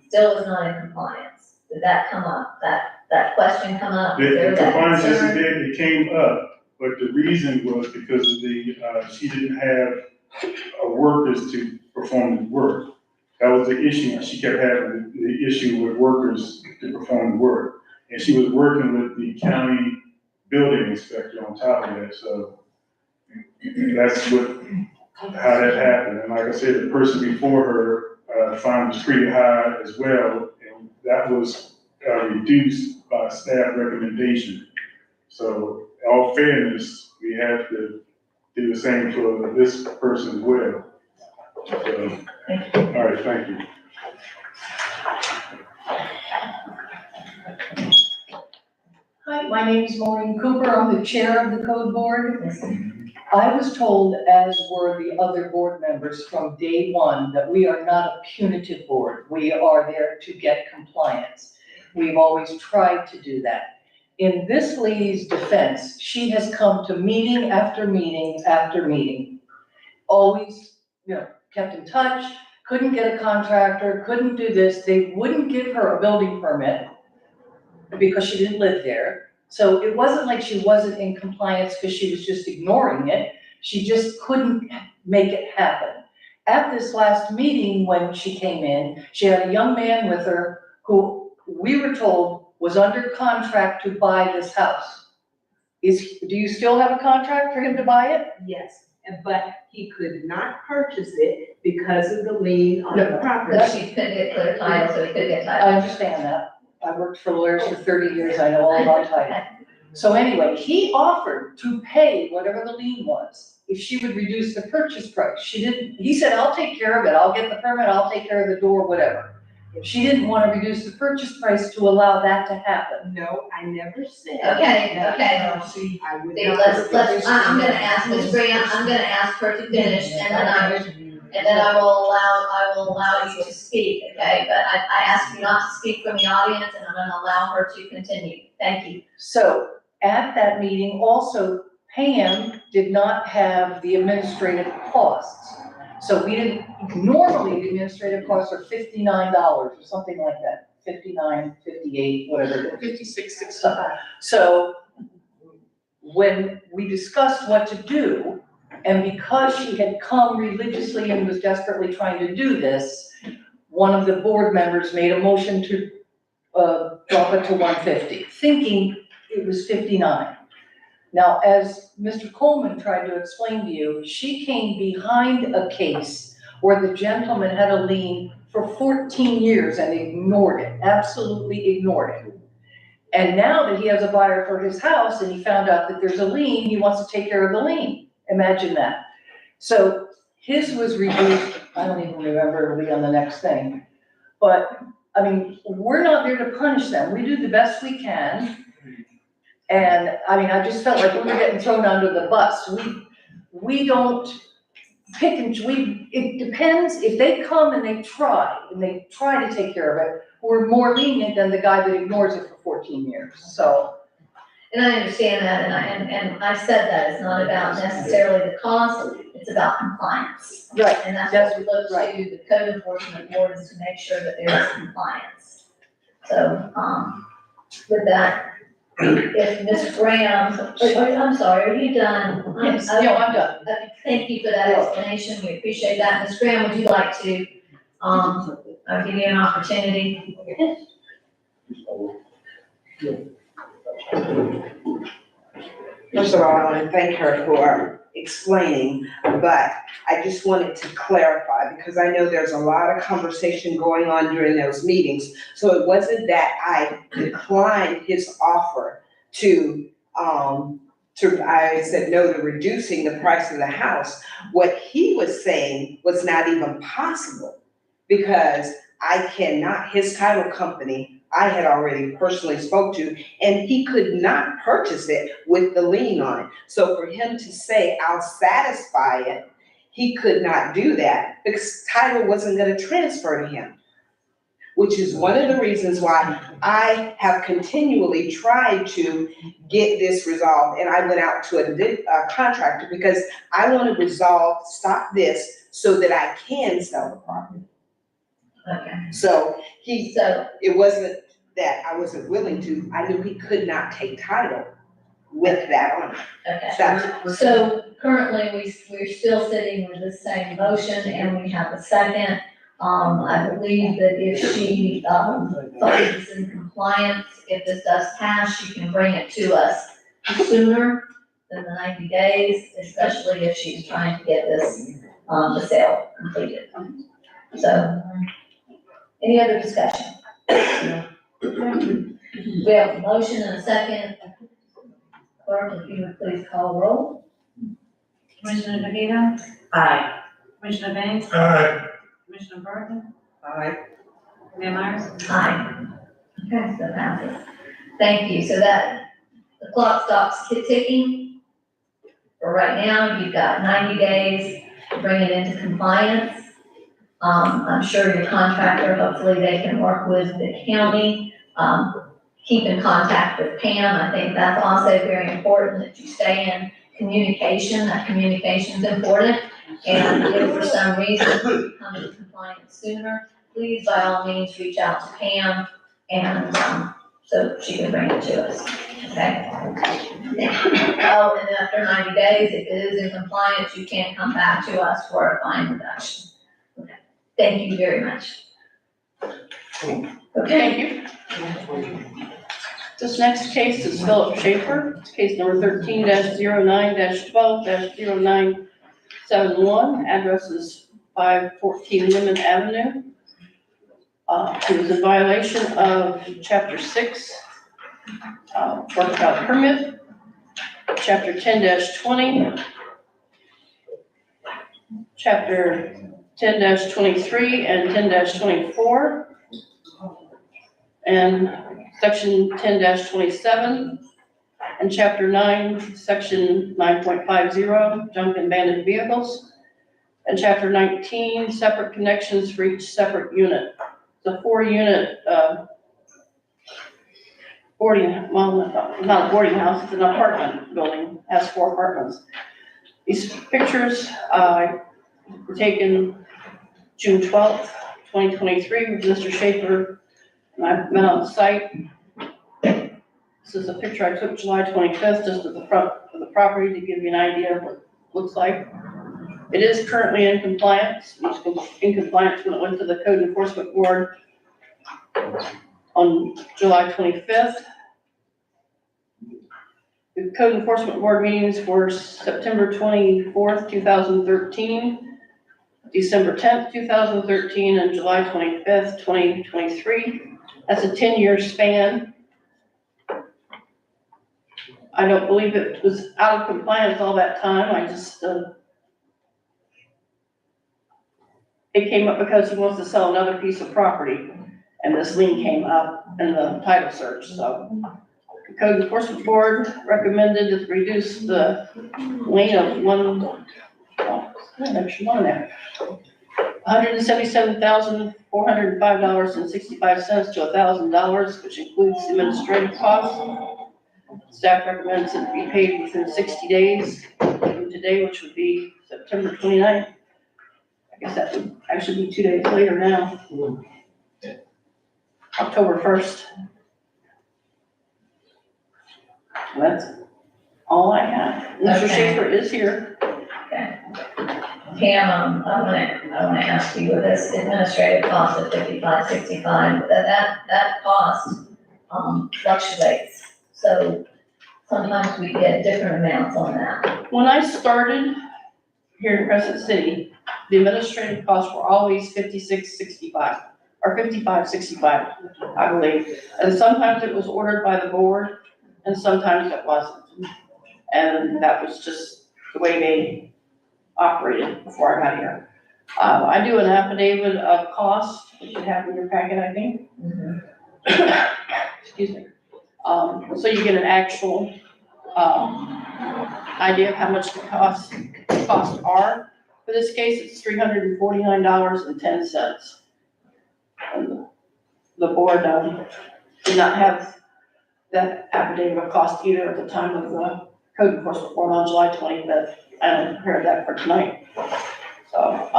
still is not in compliance. Did that come up, that question come up?
The
There was that
compliance, yes,
concern?
it did, it came up, but the reason was because of the, she didn't have workers to perform the work. That was the issue, she kept having the issue with workers to perform the work. And she was working with the county building inspector on top of that, so that's how that happened. And like I said, the person before her, fine was pretty high as well, and that was reduced by staff recommendation. So, in all fairness, we have to do the same for this person as well. So, all right, thank you.
Hi, my name is Maureen Cooper. I'm the chair of the code board. I was told, as were the other board members from day one, that we are not a punitive board. We are there to get compliance. We've always tried to do that. In this lady's defense, she has come to meeting after meeting after meeting. Always, kept in touch, couldn't get a contractor, couldn't do this. They wouldn't give her a building permit because she didn't live there. So it wasn't like she wasn't in compliance because she was just ignoring it. She just couldn't make it happen. at this last meeting, when she came in, she had a young man with her who we were told was under contract to buy this house. Do you still have a contract for him to buy it?
Yes, but he could not purchase it because of the lien on the property.
But she couldn't get clear title, so he could get title.
I understand that. I worked for lawyers for 30 years, I know all about title. So anyway, he offered to pay whatever the lien was if she would reduce the purchase price. She didn't, he said, I'll take care of it, I'll get the permit, I'll take care of the door, whatever. She didn't want to reduce the purchase price to allow that to happen.
No, I never said.
Okay, okay.
I would
See,
not.
I'm gonna ask Ms. Graham, I'm gonna ask her to finish, and then I will allow you to speak, okay? But I ask you not to speak from the audience, and I'm gonna allow her to continue. Thank you.
So at that meeting, also Pam did not have the administrative costs. So we didn't, normally the administrative costs are $59 or something like that, 59, 58, whatever it is.
56.65.
So when we discussed what to do, and because she had come religiously and was desperately trying to do this, one of the board members made a motion to drop it to 150, thinking it was 59. Now, as Mr. Coleman tried to explain to you, she came behind a case where the gentleman had a lien for 14 years and ignored it, absolutely ignored it. And now that he has a buyer for his house and he found out that there's a lien, he wants to take care of the lien. Imagine that. So his was reduced, I don't even remember, it'll be on the next thing. But, I mean, we're not there to punish them. We do the best we can. And, I mean, I just felt like we were getting thrown under the bus. We don't pick and, it depends, if they come and they try to take care of it, we're more lenient than the guy that ignores it for 14 years, so.
And I understand that, and I said that, it's not about necessarily the cost, it's about compliance.
Right.
And that's what we look to the code enforcement board, is to make sure that there is compliance. So, with that, if Ms. Graham, I'm sorry, are you done?
Yes, no, I'm done.
Thank you for that explanation, we appreciate that. Ms. Graham, would you like to, I'll give you an opportunity.
First of all, I want to thank her for explaining, but I just wanted to clarify, because I know there's a lot of conversation going on during those meetings. So it wasn't that I declined his offer I said no to reducing the price of the house. What he was saying was not even possible, because I cannot, his title company, I had already personally spoke to, and he could not purchase it with the lien on it. So for him to say, I'll satisfy it, he could not do that because title wasn't gonna transfer to him, which is one of the reasons why I have continually tried to get this resolved. And I went out to a contractor because I want to stop this so that I can sell the property.
Okay.
So it wasn't that I wasn't willing to, I knew he could not take title with that on it.
Okay, so currently we're still sitting with the same motion, and we have a second. I believe that if she, finds in compliance, if this does pass, she can bring it to us sooner than the 90 days, especially if she's trying to get this, the sale completed. So, any other discussion? We have a motion and a second. Clerk, if you would please call roll.
Commissioner DeVito?
Aye.
Commissioner Banks?
Aye.
Commissioner Burton?
Aye.
Mayor Myers?
Aye. Okay, so passes. Thank you. So that, the clock stops ticking. For right now, you've got 90 days to bring it into compliance. I'm sure your contractor, hopefully they can work with the county. Keep in contact with Pam. I think that's also very important that you stay in communication. That communication is important. And if for some reason you come into compliance sooner, please by all means reach out to Pam and so she can bring it to us. Okay? Oh, and after 90 days, if it is in compliance, you can come back to us for a fine reduction. Thank you very much. Okay,
Thank you. This next case is Philip Schaefer, case number 13-09-12-0971, address is 514 Lemon Avenue. He was in violation of chapter 6, work without permit, chapter 10-20, chapter 10-23 and 10-24, and section 10-27, and chapter 9, section 9.50, junk and abandoned vehicles, and chapter 19, separate connections for each separate unit. The 4-unit boarding, well, not a boarding house, it's an apartment building, has 4 apartments. These pictures were taken June 12th, 2023, with Mr. Schaefer, and I met on site. This is a picture I took July 25th, just at the front of the property to give you an idea of what it looks like. It is currently in compliance. It was in compliance when it went to the Code Enforcement Board on July 25th. The Code Enforcement Board meetings were September 24th, 2013, December 10th, 2013, and July 25th, 2023. That's a 10-year span. I don't believe it was out of compliance all that time. I just, it came up because he wants to sell another piece of property, and this lien came up in the title search, so. The Code Enforcement Board recommended to reduce the lien of $177,405.65 to $1,000, which includes administrative costs. Staff recommends it be paid within 60 days from today, which would be September 29th. I guess that would actually be 2 days later now. October 1st. That's all I have. Mr.
Okay.
Schaefer is here.
okay. Pam, I wanna ask you, with this administrative cost of $55.65, that cost, fluctuates. So sometimes we get different amounts on that.
When I started here in Crescent City, the administrative costs were always $56.65 or $55.65, I believe. And sometimes it was ordered by the board and sometimes it wasn't. And that was just the way they operated before I got here. I do an affidavit of cost, which you have in your packet, I think. Excuse me. So you get an actual, idea of how much the costs are. For this case, it's $349.10. And the board, did not have that affidavit of cost either at the time of the Code Enforcement Board on July 25th. I prepared that for tonight. So,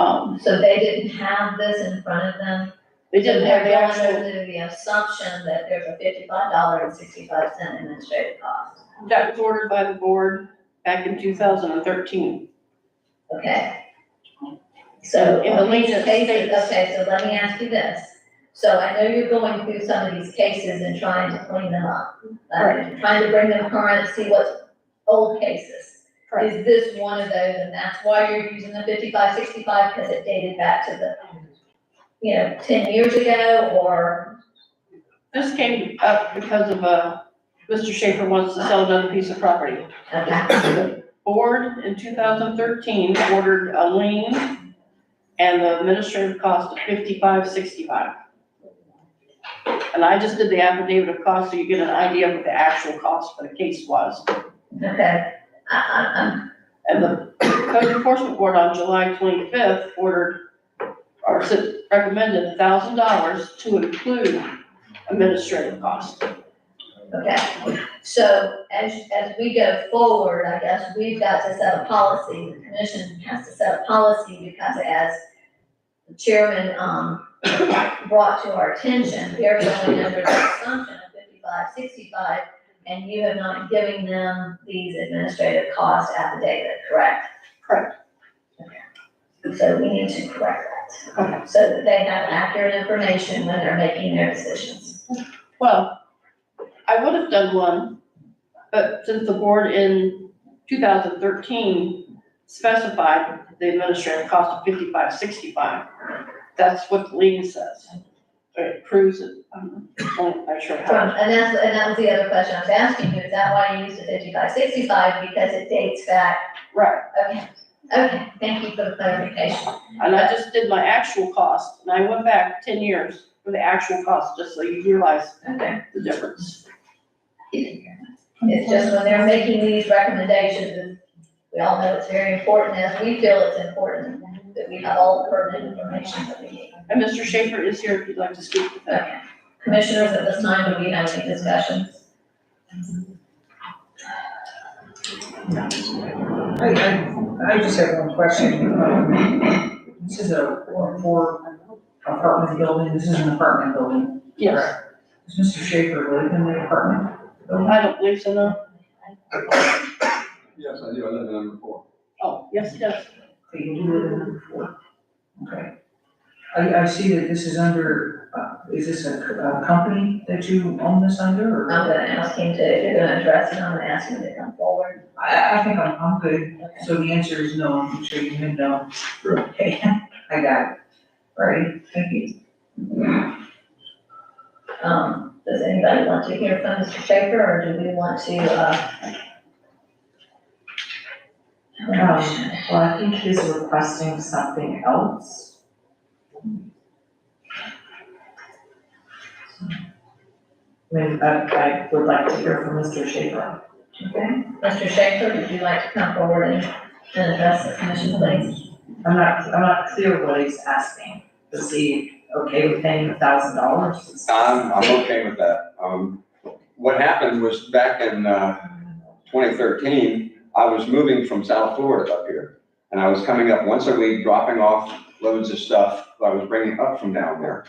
So they didn't have this in front of them?
they didn't have the
They're
actual,
going under the assumption that there's a $55.65 administrative cost.
that was ordered by the board back in 2013.
Okay. So
In the
on these
lien
cases,
states-
okay, so let me ask you this. So I know you're going through some of these cases and trying to clean them up. Trying to bring them current, see what's old cases.
Correct.
Is this one of those, and that's why you're using the 55.65, because it dated back to the, 10 years ago, or?
This came up because of, Mr. Schaefer wants to sell another piece of property.
Okay.
The board in 2013 ordered a lien and the administrative cost of $55.65. And I just did the affidavit of cost so you get an idea of what the actual cost for the case was.
Okay.
And the Code Enforcement Board on July 25th recommended $1,000 to include administrative costs.
Okay, so as we go forward, I guess we've got to set a policy, the commission has to set a policy, because as the chairman, brought to our attention, they're going under the assumption of 55.65, and you have not given them these administrative cost affidavit, correct?
Correct.
Okay. So we need to correct that. correct. So that they have accurate information when they're making their decisions.
Well, I would have done one, but since the board in 2013 specified the administrative cost of $55.65, that's what the lien says. It proves it, I'm not sure how.
And that was the other question I was asking you, is that why you used the 55.65, because it dates back?
Right.
Okay, thank you for the clarification.
And I just did my actual cost, and I went back 10 years for the actual cost, just so you realize the difference.
It's just when they're making these recommendations, we all know it's very important, as we feel it's important, that we have all the pertinent information that we need.
And Mr. Schaefer is here if you'd like to speak with that.
Okay. Commissioners, at this time, do we have any discussions?
I just have one question. This is a four apartment building, this is an apartment building.
Yes.
Does Mr. Schaefer live in the apartment building?
I don't believe so, no.
Yes, I do, I live in number 4.
Oh, yes, he does.
Okay, you do live in number 4. Okay. I see that this is under, is this a company that you own this under, or?
I'm gonna ask him to, if you're gonna address it, I'm gonna ask him to come forward.
I think I'm good. So the answer is no, I'm shaking your head no.
Sure.
Okay, I got it. All right, thank you.
Does anybody want to hear from Mr. Schaefer, or do we want to,
Well, I think he's requesting something else. I mean, I would like to hear from Mr. Schaefer.
okay, Mr. Schaefer, would you like to come forward and address the commission, please?
I'm not clear what he's asking. Is he okay with paying $1,000?
I'm okay with that. What happened was back in 2013, I was moving from South Florida up here. And I was coming up once a week, dropping off loads of stuff that I was bringing up from down there.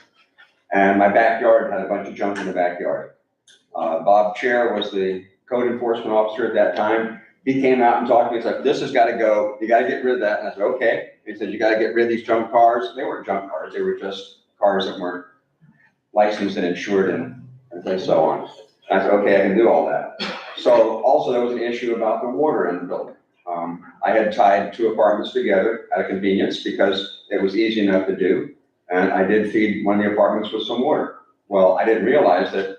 And my backyard had a bunch of junk in the backyard. Bob Chair was the code enforcement officer at that time. He came out and talked to me, he's like, this has gotta go, you gotta get rid of that. And I said, okay. He said, you gotta get rid of these junk cars. They weren't junk cars, they were just cars that weren't licensed and insured and so on. I said, okay, I can do all that. So also there was an issue about the water in the building. I had tied 2 apartments together at a convenience because it was easy enough to do. And I did feed one of the apartments with some water. Well, I didn't realize that,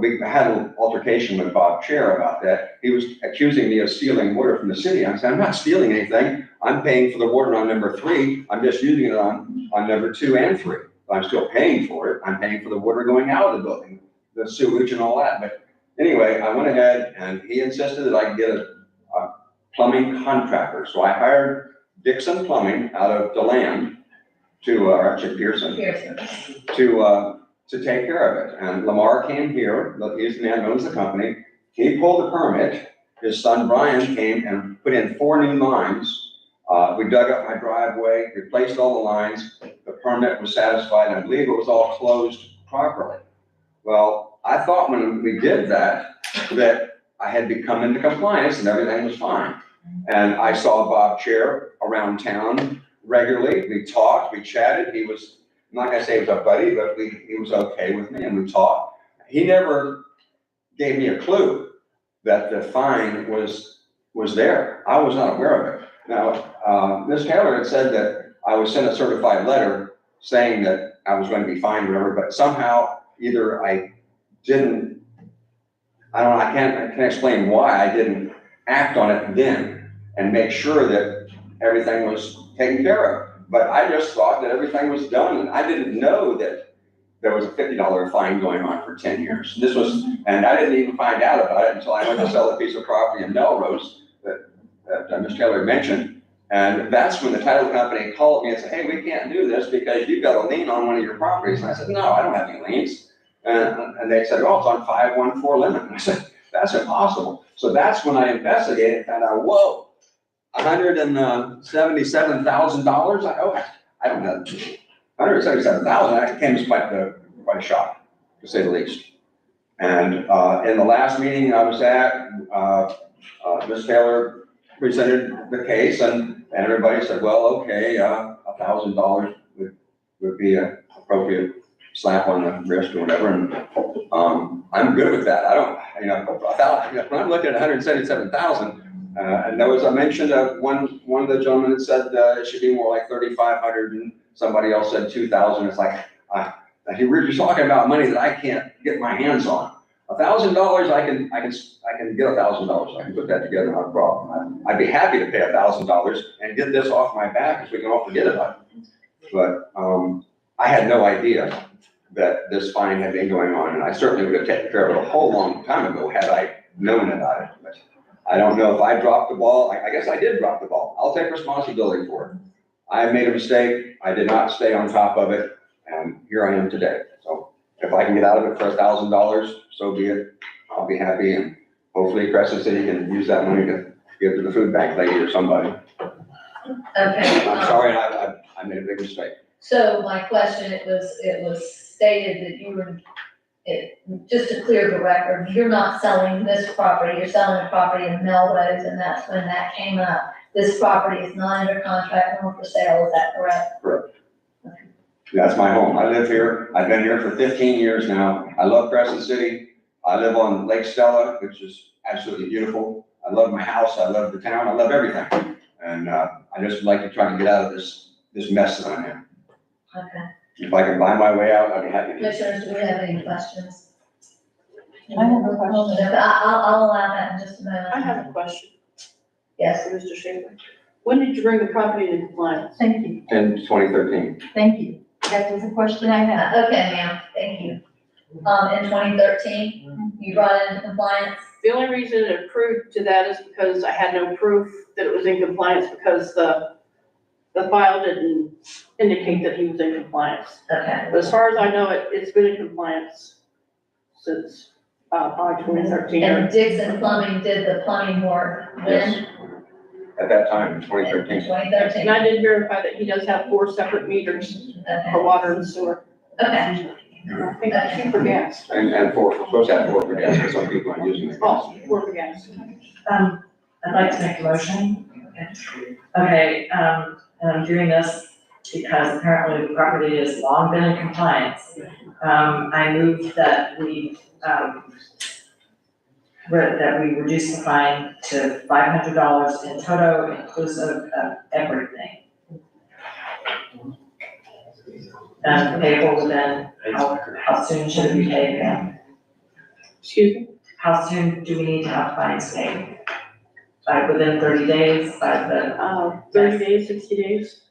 we had an altercation with Bob Chair about that. He was accusing me of stealing water from the city. I said, I'm not stealing anything. I'm paying for the water on number 3. I'm just using it on number 2 and 3. I'm still paying for it. I'm paying for the water going out of the building, the sewage and all that. But anyway, I went ahead and he insisted that I get a plumbing contractor. So I hired Dixon Plumbing out of DeLand to, or actually Pearson, to take care of it. And Lamar came here, he's the man who owns the company. He pulled the permit. His son Brian came and put in 4 new lines. We dug up my driveway, replaced all the lines. The permit was satisfied, and I believe it was all closed properly. Well, I thought when we did that I had become into compliance and everything was fine. And I saw Bob Chair around town regularly. We talked, we chatted. He was, I'm not gonna say he was a buddy, but he was okay with me and we talked. He never gave me a clue that the fine was there. I was not aware of it. Now, Ms. Taylor had said that I was sent a certified letter saying that I was going to be fined or whatever, but somehow either I didn't, I don't know, I can't explain why I didn't act on it then and make sure that everything was taken care of. But I just thought that everything was done, and I didn't know that there was a $50 fine going on for 10 years. This was, and I didn't even find out about it until I went to sell a piece of property in Melrose that Ms. Taylor mentioned. And that's when the title company called me and said, hey, we can't do this because you've got a lien on one of your properties. And I said, no, I don't have any liens. And they said, oh, it's on 514 limit. And I said, that's impossible. So that's when I investigated and found out, whoa, $177,000? I don't know. $177,000, that came as quite a shock, to say the least. And in the last meeting I was at, Ms. Taylor presented the case and everybody said, well, okay, $1,000 would be an appropriate slap on the wrist or whatever, and, I'm good with that. I don't, when I'm looking at 177,000, and there was a mention of one of the gentlemen that said, it should be more like 3,500, and somebody else said 2,000. It's like, you're talking about money that I can't get my hands on. $1,000, I can get $1,000. I can put that together, not a problem. I'd be happy to pay $1,000 and get this off my back, because we can all forget about it. But, I had no idea that this fine had been going on, and I certainly would have taken care of it a whole long time ago had I known about it. But I don't know if I dropped the ball. I guess I did drop the ball. I'll take responsibility for it. I made a mistake. I did not stay on top of it, and here I am today. So if I can get out of it for $1,000, so be it. I'll be happy, and hopefully Crescent City can use that money to give to the food bank lady or somebody.
Okay.
I'm sorry, I made a big mistake.
So my question, it was stated that you were, just to clear the record, you're not selling this property, you're selling a property in Melrose, and that's when that came up. This property is not under contract nor for sale, is that correct?
Correct. That's my home. I live here. I've been here for 15 years now. I love Crescent City. I live on Lake Stella, which is absolutely beautiful. I love my house. I love the town. I love everything. And, I just would like to try to get out of this mess that I'm in.
Okay.
If I can buy my way out, I'd be happy to.
Commissioners, do we have any questions?
I have a question.
I'll allow that in just a moment.
I have a question.
Yes.
For Mr. Schaefer. When did you bring the property into compliance?
Thank you,
In 2013.
thank you. That was a question I had.
Okay, ma'am, thank you. In 2013, you brought it into compliance?
The only reason it approved to that is because I had no proof that it was in compliance, because the file didn't indicate that he was in compliance.
Okay.
But as far as I know, it's been in compliance since, probably 2013.
And Dixon Plumbing did the plumbing work when?
At that time, in
In
2013.
2013.
And I did verify that he does have 4 separate meters for water and sewer.
Okay.
I think that's 2 for gas.
And supposed to have 4 for gas, but some people aren't using it.
Oh, 4 for gas.
I'd like to make a motion. Okay, and I'm doing this because apparently the property has long been in compliance. I move that we reduce the fine to $500 in toto, inclusive of everything. And payable within, how soon should it be paid again?
Excuse me?
How soon do we need to have fines paid? Within 30 days, by the
30 days, 60 days?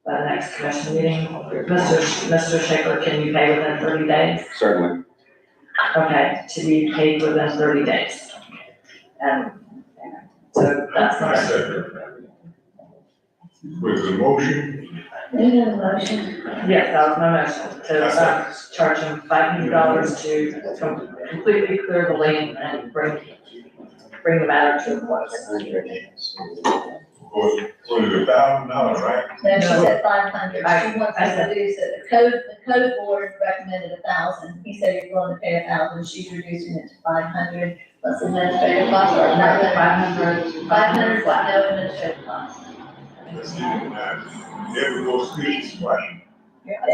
by the next commission meeting? Mr. Schaefer, can you pay within 30 days?
Certainly.
Okay, to be paid within 30 days. And so that's my.
With the motion,
Any other motion?
Yes, that was my motion, to charge him $500 to completely clear the lane and bring the matter to a close.
was it $1,000, right?
No, she said 500, she wants
I
to
said-
reduce it, the code board recommended 1,000, he said you're willing to pay 1,000, she's reducing it to 500, plus administrative costs, or 500. 500, but no administrative costs.
Never go speak twice.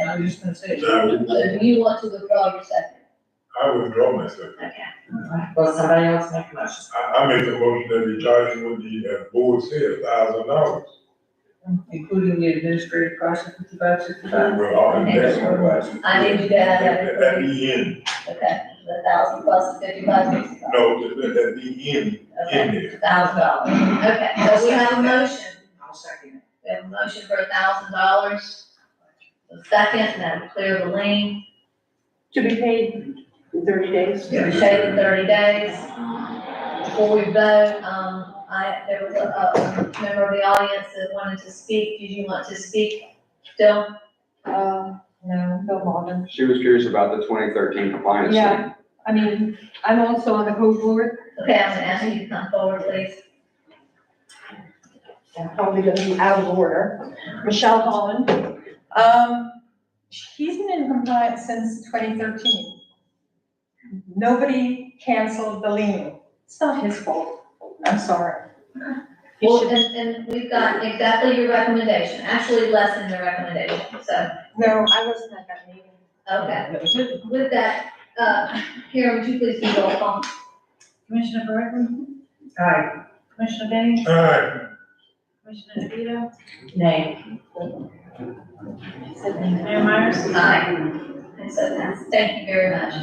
I was just gonna say.
So do you want to withdraw your second?
I withdraw myself.
Will somebody else make a motion?
I make the motion that we charge him what the board said, $1,000.
Including the administrative cost of 5565.
Well, all the next one.
I need you to add that.
At the end,
Okay, the 1,000 plus the 55, 65.
no, at the end, in there.
$1,000, okay, so we have a motion.
I'll second it.
We have a motion for $1,000. A second, and then clear the lien,
To be paid in 30 days?
to be paid in 30 days. Before we vote, there was a member of the audience that wanted to speak. Did you want to speak still?
No, no bother.
She was curious about the 2013 compliance.
Yeah, I mean, I'm also on the code board.
Okay, I'm gonna ask you to come forward, please.
I'm probably gonna be out of order. Michelle Holland. He's been in compliance since 2013. Nobody canceled the lien. It's not his fault. I'm sorry.
Well, and we've got exactly your recommendation, actually less than your recommendation, so,
No, I wasn't at that meeting.
okay. With that, Karen, would you please do roll call?
Commissioner Brinkley?
Aye.
Commissioner Davis?
Aye.
Commissioner DeVito?
Nay.
Mayor Myers?
Aye. And so that's, thank you very much.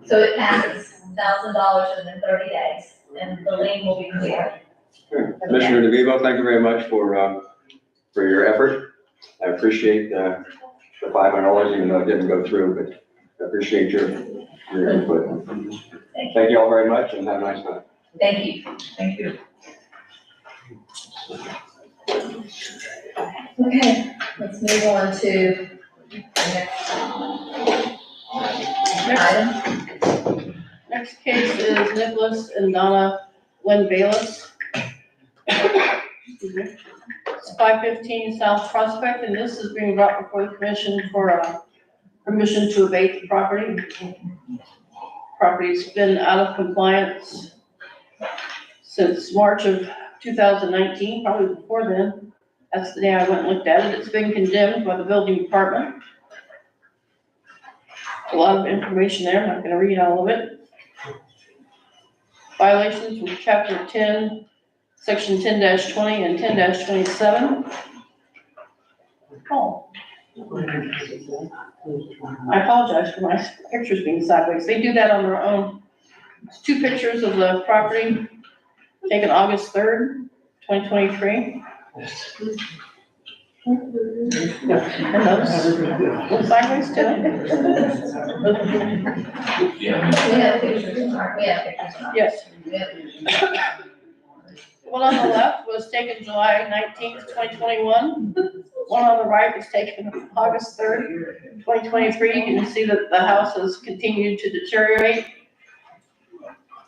So it passes $1,000 within 30 days, and the lien will be clear.
Commissioner DeVivo, thank you very much for your effort. I appreciate the $500, even though it didn't go through, but I appreciate your input. Thank you all very much and have a nice night.
Thank you.
Thank you.
Okay, let's move on to the next item.
Next case is Nicholas and Donna Lynn Bayless. Excuse me. It's 515 South Prospect, and this is being brought before the commission for permission to abate the property. Property's been out of compliance since March of 2019, probably before then. That's the day I went and looked at it. It's been condemned by the building department. A lot of information there, I'm not gonna read all of it. Violations from chapter 10, section 10-20 and 10-27. Oh. I apologize for my pictures being sideways. They do that on their own. It's 2 pictures of the property taken August 3rd, 2023. And those look sideways too.
Yeah.
We have pictures, Mark, we have pictures.
Yes.
We have pictures.
One on the left was taken July 19th, 2021. One on the right was taken August 3rd, 2023. You can see that the house has continued to deteriorate.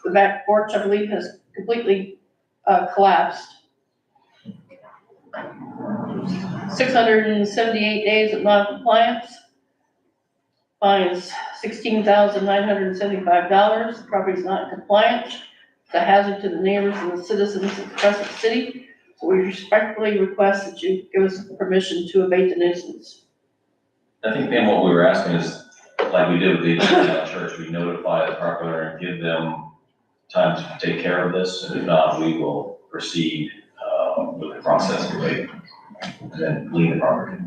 The back porch, I believe, has completely collapsed. 678 days of non-compliance. Fine is $16,975. The property's not in compliance. It's a hazard to the neighbors and the citizens of Crescent City. So we respectfully request that you give us permission to abate the nuisance.
I think, Pam, what we were asking is, like we did with the church, we notify the property owner and give them time to take care of this. And if not, we will proceed with the process of waiting and then leave the property.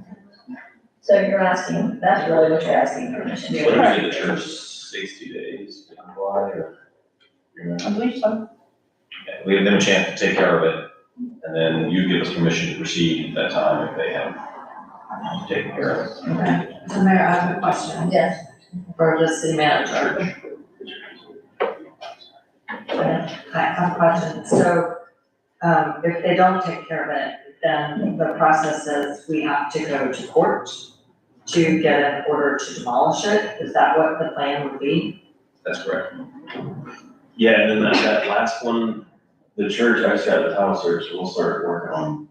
So you're asking, that's really what you're asking permission to.
What did the church, 60 days to comply or?
I believe so.
Yeah, we give them a chance to take care of it, and then you give us permission to proceed at that time if they have taken care of it.
Okay.
So Mayor, I have a question.
Yes.
For the city manager. I have a question. So, if they don't take care of it, then the process is we have to go to court to get an order to demolish it? Is that what the plan would be?
That's correct.
Yeah, and then that last one, the church actually had the title search, so we'll start working on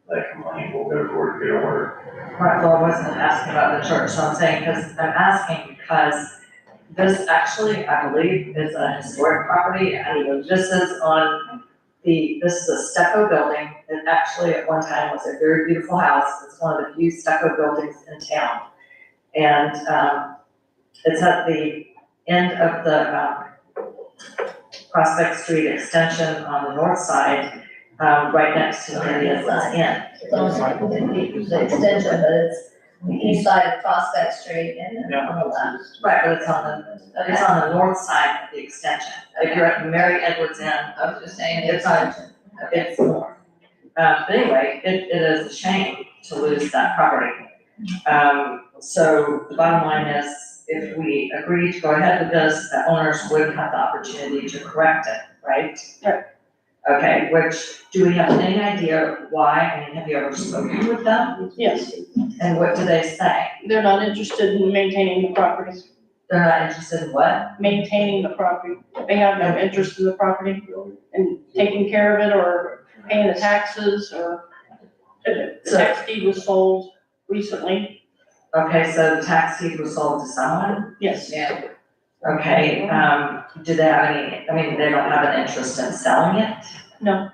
that complaint, we'll go to court to get an order.
Right, well, I wasn't asking about the church, so I'm saying, I'm asking because this actually, I believe, is a historic property, and this is on this is a stucco building. It actually at one time was a very beautiful house. It's one of the few stucco buildings in town. And, it's at the end of the, Prospect Street extension on the north side, right next to India's Inn.
It's on the extension, but it's the east side of Prospect Street and then on the left.
Right, but it's on the north side of the extension. If you're at Mary Edwards Inn,
I was just saying,
it's north. But anyway, it is a shame to lose that property. So the bottom line is, if we agree to go ahead with this, the owners would have the opportunity to correct it, right?
Right.
Okay, which, do we have any idea why? I mean, have you ever spoken with them?
Yes,
And what do they say?
they're not interested in maintaining the property.
They're not interested in what?
Maintaining the property. They have no interest in the property and taking care of it or paying the taxes or the tax deed was sold recently.
Okay, so the tax deed was sold to someone?
Yes.
Yeah.
Okay, do they have any, I mean, they don't have an interest in selling it?
No.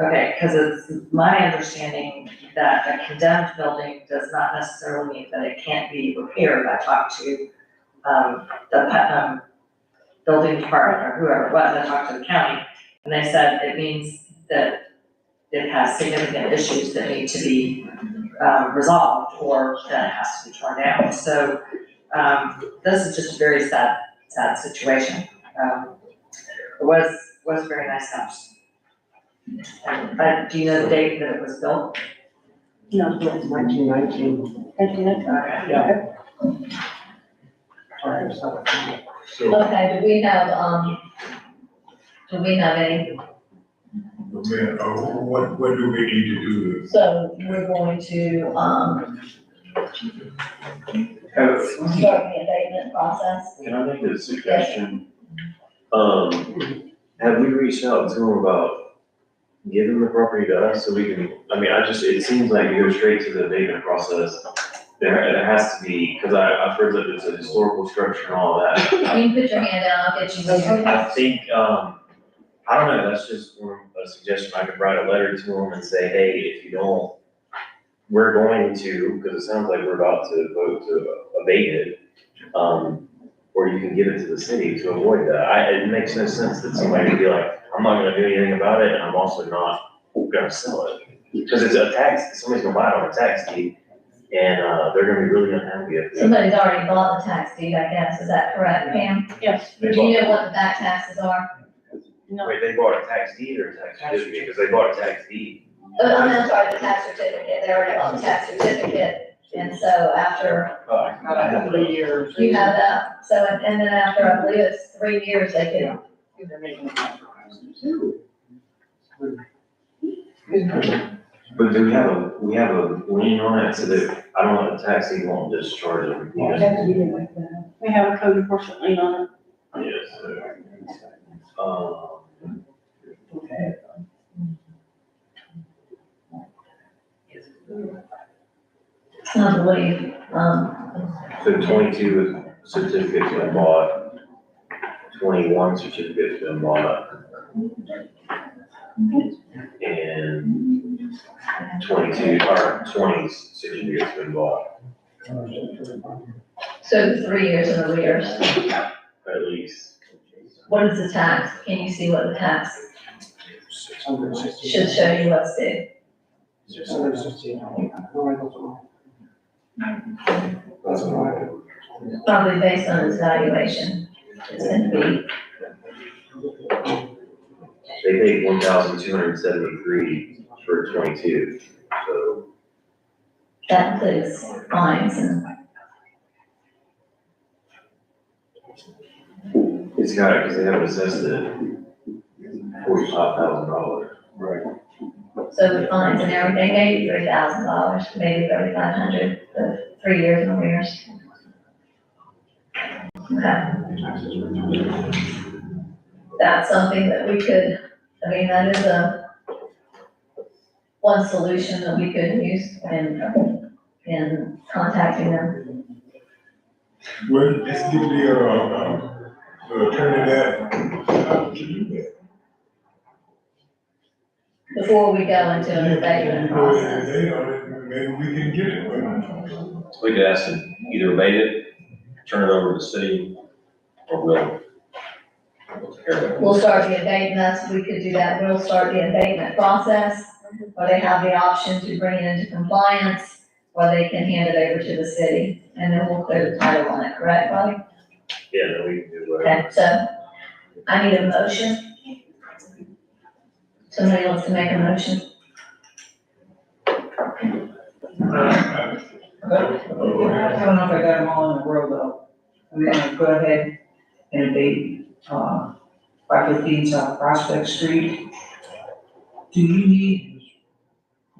Okay, because it's my understanding that a condemned building does not necessarily mean that it can't be repaired. I talked to, the Putnam Building Department or whoever it was, I talked to the county, and they said it means that it has significant issues that need to be, resolved, or that it has to be torn down. So, this is just a very sad situation. It was a very nice house. And, do you know the date that it was built?
No, it's 1919.
Okay.
Yeah.
Okay, do we have any,
What do we need to do?
so we're going to, start the abatement process?
Can I make a suggestion? Have we reached out to them about giving the property to us so we can, it seems like you go straight to the abatement process. There has to be, because I've heard that it's a historical structure and all that.
You can put your hand down, I'll get you.
I think, I don't know, that's just a suggestion. I could write a letter to them and say, hey, if you don't, we're going to, because it sounds like we're about to vote to abate it. Or you can give it to the city to avoid that. It makes no sense that somebody would be like, I'm not gonna do anything about it, and I'm also not gonna sell it. Because it's a tax, somebody's gonna buy it on a tax deed, and, they're gonna be really unhappy if.
Somebody's already bought the tax deed, I guess, is that correct, Pam?
Yes.
Do you know what the back taxes are?
No.
Wait, they bought a tax deed or a tax certificate? Because they bought a tax deed.
I'm sorry, the tax certificate, they already bought the tax certificate, and so after,
About 3 years.
you have that, so, and then after, I believe it's 3 years, they can.
But do we have a lien on it so that, I don't know, the tax deed won't discharge it.
We have a code enforcement lien on it.
Yes.
I believe,
So 22 certificates been bought, 21 certificates been bought. And 20 certificates been bought,
so 3 years in arrears.
at least.
What is the tax? Can you see what the tax should show you what's due? Probably based on its valuation. It's gonna be,
They paid 1,273 for 22, so.
that includes fines and,
It's got it, because they have it assessed at $45,000.
Right.
so with fines and everything, maybe $3,000, maybe $3,500, 3 years in arrears. Okay. That's something that we could, that is one solution that we could use in contacting them.
Well, let's give the attorney that, to do that.
Before we go into an abatement process.
Maybe we can get it.
We could ask them either abate it, turn it over to the city, or we'll.
We'll start the abatement, we could do that, we'll start the abatement process, or they have the option to bring it into compliance, or they can hand it over to the city, and then we'll clear the title on it, correct, Bobby?
Yeah, no, we can do whatever.
Okay, so, I need a motion. Somebody wants to make a motion?
I don't know if I got them all in a row though. I'm gonna go ahead and abate, 515 South Prospect Street. Do you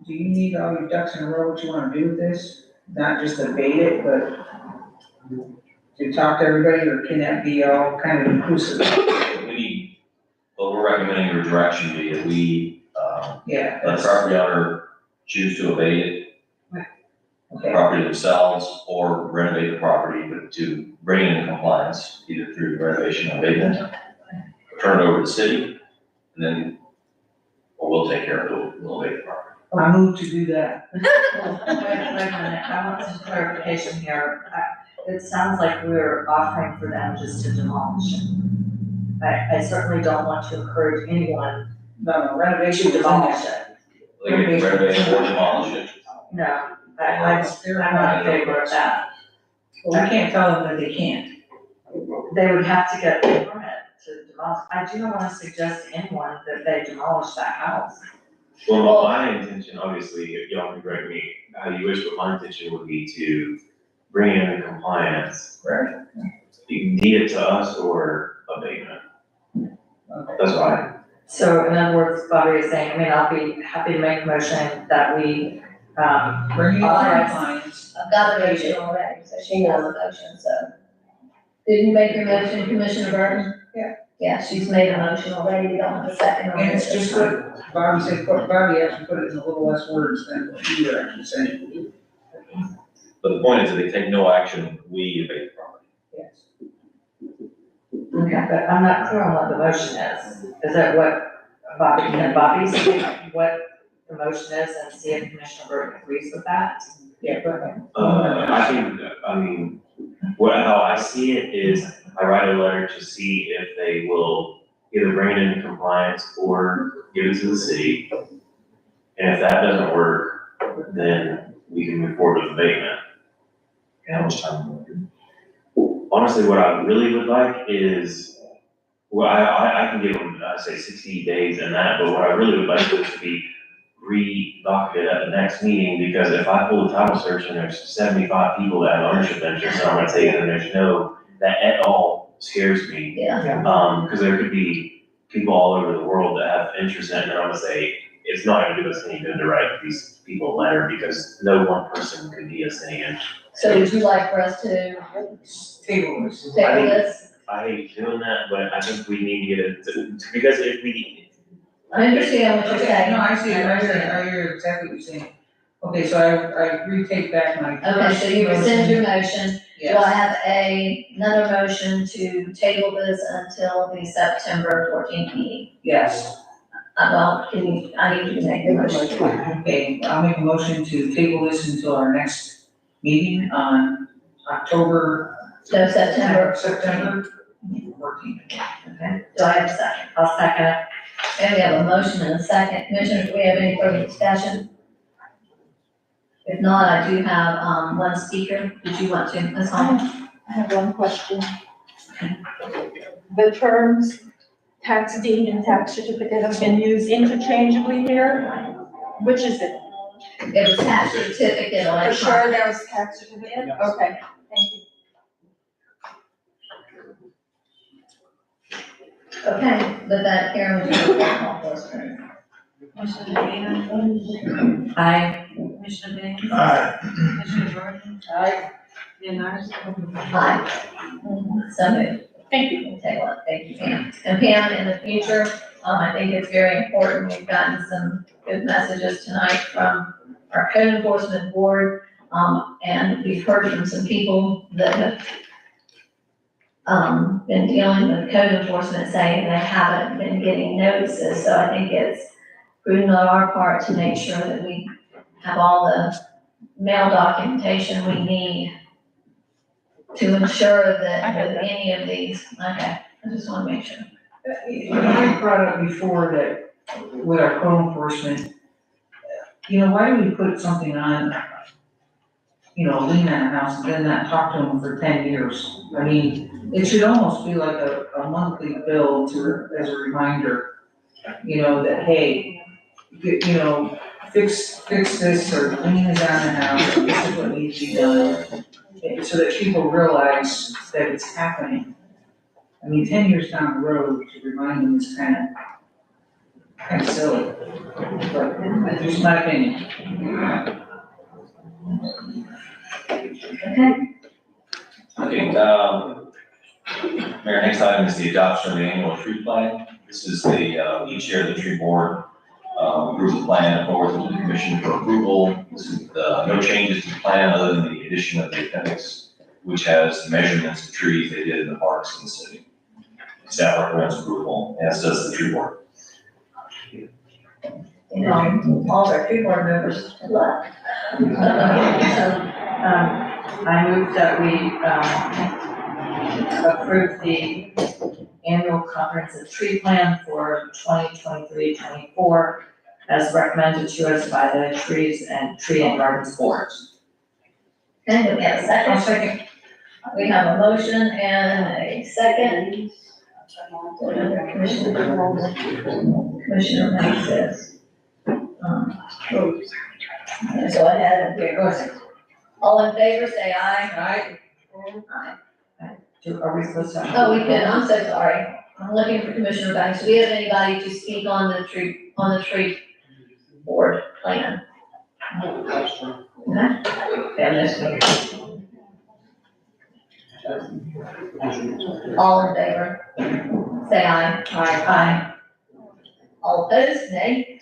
need all your ducks in a row, what you wanna do with this? Not just abate it, but to talk to everybody, or can that be all kind of inclusive?
We need, what we're recommending your direction be that we,
Yeah.
let the property owner choose to abate it,
Okay.
property themselves, or renovate the property, but to bring it into compliance, either through renovation or abatement, turn it over to the city, and then, or
we'll take care of it, we'll wait for it.
I move to do that.
Wait a minute, I want some clarification here. It sounds like we're offering for them just to demolish it. I certainly don't want to encourage anyone
No, renovation
to
is in
demolish
there.
it.
They can renovate or demolish it.
No, I'm not in favor of that.
Well, we can't tell them that they can't.
They would have to get a permit to demolish. I do not want to suggest to anyone that they demolish that house.
Well, my intention, obviously, if y'all can correct me how you wish, but my intention would be to bring it into compliance.
Right.
You can deed it to us or abatement. That's right.
So in other words, Bobby is saying, I mean, I'll be happy to make a motion that we,
Bring it
authorize.
to compliance.
I've got the motion already, so she has the motion, so. Did you make your motion, Commissioner Burton?
Yeah.
Yeah, she's made a motion already, we don't have a second on
And
it.
it's just what Bobby said, Bobby actually put it in a little less words than what you were actually saying.
But the point is that they take no action, we abate the property.
Yes.
Okay, but I'm not clear on what the motion is. Is that what Bobby, can Bobby say what the motion is and see if Commissioner Burton agrees with that?
Yeah, go ahead.
I think, I mean, how I see it is I write a letter to see if they will either bring it into compliance or give it to the city. And if that doesn't work, then we can move forward with abatement.
How much time?
Honestly, what I really would like is, well, I can give them, I say 60 days and that, but what I really would like is to be re-docketed at the next meeting, because if I pull the title search and there's 75 people that have ownership interest, I'm gonna take it, and there's no, that at all scares me.
Yeah.
Because there could be people all over the world that have interest in it, and I'm gonna say, it's not gonna do us any good to write these people a letter, because no one person could be us any good.
So would you like for us to
Table this.
table this?
I hate doing that, but I think we need to get it, because if we,
I understand what you're
Okay,
saying.
no, I hear exactly what you're saying. Okay, so I retake back my
Okay,
first
so you rescind your
motion.
motion. Do I
Yes.
have another motion to table this until the September 14th meeting?
Yes.
Well, I need you to make the motion.
Okay, I'll make a motion to table this until our next meeting on October.
No, September.
September 14th.
Okay, do I have a second? I'll second it.
And we have a motion and a second. Commissioners, do we have any further discussion? If not, I do have, one speaker. Did you want to, Ms. Hall?
I have one question. The terms tax deed and tax certificate have been used interchangeably here. Which is it?
It was tax certificate
For
electronic.
sure there was tax certificate? Okay, thank you.
Okay, with that, Karen, would you call those please?
Commissioner Bena?
Aye.
Commissioner Bena?
Aye.
Commissioner Jordan?
Aye.
Mayor Myers?
Aye. So moved.
Thank you.
Table it, thank you, Pam. And Pam, in the future, I think it's very important, we've gotten some good messages tonight from our code enforcement board, and we've heard from some people that have been dealing with code enforcement saying they haven't been getting notices, so I think it's prudent on our part to make sure that we have all the mail documentation we need to ensure that with any of these, okay, I just wanna make sure.
I brought up before that with our code enforcement, why do we put something on, lien on a house and then not talk to them for 10 years? I mean, it should almost be like a monthly bill as a reminder, that, hey, fix this, or lien is on the house, or this is what needs to be done, so that people realize that it's happening. I mean, 10 years down the road, to remind them is kind of silly, but that's just my opinion.
Okay.
Okay, Mayor, next item is the adoption of the annual tree plan. This is each year the tree board approves the plan, forwards it to the commission for approval. This is, no changes to the plan other than the addition of the appendix, which has measurements of trees they did in the parks in the city. Staff recommends approval, as does the tree board.
you know, all of our tree board members left.
I move that we, approve the annual comprehensive tree plan for 2023-24 as recommended to us by the Trees and Tree and Gardens Board.
Okay, we have a second. We have a motion and a second. Commissioner Mathis. Go ahead, here, go ahead. All in favor, say aye. Aye.
Are we supposed to?
Oh, we can, I'm so sorry. I'm looking for Commissioner Banks. Do we have anybody to speak on the tree board plan? Okay. And this one. All in favor? Say aye. Aye. All opposed, nay?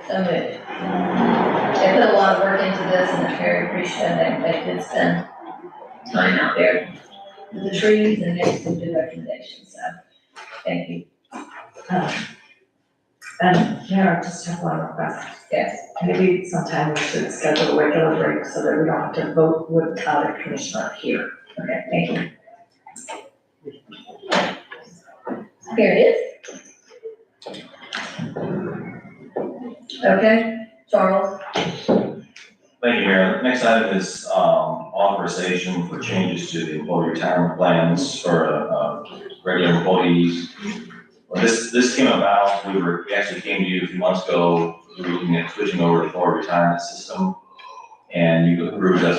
So moved. They put a lot of work into this and they're very appreciative. They did spend time out there with the trees and make some good recommendations, so thank you.
And Mayor, I just have one request.
Yes.
Maybe sometime we should schedule a regular break so that we don't have to vote without a commissioner here.
Okay, thank you. Here it is. Okay, Charles.
Thank you, Mayor. Next item is authorization for changes to the employee retirement plans for regular employees. Well, this came about, we actually came to you a few months ago, we were looking at switching over to the employee retirement system. And you approved us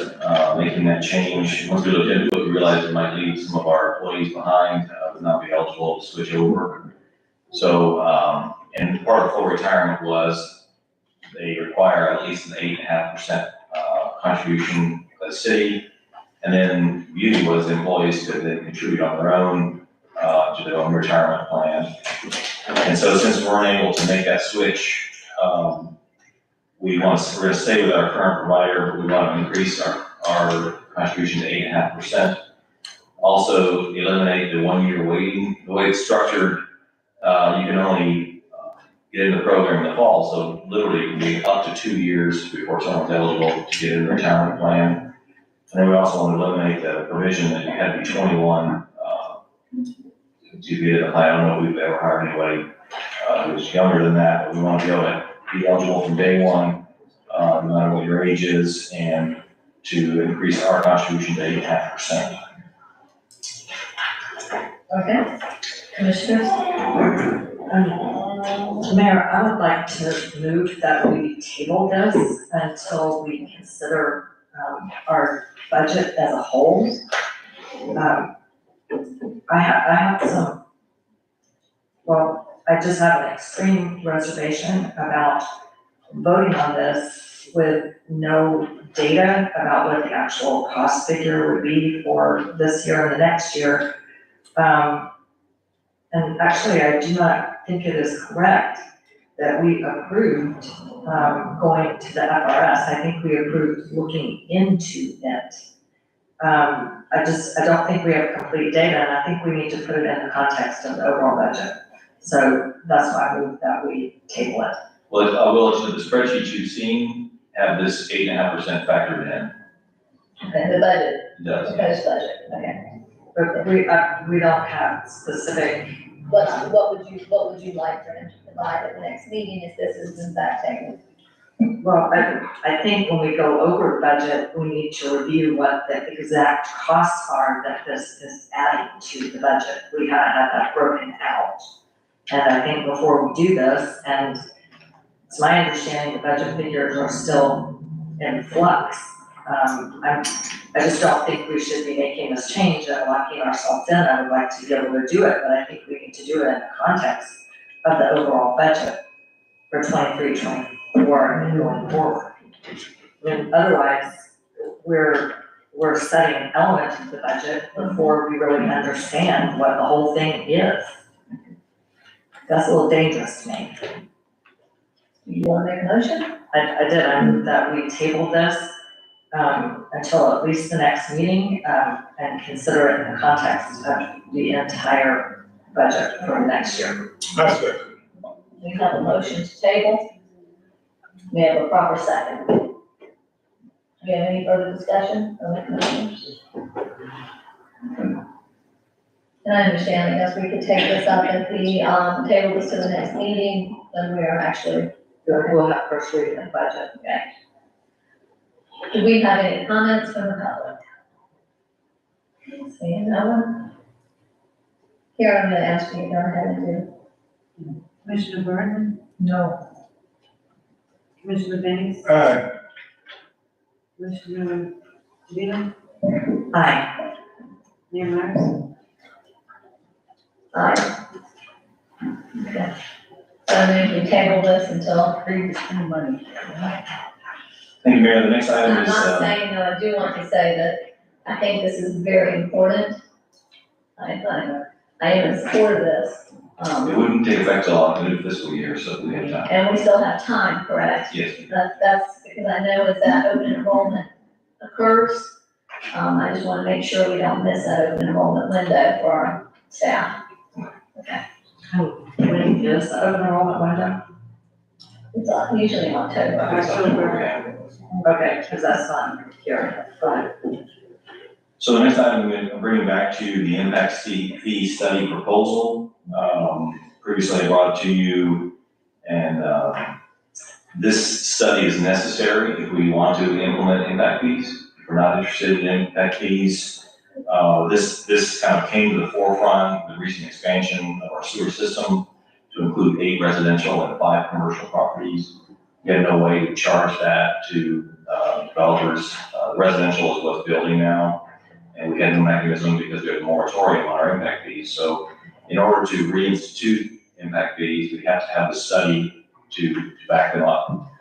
making that change. Once we looked into it, we realized it might leave some of our employees behind, would not be eligible to switch over. So, and part of full retirement was they require at least an 8.5% contribution by the city. And then beauty was the employees could then contribute on their own to their own retirement plan. And so since we weren't able to make that switch, we're gonna stay with our current provider, but we want to increase our contribution to 8.5%. Also eliminate the 1 year waiting. The way it's structured, you can only get in the program in the fall, so literally it can be up to 2 years before someone's eligible to get in the retirement plan. And then we also want to eliminate the provision that you had to be 21 to get in the plan. I don't know if we've ever hired anybody who's younger than that, but we want to be able to be eligible from day one, no matter what your age is, and to increase our contribution to 8.5%.
Okay, commissioners?
Mayor, I would like to move that we table this until we consider our budget as a whole. I have some, well, I just have an extreme reservation about voting on this with no data about what the actual cost figure would be for this year and the next year. And actually, I do not think it is correct that we approved going to the FRS. I think we approved looking into it. I don't think we have complete data, and I think we need to put it in the context of the overall budget. So that's why I move that we table it.
Well, I will, so the spreadsheets you've seen have this 8.5% factored in.
Okay, the budget,
It does.
proposed budget, okay.
But we don't have specific.
What would you like for him to provide at the next meeting if this is in fact taken?
Well, I think when we go over budget, we need to review what the exact costs are that this is adding to the budget. We haven't had that broken out. And I think before we do this, and it's my understanding the budget figures are still in flux. I just don't think we should be making this change and locking ourselves in. I would like to be able to do it, but I think we need to do it in the context of the overall budget for 23-24 and going forward. And otherwise, we're setting an element of the budget before we really understand what the whole thing is. That's a little dangerous to me.
You want to make a motion?
I did, I move that we table this until at least the next meeting, and consider it in the context of the entire budget for next year.
That's it.
We have a motion to table. We have a proper second. Do we have any further discussion on the commission? And I understand, I guess we could take this up at the, table this to the next meeting, when we are actually.
We'll have first reading of budget.
Okay. Do we have any comments from the public? Seeing no one? Here, I'm gonna ask you to go ahead and do.
Commissioner Barton,
No.
Commissioner Banks,
Aye.
Commissioner Vito,
Aye.
Mayor Myers.
Aye. Okay. So then we table this until.
Thank you, Mayor. The next item
I'm
is,
not saying, though, I do want to say that I think this is very important. I am in support of this.
it wouldn't take effect till our new fiscal year, so we have time.
And we still have time, correct?
Yes.
That's because I know as that open enrollment occurs, I just want to make sure we don't miss that open enrollment window for our staff. Okay.
When is the open enrollment window?
It's usually in October.
Okay, because that's not here. Right.
So the next item, I'm bringing back to you the impact fee study proposal. Previously I brought it to you, and this study is necessary if we want to implement impact fees. If we're not interested in impact fees, this kind of came to the forefront, the recent expansion of our sewer system to include 8 residential and 5 commercial properties. We had no way to charge that to developers. Residential is what's building now, and we had no mechanism because we had a moratorium on our impact fees. So in order to reinstitute impact fees, we have to have the study to back them up.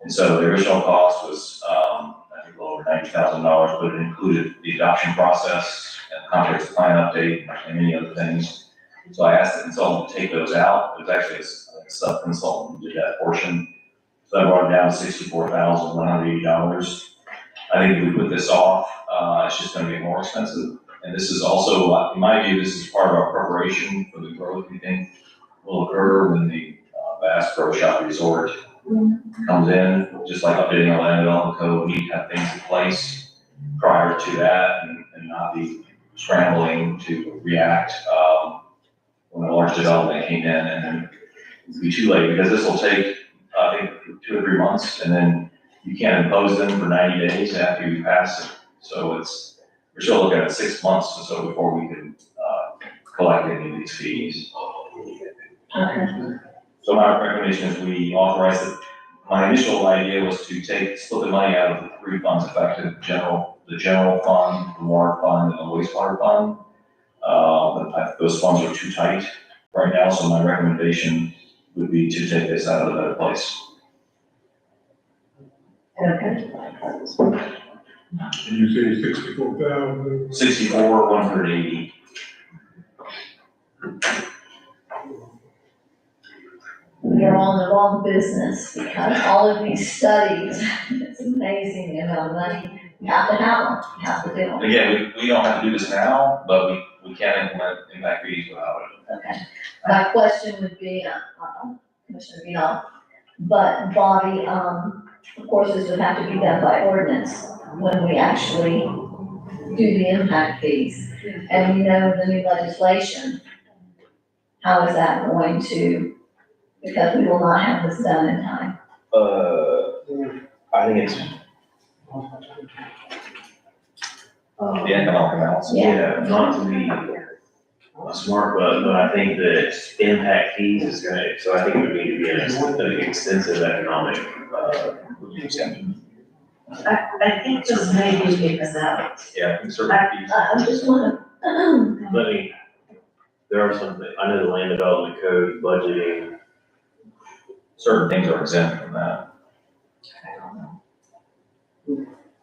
And so the original cost was, I think, a little over $90,000, but it included the adoption process and the comprehensive plan update and many other things. So I asked the consultant to take those out. It was actually a sub-consultant who did that portion. So I brought it down to $64,180. I think if we put this off, it's just gonna be more expensive. And this is also, in my view, this is part of our preparation for the growth we think will occur when the Bass Pro Shop Resort comes in. Just like updating our land development code, we need to have things in place prior to that and not be scrambling to react when a large development came in, and then it'd be too late, because this will take, I think, 2 or 3 months, and then you can't impose them for 90 days after you pass it. So we're still looking at 6 months or so before we can collect any of these fees.
Okay.
So my recommendation is we authorize it. My initial idea was to split the money out of the 3 funds effective, the general fund, the water fund, and the wastewater fund. But those funds are too tight right now, so my recommendation would be to take this out of the better place.
Okay.
And you say 64,000?
64,180.
You're on the wrong business, because all of these studies, it's amazing the amount of money. You have to have them, you have to do them.
Again, we don't have to do this now, but we can implement impact fees without it.
Okay. My question would be, Commissioner Vidal, but Bobby, of course, this would have to be done by ordinance when we actually do the impact fees. And the new legislation, how is that going to, because we will not have this done in time.
I think it's,
The economic analysis.
yeah, not to be smart, but I think that impact fees is gonna, so I think it would need to be an extensive economic,
I think this may be exempt.
Yeah, I think certain fees.
I just wanna,
let me, there are some, I know the land development code, budgeting.
Certain things are exempt from that.
I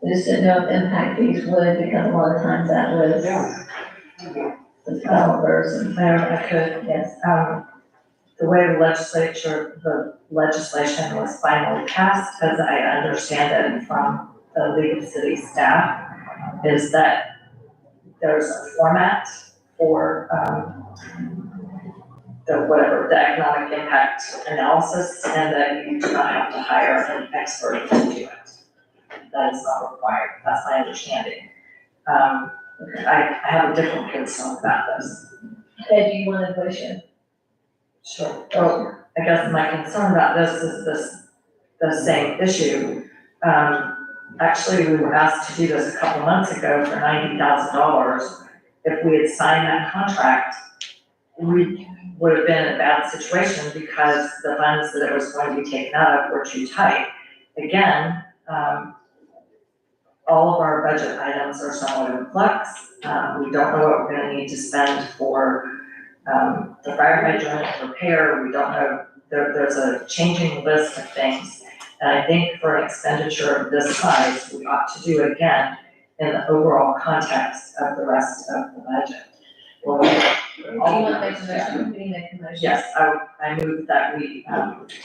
just didn't know if impact fees would, because a lot of times that was the developers and.
I could,
Yes.
the way the legislation was finally passed, as I understand it from the League of City staff, is that there's a format for, whatever, the economic impact analysis, and then you do not have to hire an expert to do it. That is not required, that's my understanding. I have a different concern about this.
Ed, do you want to voice your?
Sure. Oh, I guess my concern about this is the same issue. Actually, we were asked to do this a couple months ago for $90,000. If we had signed that contract, we would have been in a bad situation because the funds that it was going to be taken out of were too tight. Again, all of our budget items are somewhat in flux. We don't know what we're gonna need to spend for the fire hydrant repair. We don't know, there's a changing list of things. And I think for an expenditure of this size, we ought to do it again in the overall context of the rest of the budget. Well,
Do you want to make a motion? We make a motion.
yes, I move that we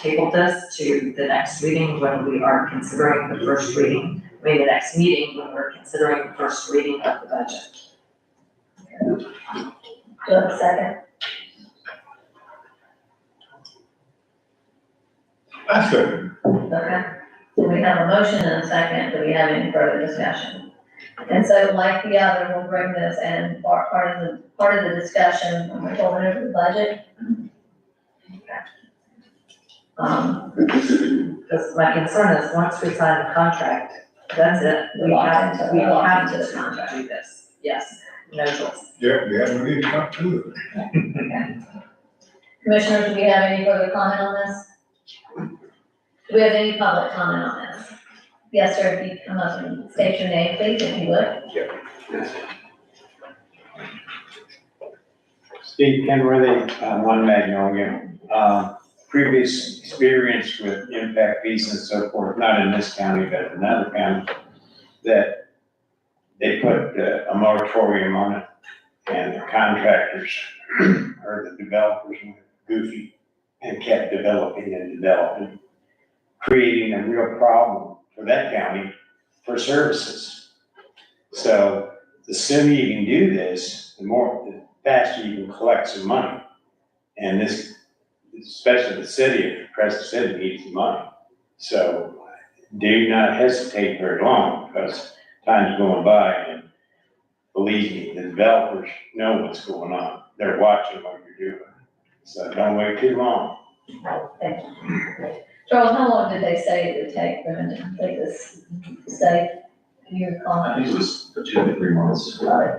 table this to the next reading when we are considering the first reading, the next meeting when we're considering the first reading of the budget.
Do you have a second?
I said,
Okay. So we have a motion and a second. Do we have any further discussion? And so like the other, we'll bring this and part of the discussion when we're going over the budget.
Because my concern is, once we sign the contract, that's it. We have to do this. Yes, no choice.
yeah, we haven't really come to it.
Commissioners, do we have any further comment on this? Do we have any public comment on this? Yes, sir, if you come up and state your name, please, if you would.
Steve Kenworthy, One Magnolia. Previous experience with impact fees and so forth, not in this county, but in another county, that they put a moratorium on it, and the contractors or the developers were goofy and kept developing and developing, creating a real problem for that county for services. So the sooner you can do this, the faster you can collect some money. And this, especially the city of Crescent City, needs the money. So do not hesitate very long, because time's going by, and believe me, the developers know what's going on. They're watching what you're doing. So don't wait too long.
Thank you. Charles, how long did they say it would take for them to complete this study? Do you recall?
I think it was 2 to 3 months.
Okay.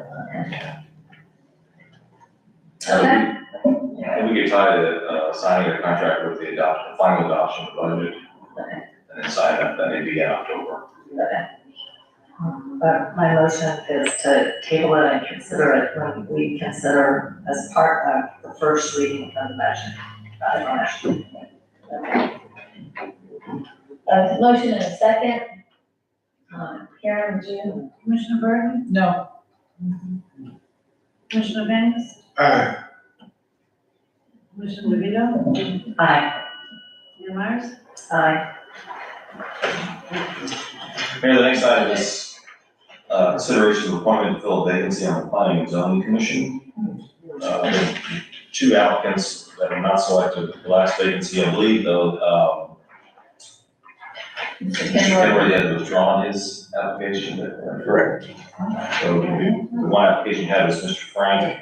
And we get tied to, signing a contract with the final adoption of the budget. And then sign that may be in October.
Okay.
But my motion is to table it and consider it when we consider as part of the first reading of the budget.
Okay. Motion and a second. Karen, would you?
Commissioner Burton?
No.
Commissioner Banks?
Aye.
Commissioner DeVito?
Aye.
Mayor Myers?
Aye.
Mayor, the next item is, consideration of appointment to fill a vacancy on the Planning and Zoning Commission. There are 2 applicants that were not selected for the last vacancy, I believe, though, Kenworthy had withdrawn his application.
Correct.
So the one application you had was Mr. Frank.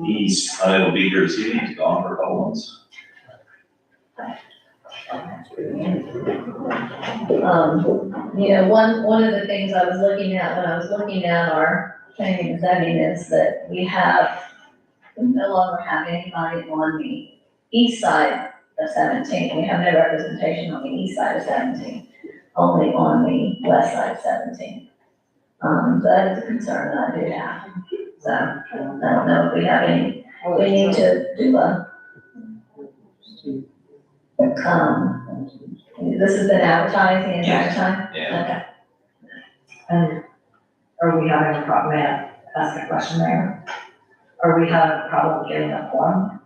He's unable to be here this evening, he's gone for a couple months.
You know, one of the things I was looking at when I was looking at our training and zoning is that we no longer have anybody on the east side of 17. We have no representation on the east side of 17, only on the west side of 17. So that is a concern that I do have. So I don't know if we have any, we need to do this has been advertised the entire time?
Yeah.
Okay.
And are we having a problem, may I ask a question there? Are we having a problem getting a quorum?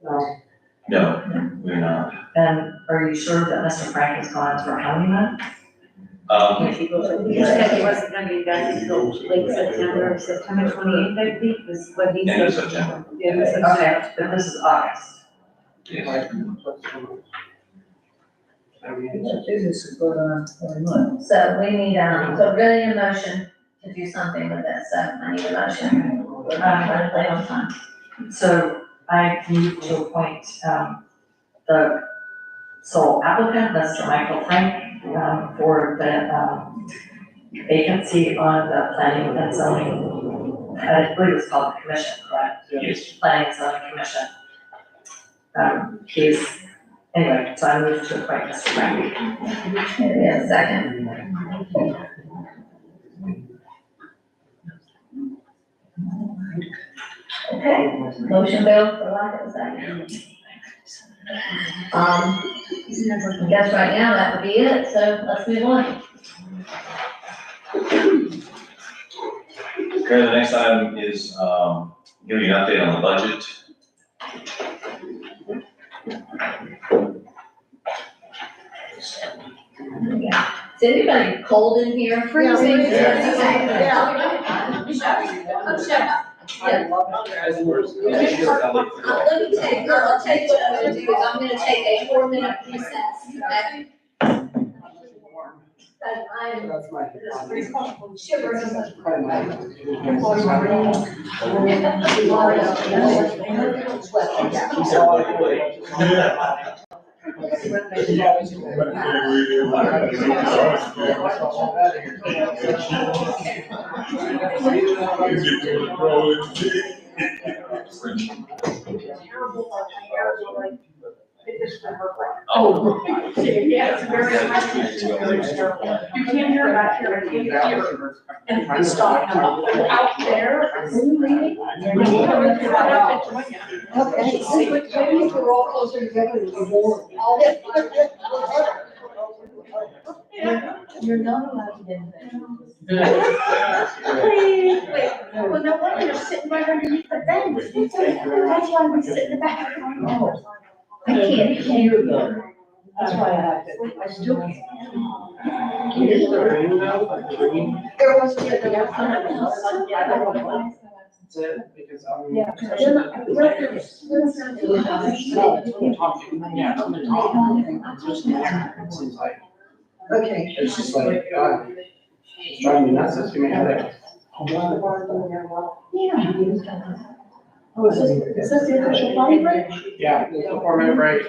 No.
No, we're not.
And are you sure that Mr. Frank has gone for how many months?
You said it wasn't gonna be done until late September, September 28th, I think, was what he said.
End of September.
Yeah, that's
Okay, but this is August.
Yes.
So we need, so really a motion to do something with this, so I need a motion. Try to play on time.
So I need to appoint, the sole applicant, Mr. Michael Frank, for the, vacancy on the planning and zoning, I believe it's called the commission, correct?
Yes.
Planning and zoning commission. He's, anyway, so I move to appoint Mr. Frank.
Maybe a second. Okay, motion failed for lack of a second. I guess right now that would be it, so let's move on.
Okay, the next item is, giving you an update on the budget.
Is anybody cold in here? Freezing? Let me take, I'll tell you what I'm gonna do, is I'm gonna take a 4-minute recess, okay? Because I'm shivering.
Oh. Yeah, it's very much. You can't hear back here, I can't hear. And I stopped out there.
Okay, maybe if we're all closer together, it's more.
You're not allowed to get in there.
Please, wait, well, no wonder you're sitting right underneath the bench. That's why we sit in the back.
I can't hear them. That's why I have to, I still can't.
There was a
Because
Yeah.
Seems like,
Okay.
it's just like, driving me nuts, it's giving me a headache.
Oh, is this the official line break?
Yeah, it's a 4-minute break.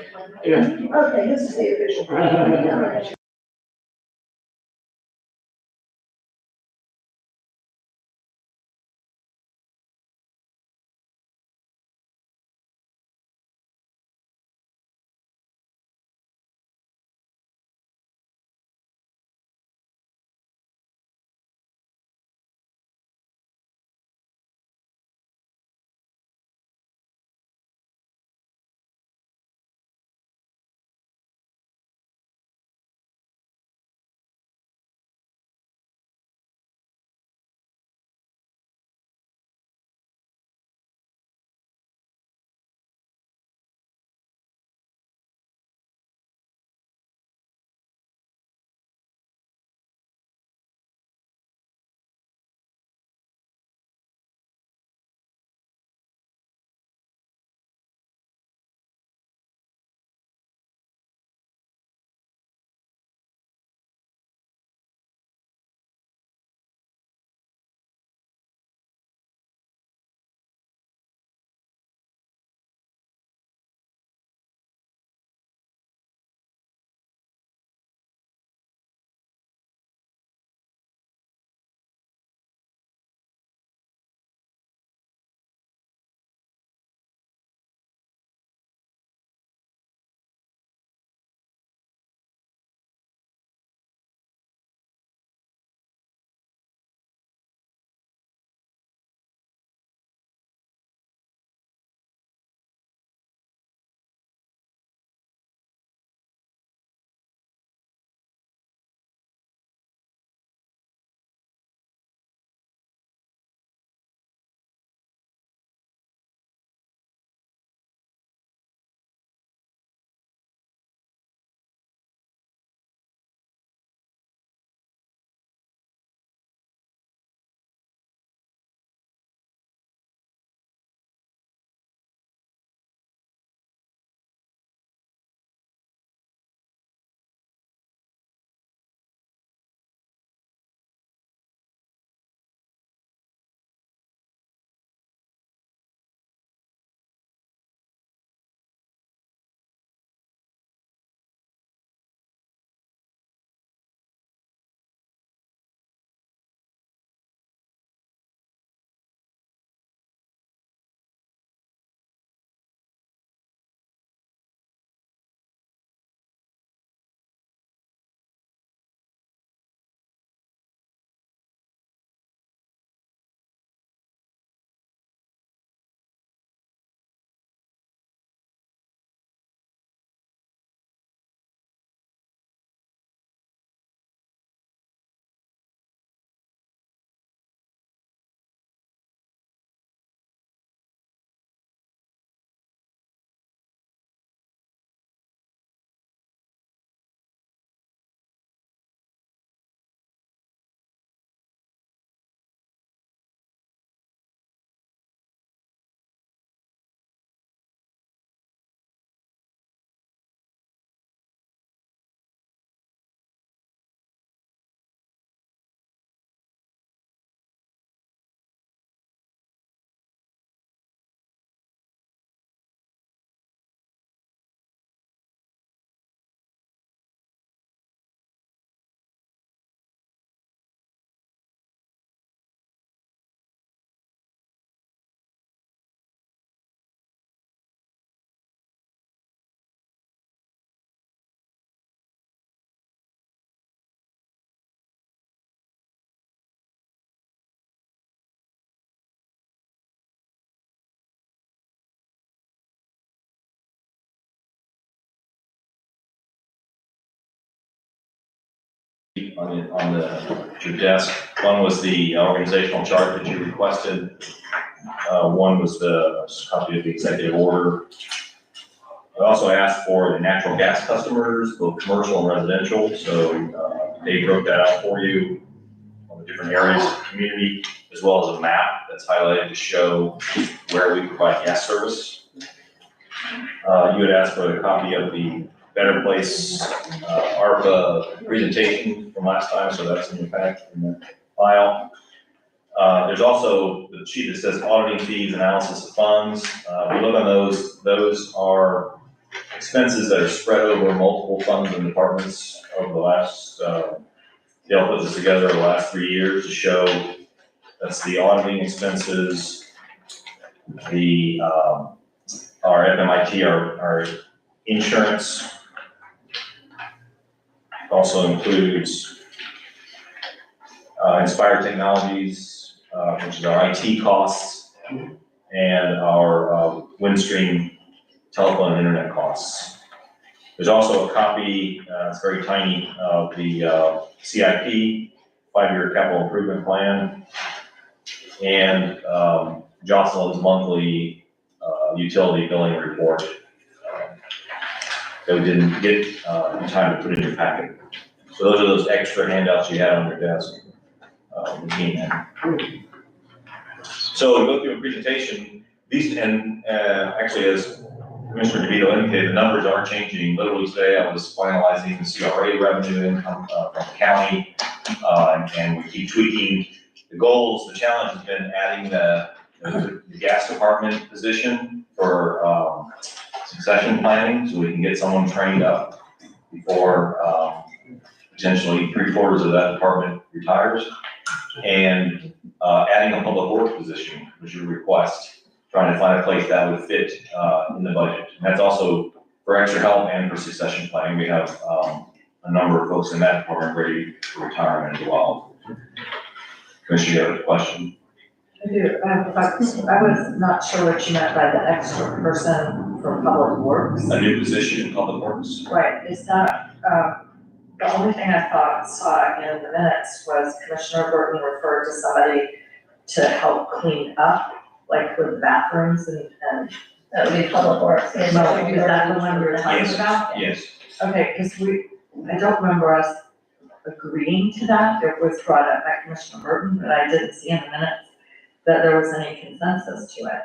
Yeah.
Okay, this is the official.
your desk. One was the organizational chart that you requested. One was the copy of the executive order. I also asked for the natural gas customers, both commercial and residential, so Dave wrote that out for you on the different areas of the community, as well as a map that's highlighted to show where we provide gas service. You had asked for a copy of the Better Place ARPA presentation from last time, so that's in the file. There's also the sheet that says auditing fees, analysis of funds. We look on those are expenses that are spread over multiple funds and departments over the last, Dale put this together over the last 3 years to show that's the auditing expenses, the, our FMIT, our insurance, also includes Inspire Technologies, which is our IT costs, and our Windstream telephone and internet costs. There's also a copy, it's very tiny, of the CIP, 5-year capital improvement plan, and Jocelyn's monthly utility billing report that we didn't get in time to put in your packet. So those are those extra handouts you had on your desk. So we go through a presentation. These, and actually, as Commissioner DeVito indicated, the numbers are changing. Literally today, I was finalizing the CRA revenue income from the county, and we keep tweaking the goals. The challenge has been adding the gas department position for succession planning, so we can get someone trained up before potentially 3/4 of that department retires, and adding a public works position, which is a request, trying to find a place that would fit in the budget. And that's also for extra help and for succession planning. We have a number of folks in that department ready for retirement as well. Commissioner, you have a question?
I do. I was not sure what you meant by the extra person for public works.
A new position in public works.
Right, is that, the only thing I saw in the minutes was Commissioner Burton referred to somebody to help clean up, like with bathrooms and.
That would be public works. Yes.
Is that the one we were talking
Yes,
about?
yes.
Okay, because I don't remember us agreeing to that. It was brought up by Commissioner Burton, but I didn't see in the minutes that there was any consensus to it.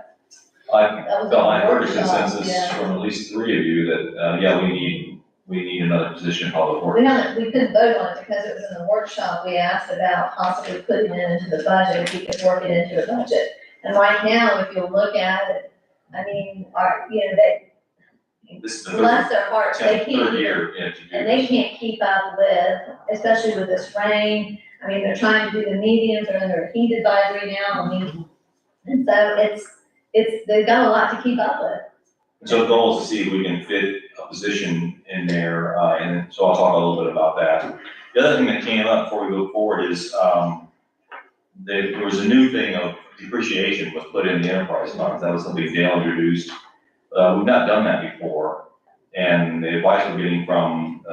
I felt I heard a
workshop,
consensus
yeah.
from at least 3 of you that, yeah, we need another position in public works.
We couldn't vote on it because it was in the workshop. We asked about possibly putting it into the budget, if we could work it into the budget. And right now, if you'll look at it, I mean,
This is the
bless their hearts, they
third
can't,
year, yeah, to do
and they
this.
can't keep up with, especially with this rain. I mean, they're trying to do the mediums, they're under a heat advisory now, I mean, and so they've got a lot to keep up with.
So the goal is to see if we can fit a position in there, and so I'll talk a little bit about that. The other thing that came up before we go forward is, there was a new thing of depreciation was put in the enterprise funds. That was something Dale introduced. We've not done that before, and the advice we're getting from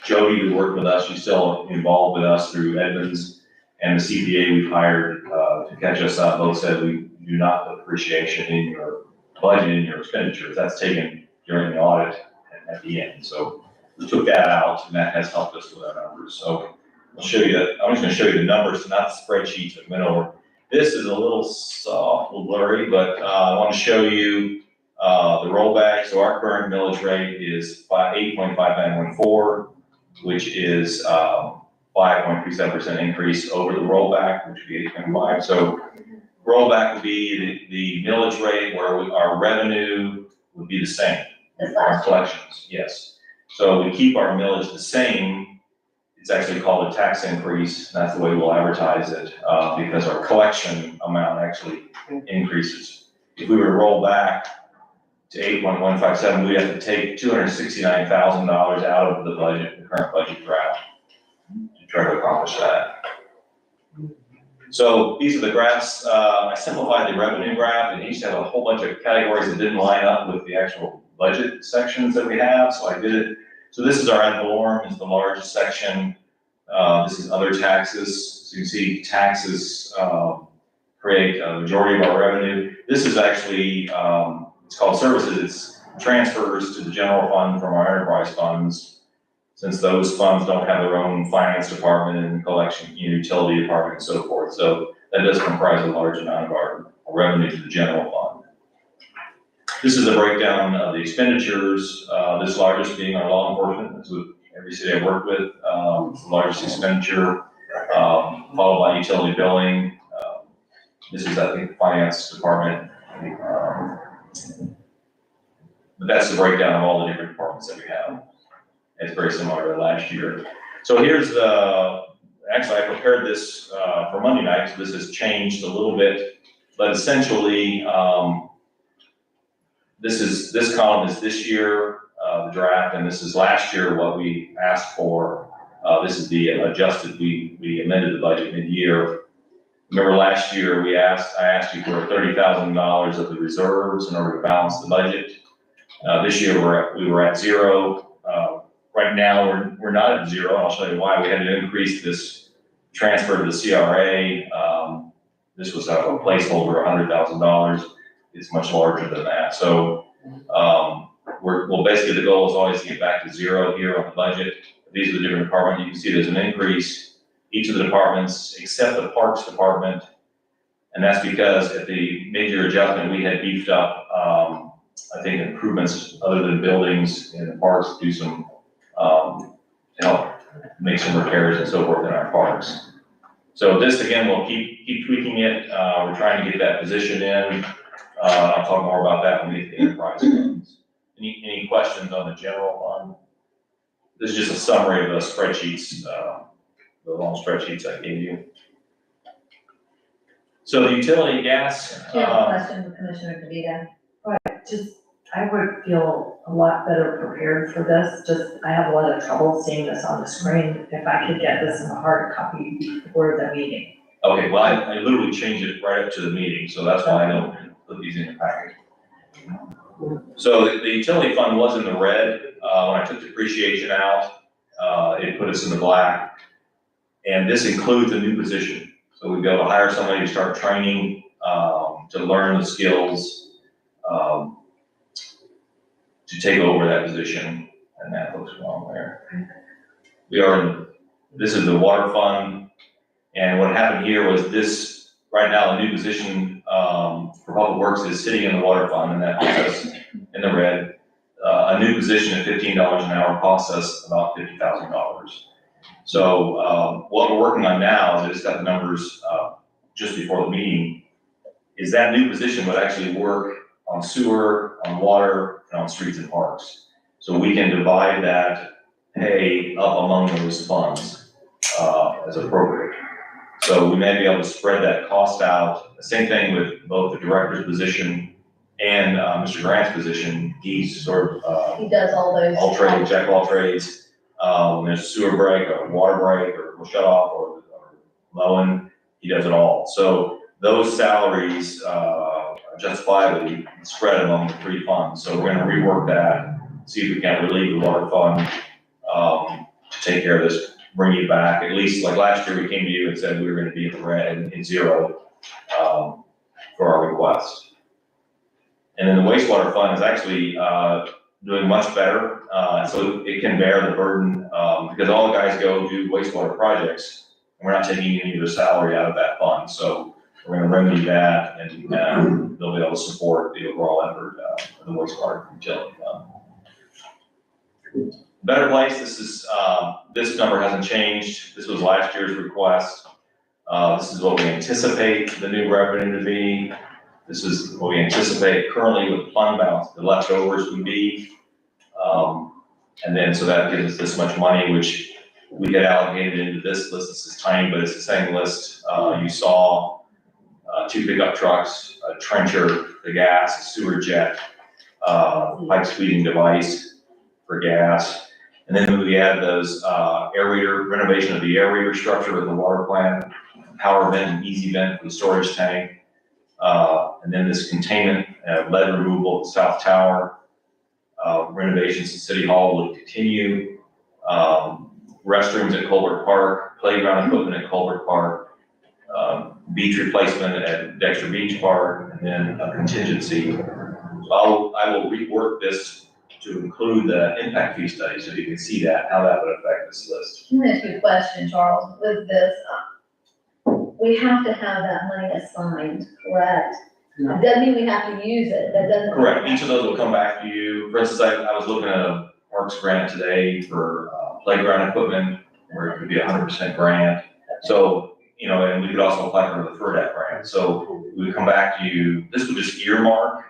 Jody, who worked with us, she's still involved with us through Edmonds, and the CPA we've hired to catch us up, both said we do not put depreciation in your budget, in your expenditures. That's taken during the audit and at the end. So we took that out, and that has helped us with our numbers. So I'll show you that. I'm just gonna show you the numbers, not the spreadsheets that went over. This is a little soft, a little blurry, but I want to show you the rollback. So our current millage rate is 8.5914, which is 5.37% increase over the rollback, which would be 8.5. So rollback would be the millage rate where our revenue would be the same. Our collections, yes. So we keep our millage the same. It's actually called a tax increase, and that's the way we'll advertise it, because our collection amount actually increases. If we were to roll back to 8.157, we'd have to take $269,000 out of the budget, the current budget draft, to try to accomplish that. So these are the graphs. I simplified the revenue graph, and it used to have a whole bunch of categories that didn't line up with the actual budget sections that we have, so I did it So this is our ad valorem, is the largest section. This is other taxes. So you can see taxes, create a majority of our revenue. This is actually, it's called services. It's transfers to the general fund from our enterprise funds, since those funds don't have their own finance department and collection, utility department and so forth. So that does comprise a large amount of our revenue to the general fund. This is a breakdown of the expenditures, this largest being our law enforcement. This is with every city I work with, it's the largest expenditure, followed by utility billing. This is, I think, the finance department. But that's the breakdown of all the different departments that we have. It's very similar to last year. So here's actually I prepared this for Monday night, so this has changed a little bit, but essentially, this column is this year, the draft, and this is last year what we asked for. This is the adjusted, we amended the budget mid-year. Remember last year I asked you for $30,000 of the reserves in order to balance the budget. This year we were at zero. Right now we're not at zero. I'll show you why. We had to increase this transfer to the CRA. This was a placeholder, $100,000. It's much larger than that. So basically the goal is always to get back to zero here on the budget. These are the different departments. You can see there's an increase. Each of the departments, except the Parks Department, and that's because at the mid-year adjustment, we had beefed up, I think, improvements other than buildings in the parks, do some, to help make some repairs and so forth in our parks. So this, again, we'll keep tweaking it. We're trying to get that position in. I'll talk more about that when we get to the enterprise funds. Any questions on the general fund? This is just a summary of the spreadsheets, the long spreadsheets I gave you. So the utility gas.
Do you have a question for Commissioner DeVito?
Just, I would feel a lot better prepared for this, I have a lot of trouble seeing this on the screen. If I could get this in a hard copy before the meeting.
Okay, well, I literally changed it right up to the meeting, so that's why I don't put these in the package. So the utility fund was in the red. When I took depreciation out, it put us in the black. And this includes a new position. So we'd be able to hire somebody to start training, to learn the skills, to take over that position, and that looks wrong there. This is the water fund, and what happened here was this, right now, the new position for Public Works is sitting in the water fund, and that puts us in the red. A new position at $15 an hour costs us about $50,000. So what we're working on now, is I just got the numbers just before the meeting, is that new position would actually work on sewer, on water, and on streets and parks. So we can divide that pay up among those funds as appropriate. So we may be able to spread that cost out. The same thing with both the director's position and Mr. Grant's position. He's sort of
He does all those.
all trades, jack of all trades. When there's a sewer break or water break or shut off or mowing, he does it all. So those salaries justifiably spread among the three funds. So we're gonna rework that, see if we can relieve the water fund to take care of this, bring you back. At least like last year, we came to you and said we were gonna be in the red in zero for our request. And then the wastewater fund is actually doing much better. So it can bear the burden because all the guys go do wastewater projects, and we're not taking any of their salary out of that fund. So we're gonna remedy that, and they'll be able to support the overall effort of the wastewater utility fund. Better Place, this number hasn't changed. This was last year's request. This is what we anticipate the new revenue to be. This is what we anticipate currently with fund balance, the leftovers would be. And then, so that gives us this much money, which we get allocated into this list. This is tiny, but it's the same list you saw. 2 pickup trucks, a trencher, the gas, a sewer jet, pipe sweeping device for gas. And then we add those aerator, renovation of the aerator structure of the water plant, power vent and easy vent for the storage tank. And then this containment, lead removal at the south tower. Renovations at City Hall will continue. Restrooms at Colbert Park, playground equipment at Colbert Park, beach replacement at Dexter Beach Park, and then a contingency. I will rework this to include the impact fee study, so you can see that, how that would affect this list.
Let me ask you a question, Charles, with this, we have to have that money assigned, correct? It doesn't mean we have to use it, that doesn't.
Correct, each of those will come back to you. For instance, I was looking at a Parks grant today for playground equipment, where it could be 100% grant. So, you know, and we could also apply for the FERDAP grant. So we would come back to you, this would just earmark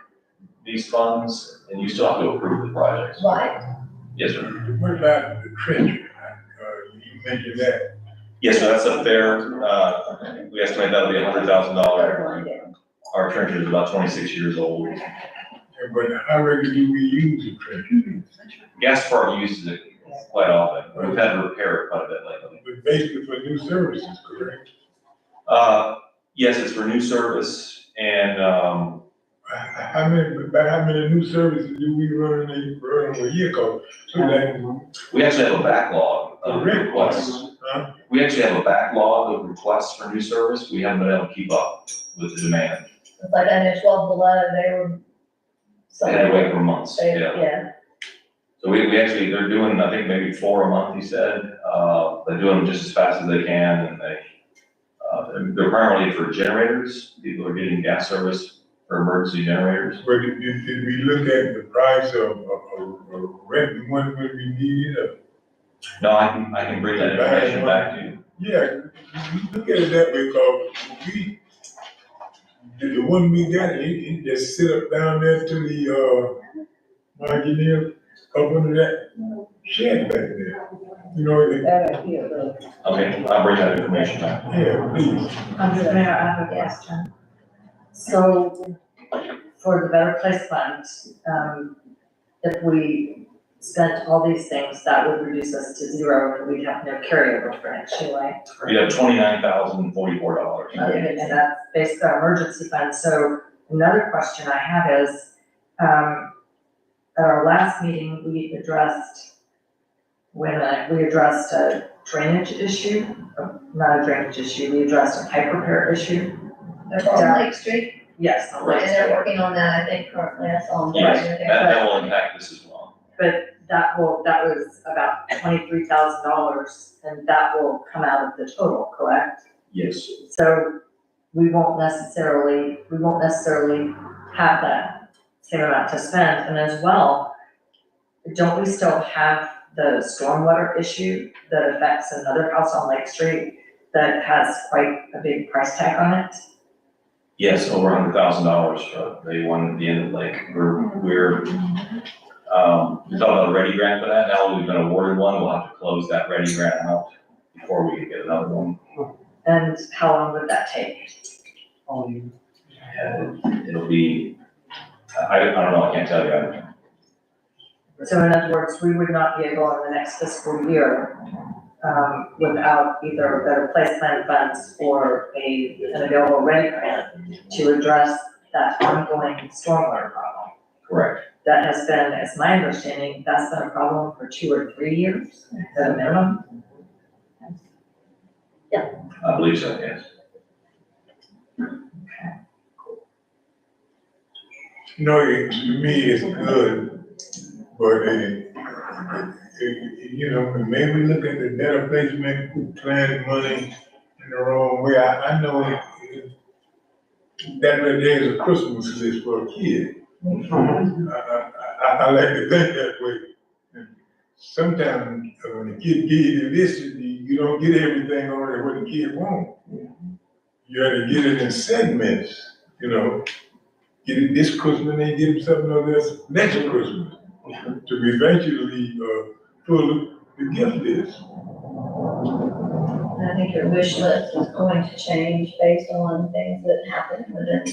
these funds, and you still have to approve the projects.
Right.
Yes, sir.
What about the trencher? You mentioned that.
Yes, so that's a fair, we estimate that'll be $100,000. Our trencher is about 26 years old.
But how regularly do we use the trencher?
Gas Department uses it quite often. We've had to repair it quite a bit lately.
But basically for new services, correct?
Yes, it's for new service and,
How many new services do we run a year? Cause
we actually have a backlog of requests. We actually have a backlog of requests for new service. We haven't been able to keep up with the demand.
It's like I know 12 below, they were.
They had to wait for months, yeah.
Yeah.
So we actually, they're doing, I think, maybe 4 a month, he said. They're doing them just as fast as they can, and they're primarily for generators. People are getting gas service for emergency generators.
But did we look at the price of renting one when we need it?
No, I can bring that information back to you.
Yeah, look at it that way, because the one we got, it just sit up down there to the, Marginia, up under that shed back there. You know,
Okay, I'll bring that information back.
yeah, please.
Mayor, I have a question. So for the Better Place Fund, if we spent all these things, that would reduce us to zero and we'd have no carryover for next year, right?
You have $29,044.
Okay, and that's basically our emergency fund. So another question I have is, at our last meeting, we addressed a drainage issue, not a drainage issue, we addressed a pipe repair issue.
On Lake Street,
Yes, on
and
Lake
they're
Street.
working on that, I think currently, I saw them.
Yes, that will impact this as well.
But that was about $23,000 and that will come out of the total, correct?
Yes.
So we won't necessarily have that same amount to spend. And as well, don't we still have the stormwater issue that affects another house on Lake Street that has quite a big price tag on it?
Yes, over $100,000 for the one at the end of the lake. We thought about a ready grant for that. Now we've been awarded one, we'll have to close that ready grant out before we can get another one.
And how long would that take?
It'll be, I don't know, I can't tell you.
So in other words, we would not be able in the next fiscal year, without either a Better Place Plan funds or an available ready grant to address that ongoing stormwater problem.
Correct.
That has been, as my understanding, that's been a problem for 2 or 3 years at a minimum.
I believe so, yes.
No, to me, it's good, but, you know, maybe look at the Better Placement Plan money in the wrong way. I know that right there is a Christmas list for a kid. I like to think that way. Sometimes when the kid gives you this, you don't get everything on it what the kid wants. You have to get it in segments, you know. Get it this Christmas, then get him something else next Christmas, to eventually pull the gift list.
And I think your wish list is going to change based on things that happen within.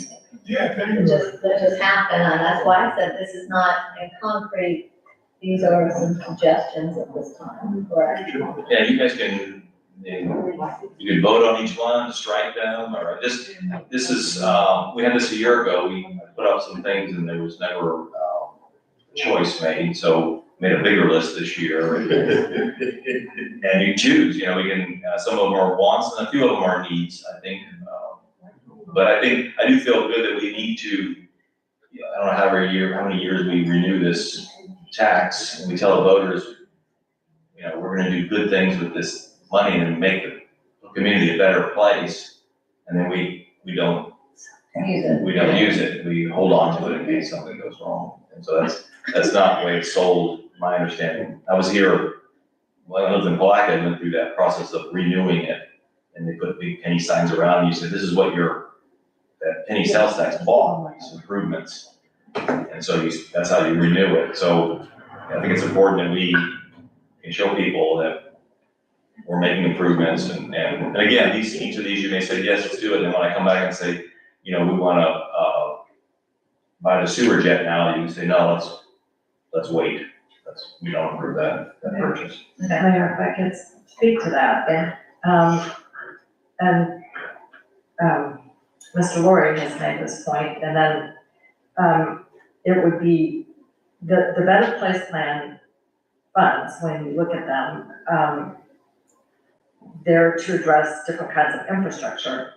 Yeah, thank you.
That just happen, and that's why I said this is not in concrete, these are some suggestions at this time, correct?
Yeah, you guys can, you can vote on each one, strike them, or this is, we had this a year ago, we put up some things and there was never choice. choice made, so made a bigger list this year. And you choose, you know, we can, some of them are wants and a few of them are needs, I think. But I do feel good that we need to, I don't know how many years we renew this tax, and we tell the voters, you know, we're gonna do good things with this money and make the community a better place, and then we don't use it, we hold on to it in case something goes wrong. And so that's not the way it's sold, my understanding. I was here, when I lived in Palaca, I went through that process of renewing it, and they put big penny signs around, you said, this is what that penny sales tax bought, these improvements. And so that's how you renew it. So I think it's important that we can show people that we're making improvements, and again, each of these, you may say, yes, let's do it, and then when I come back and say, you know, we wanna, buy the sewer jet now, you can say, no, let's wait. We don't approve that purchase.
Mayor, if I could speak to that.
Yeah.
Mr. Laurie has made this point, and then, it would be, the Better Place Plan funds, when you look at them, they're to address different kinds of infrastructure.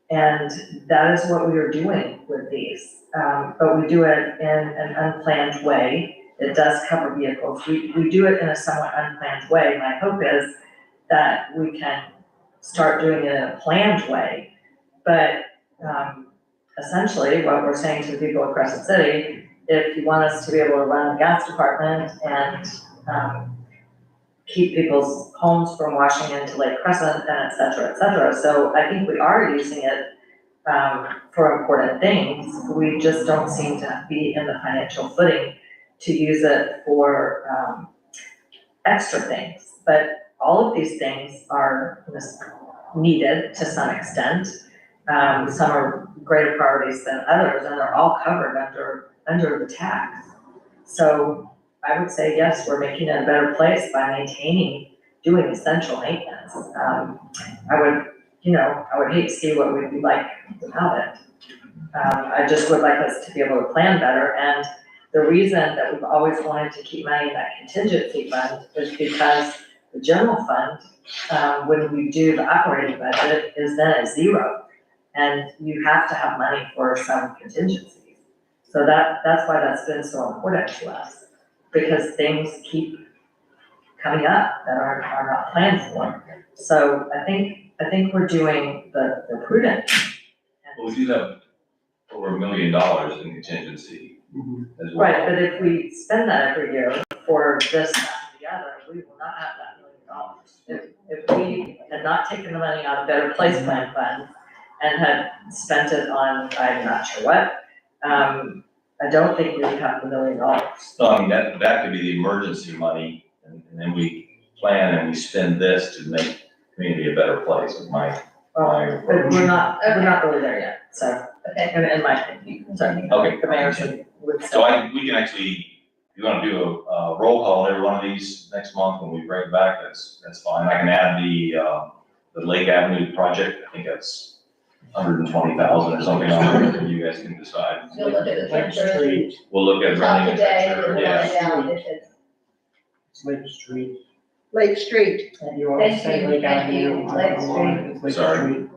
And that is what we are doing with these, but we do it in an unplanned way. It does cover vehicles. We do it in a somewhat unplanned way. My hope is that we can start doing it in a planned way. But essentially, what we're saying to the people of Crescent City, if you want us to be able to run the gas department and keep people's homes from washing into Lake Crescent, and et cetera, et cetera. So I think we are using it for important things. We just don't seem to be in the financial footing to use it for extra things. But all of these things are needed to some extent. Some are greater priorities than others, and they're all covered under the tax. So I would say, yes, we're making it a better place by doing essential maintenance. I would hate to see what we'd be like without it. I just would like us to be able to plan better, and the reason that we've always wanted to keep money in that contingency fund is because the general fund, when we do the operating budget, is then at zero, and you have to have money for some contingencies. So that's why that's been so important to us, because things keep coming up that are not planned for. So I think we're doing the prudent.
Well, we do have over $1 million in contingency as well.
Right, but if we spend that every year for this, that, and the other, we will not have that $1 million. If we had not taken the money out of Better Place Plan Fund and had spent it on, I'm not sure what, I don't think we would have $1 million.
No, I mean, that could be the emergency money, and then we plan and we spend this to make community a better place, is my.
But we're not really there yet, so, in my opinion, sorry.
Okay.
The mayor would.
So we can actually, if you wanna do a roll call on every one of these next month when we bring it back, that's fine. I can add the Lake Avenue project, I think that's 120,000 or something on it, and you guys can decide.
We'll look at the temperature.
We'll look at
Top
running a
today,
temperature,
and
yeah.
then down if it's.
Lake Street.
Lake Street.
And you want to
Thank
say
you,
Lake
thank you.
Avenue.
Lake
Lake
Sorry.
Street.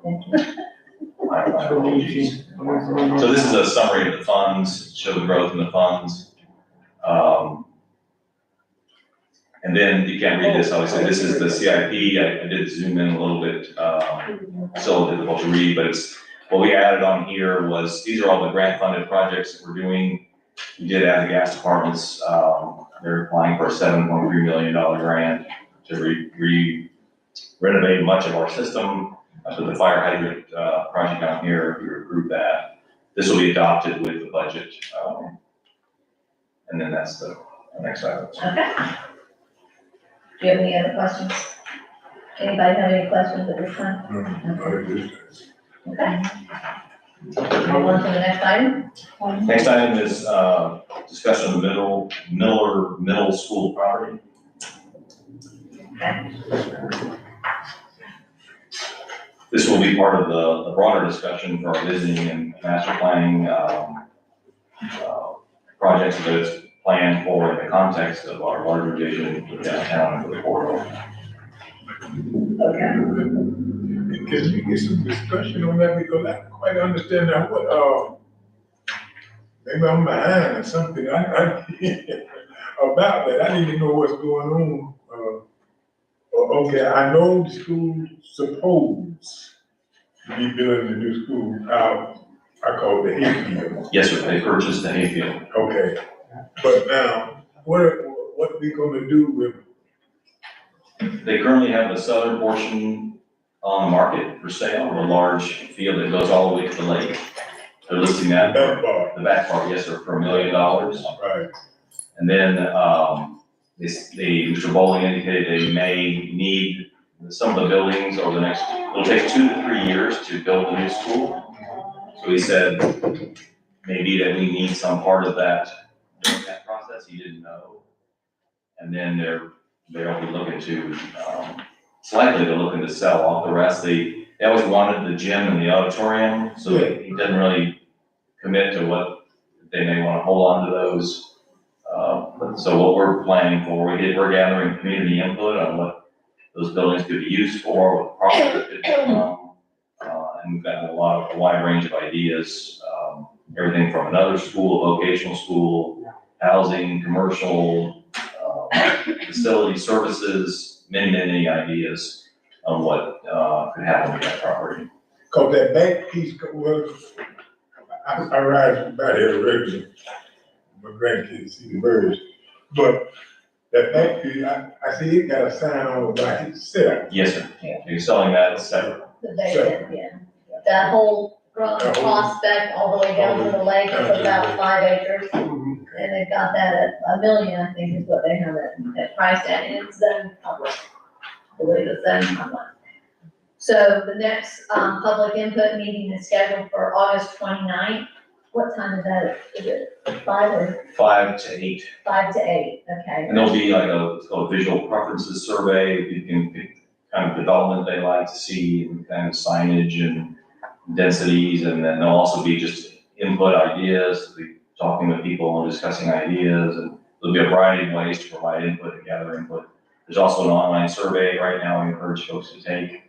It's really easy.
So this is a summary of the funds, show the growth in the funds. And then you can't read this, obviously, this is the CIP, I did zoom in a little bit, still difficult to read, but what we added on here was, these are all the grant funded projects that we're doing. We did add the gas departments, they're applying for a $7.3 million grant to renovate much of our system. I put the fire hydrant project on here, if you approve that. This will be adopted with the budget. And then that's the next item.
Okay. Do you have any other questions? Anybody have any questions at this time? Okay. Move on to the next item.
Next item is discussion of Miller Middle School property.
Okay.
This will be part of the broader discussion for our visiting and master planning projects, but it's plan for the context of our larger vision for downtown and for the corridor.
Can you get some discussion on that, because I don't quite understand that, what, maybe I'm behind or something, I, about that, I need to know what's going on, okay, I know the school supposed to be building a new school out, I call it the Hayfield.
Yes, sir, they purchased the hayfield.
Okay, but now, what are we gonna do with,
They currently have the southern portion on the market for sale, a large field that goes all the way to the lake. They're listing that, the back part, yes, sir, for $1 million.
right,
And then, Mr. Bowling indicated they may need some of the buildings over the next, it'll take 2 to 3 years to build a new school. So he said, maybe that we need some part of that during that process, he didn't know. And then they'll be looking to, it's likely they're looking to sell off the rest. They always wanted the gym and the auditorium, so he doesn't really commit to what they may want to hold on to those. So what we're planning for, we're gathering community input on what those buildings could be used for, what profit could come. And we've got a wide range of ideas, everything from another school, a vocational school, housing, commercial, facility services, many ideas on what could happen with that property.
cause that back piece was, I ride by here regularly, my grandkids see the birds, but that back piece, I see it got a sign on it by itself.
Yes, sir. You're selling that separate.
The vacant, yeah. That whole prospect all the way down to the lake is about 5 acres. And they've got that at $1 million, I think is what they have it priced at, and it's then public. I believe it's then public. So the next, public input meeting is scheduled for August 29th. What time is that? Is it 5 or
5 to 8.
5 to 8? Okay.
And there'll be like it's called a visual preferences survey. You can pick kind of development they like to see, and kind of signage and densities, and then there'll also be just input ideas, be talking with people and discussing ideas, and there'll be a variety of ways to provide input and gather input. There's also an online survey right now we encourage folks to take.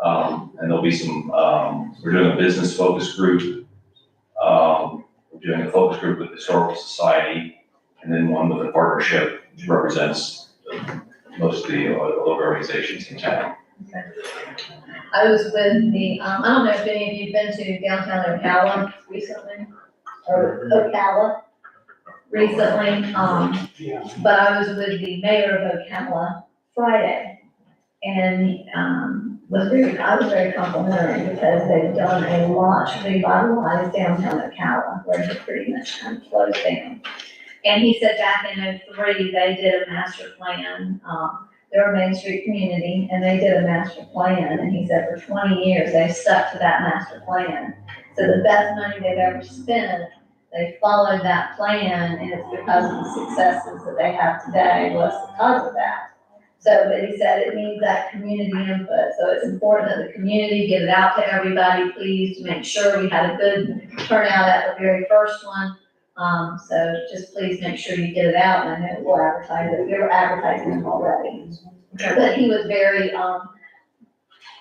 And there'll be some, we're doing a business focus group. We're doing a focus group with the Historical Society, and then one with a partnership which represents most of the local organizations in town.
Okay. I was with the, I don't know if any of you have been to downtown Ocala recently, or Ocala recently, but I was with the mayor of Ocala Friday, and, I was very complimentary because they've done a lot to revitalize downtown Ocala, where it pretty much kind of closed down. And he said back in '03, they did a master plan, they're a Main Street community, and they did a master plan, and he said for 20 years, they stuck to that master plan. So the best money they've ever spent, they followed that plan, and it's because of the successes that they have today was because of that. So, but he said it needs that community input, so it's important that the community get it out to everybody, please, to make sure we had a good turnout at the very first one. So just please make sure you get it out, and I know we'll advertise it, we were advertising it already. But he was very,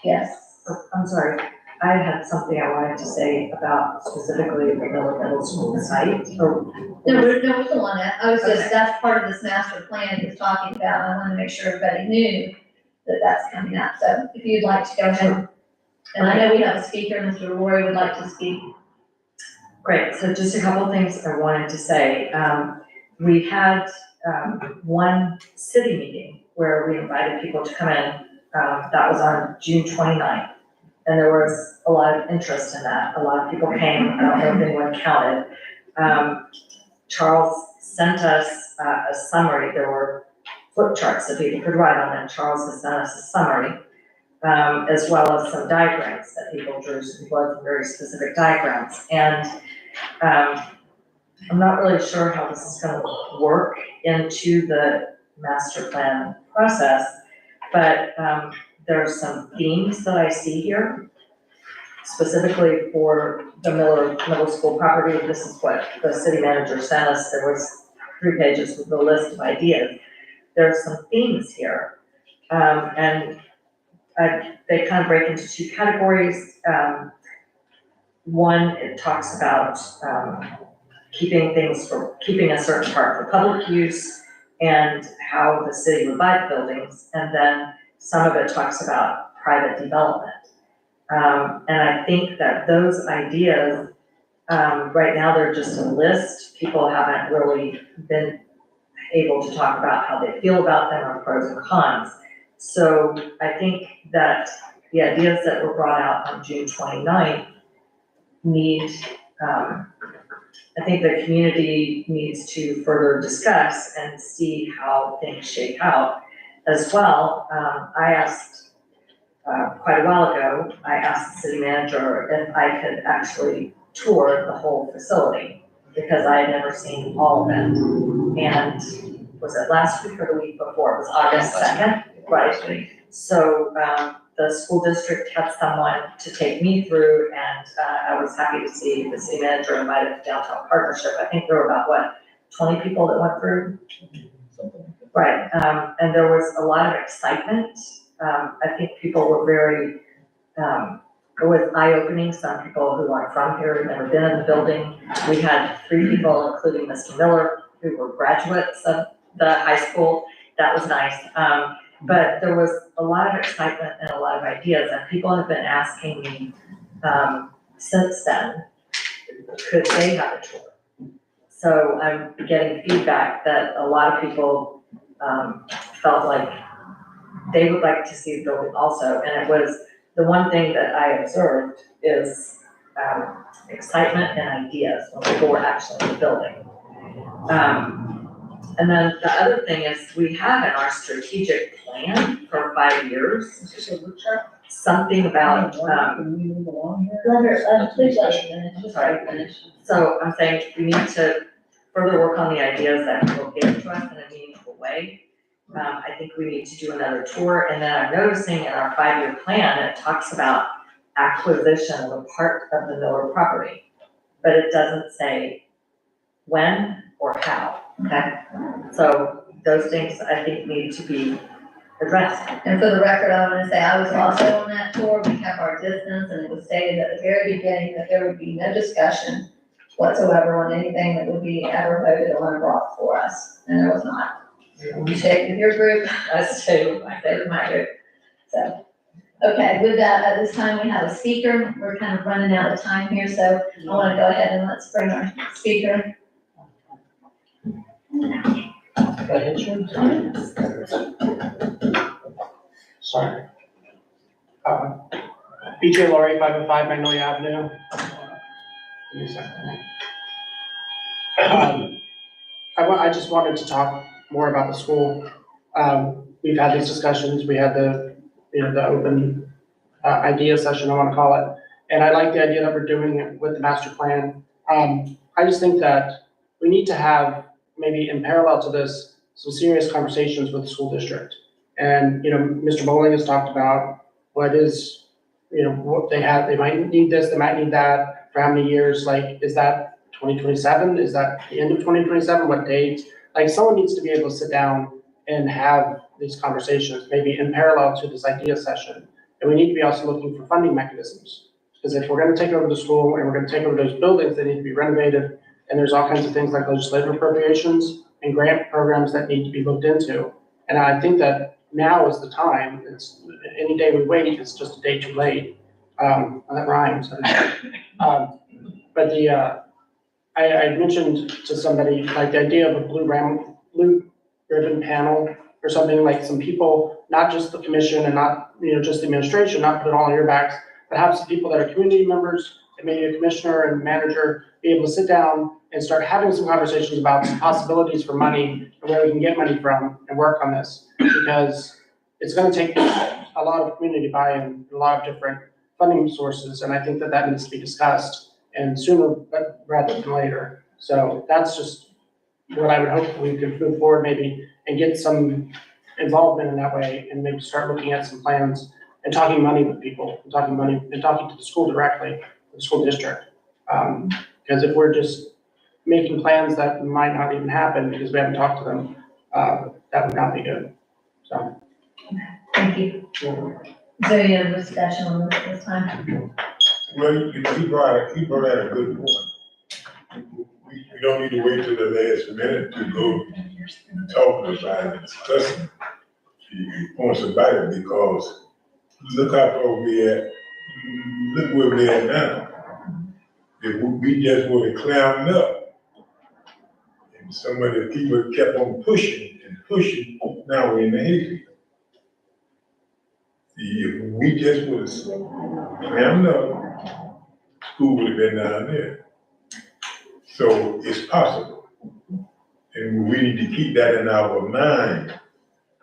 yes.
I'm sorry, I had something I wanted to say about specifically the middle school site, or.
No, we're still on that, I was just, that's part of this master plan he was talking about, and I wanted to make sure everybody knew that that's coming up, so if you'd like to go ahead. And I know we have a speaker, Mr. Rory would like to speak.
Great, so just a couple things I wanted to say. We had one city meeting where we invited people to come in, that was on June 29th. And there was a lot of interest in that, a lot of people came, I don't know if anyone counted. Charles sent us a summary, there were flip charts that people could write on, and Charles has sent us a summary, as well as some diagrams that people drew, so people had some very specific diagrams. And I'm not really sure how this is gonna work into the master plan process, but there are some themes that I see here, specifically for the Miller Middle School property. This is what the city manager sent us. There was
3 pages with a list of ideas. There are some themes here. They kind of break into 2 categories. One, it talks about keeping a certain part for public use and how the city would buy the buildings. And then some of it talks about private development. And I think that those ideas, right now, they're just a list. People haven't really been able to talk about how they feel about them or pros and cons. So I think that the ideas that were brought out on June 29th need, I think the community needs to further discuss and see how things shake out as well. I asked, quite a while ago, I asked the city manager if I could actually tour the whole facility because I had never seen all of it. And was it last week or the week before? It was August 2nd, right? So, the school district had someone to take me through, and I was happy to see the city manager invited the downtown partnership. I think there were about, 20 people that went through? Right, and there was a lot of excitement. I think people were very, it was eye-opening. Some people who aren't from here had never been in the building. We had 3 people, including Mr. Miller, who were graduates of the high school. That was nice. But there was a lot of excitement and a lot of ideas, and people have been asking me, since then, could they have a tour? So I'm getting feedback that a lot of people, felt like they would like to see the building also, and it was, the one thing that I observed is, excitement and ideas when people were actually in the building. And then the other thing is we have in our strategic plan for 5 years, something about,
please let me finish.
Sorry.
Finish.
So I'm saying we need to further work on the ideas that will give to us in a meaningful way. I think we need to do another tour, and then I'm noticing in our 5-year plan, it talks about acquisition of a part of the Miller property, but it doesn't say when or how, okay? So those things I think need to be addressed.
And for the record, I want to say I was also on that tour. We kept our distance, and it was stated at the very beginning that there would be no discussion whatsoever on anything that would be ever voted on or brought for us, and there was not. You stayed with your group, I stayed with my group. So, okay, with that, at this time, we have a speaker. We're kind of running out of time here, so I want to go ahead and let's bring our speaker.
Sorry. BJ Laurie, 505 Magnolia Avenue. Give me a second. I just wanted to talk more about the school. We've had these discussions. We had the open idea session, I want to call it. And I like the idea that we're doing it with the master plan. I just think that we need to have, maybe in parallel to this, some serious conversations with the school district. And, Mr. Bowling has talked about what is, what they have, they might need this, they might need that, for how many years, like, is that 2027? Is that the end of 2027? What date? Like, someone needs to be able to sit down and have these conversations, maybe in parallel to this idea session. And we need to be also looking for funding mechanisms. Because if we're gonna take over the school and we're gonna take over those buildings, they need to be renovated. And there's all kinds of things like legislative appropriations and grant programs that need to be looked into. And I think that now is the time. It's any day we wait, it's just a day too late. That rhymes. But I mentioned to somebody like the idea of a blue ribbon panel or something, like some people, not just the commission and not, just the administration, not put it all on your backs, but have some people that are community members and maybe a commissioner and manager be able to sit down and start having some conversations about some possibilities for money and where we can get money from and work on this. Because it's going to take a lot of community buy-in, a lot of different funding sources, and I think that needs to be discussed, and sooner rather than later. So that's just what I would hope we could move forward maybe and get some involvement in that way, and maybe start looking at some plans and talking money with people, and talking to the school directly, the school district. Because if we're just making plans that might not even happen because we haven't talked to them, that would not be good, so.
Thank you. Is there any other discussion on this time?
Well, he brought out a good point. We don't need to wait till the last minute to go talking about it, discussing the points about it, because look how far we at, look where we at now. If we just would have clowned up, and some of the people kept on pushing and pushing, now we're in the hayfield. If we just would have clowned up, school would have been down there. So it's possible. And we need to keep that in our mind,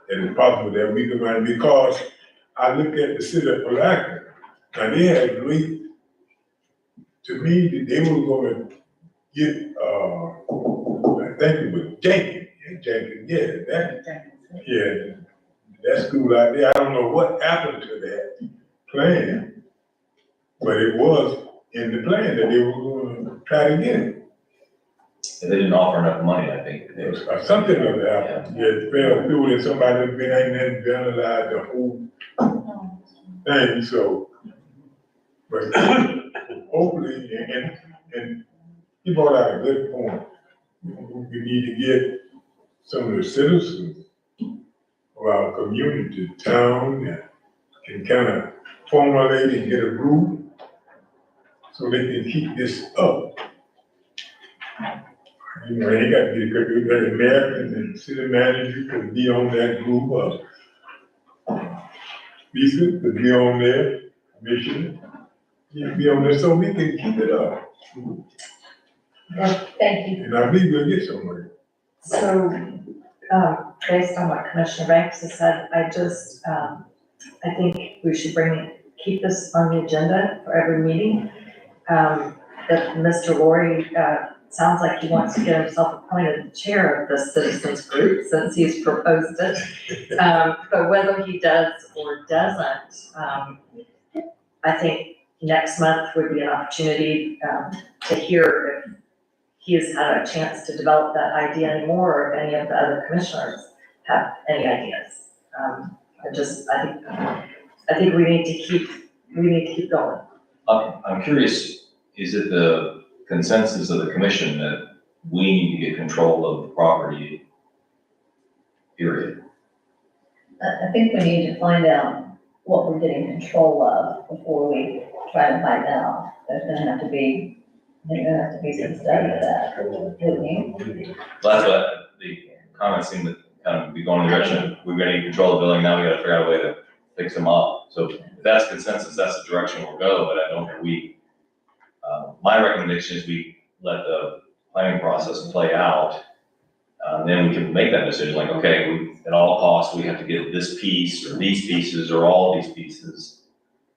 that it's possible that we can run, because I look at the city of Palaca, and they had great, to me, that they were gonna get, I think it was Jenkins, that school out there, I don't know what happened to that plan, but it was in the plan that they were gonna try to get it.
They didn't offer enough money, I think.
Something of that happened, it fell through, and somebody had been in there and vandalized the whole thing, so. But hopefully, and he brought out a good point. We need to get some of the citizens of our community, town, that can kind of formulate and get a group so they can keep this up. You know, they got to be the Americans and city manager could be on that group of Lisa could be on there, commissioner, be on there so we can keep it up.
Thank you.
And I believe we'll get somewhere.
So, based on what Commissioner Banks has said, I think we should keep this on the agenda for every meeting. That Mr. Laurie, sounds like he wants to get himself appointed chair of the citizens group since he's proposed it. But whether he does or doesn't, I think next month would be an opportunity, to hear if he has had a chance to develop that idea anymore, or if any of the other commissioners have any ideas. I think we need to keep going.
I'm curious, is it the consensus of the commission that we need to get control of the property, period?
I think we need to find out what we're getting control of before we try to find out. There's gonna have to be some study of that, wouldn't you?
Well, that's what the comments seem to kind of be going in the direction of, we're gonna control the building, now we gotta figure out a way to fix them up. So if that's consensus, that's the direction we'll go, but I don't think my recommendation is we let the planning process play out. Then we can make that decision, like, okay, at all costs, we have to get this piece, or these pieces, or all these pieces.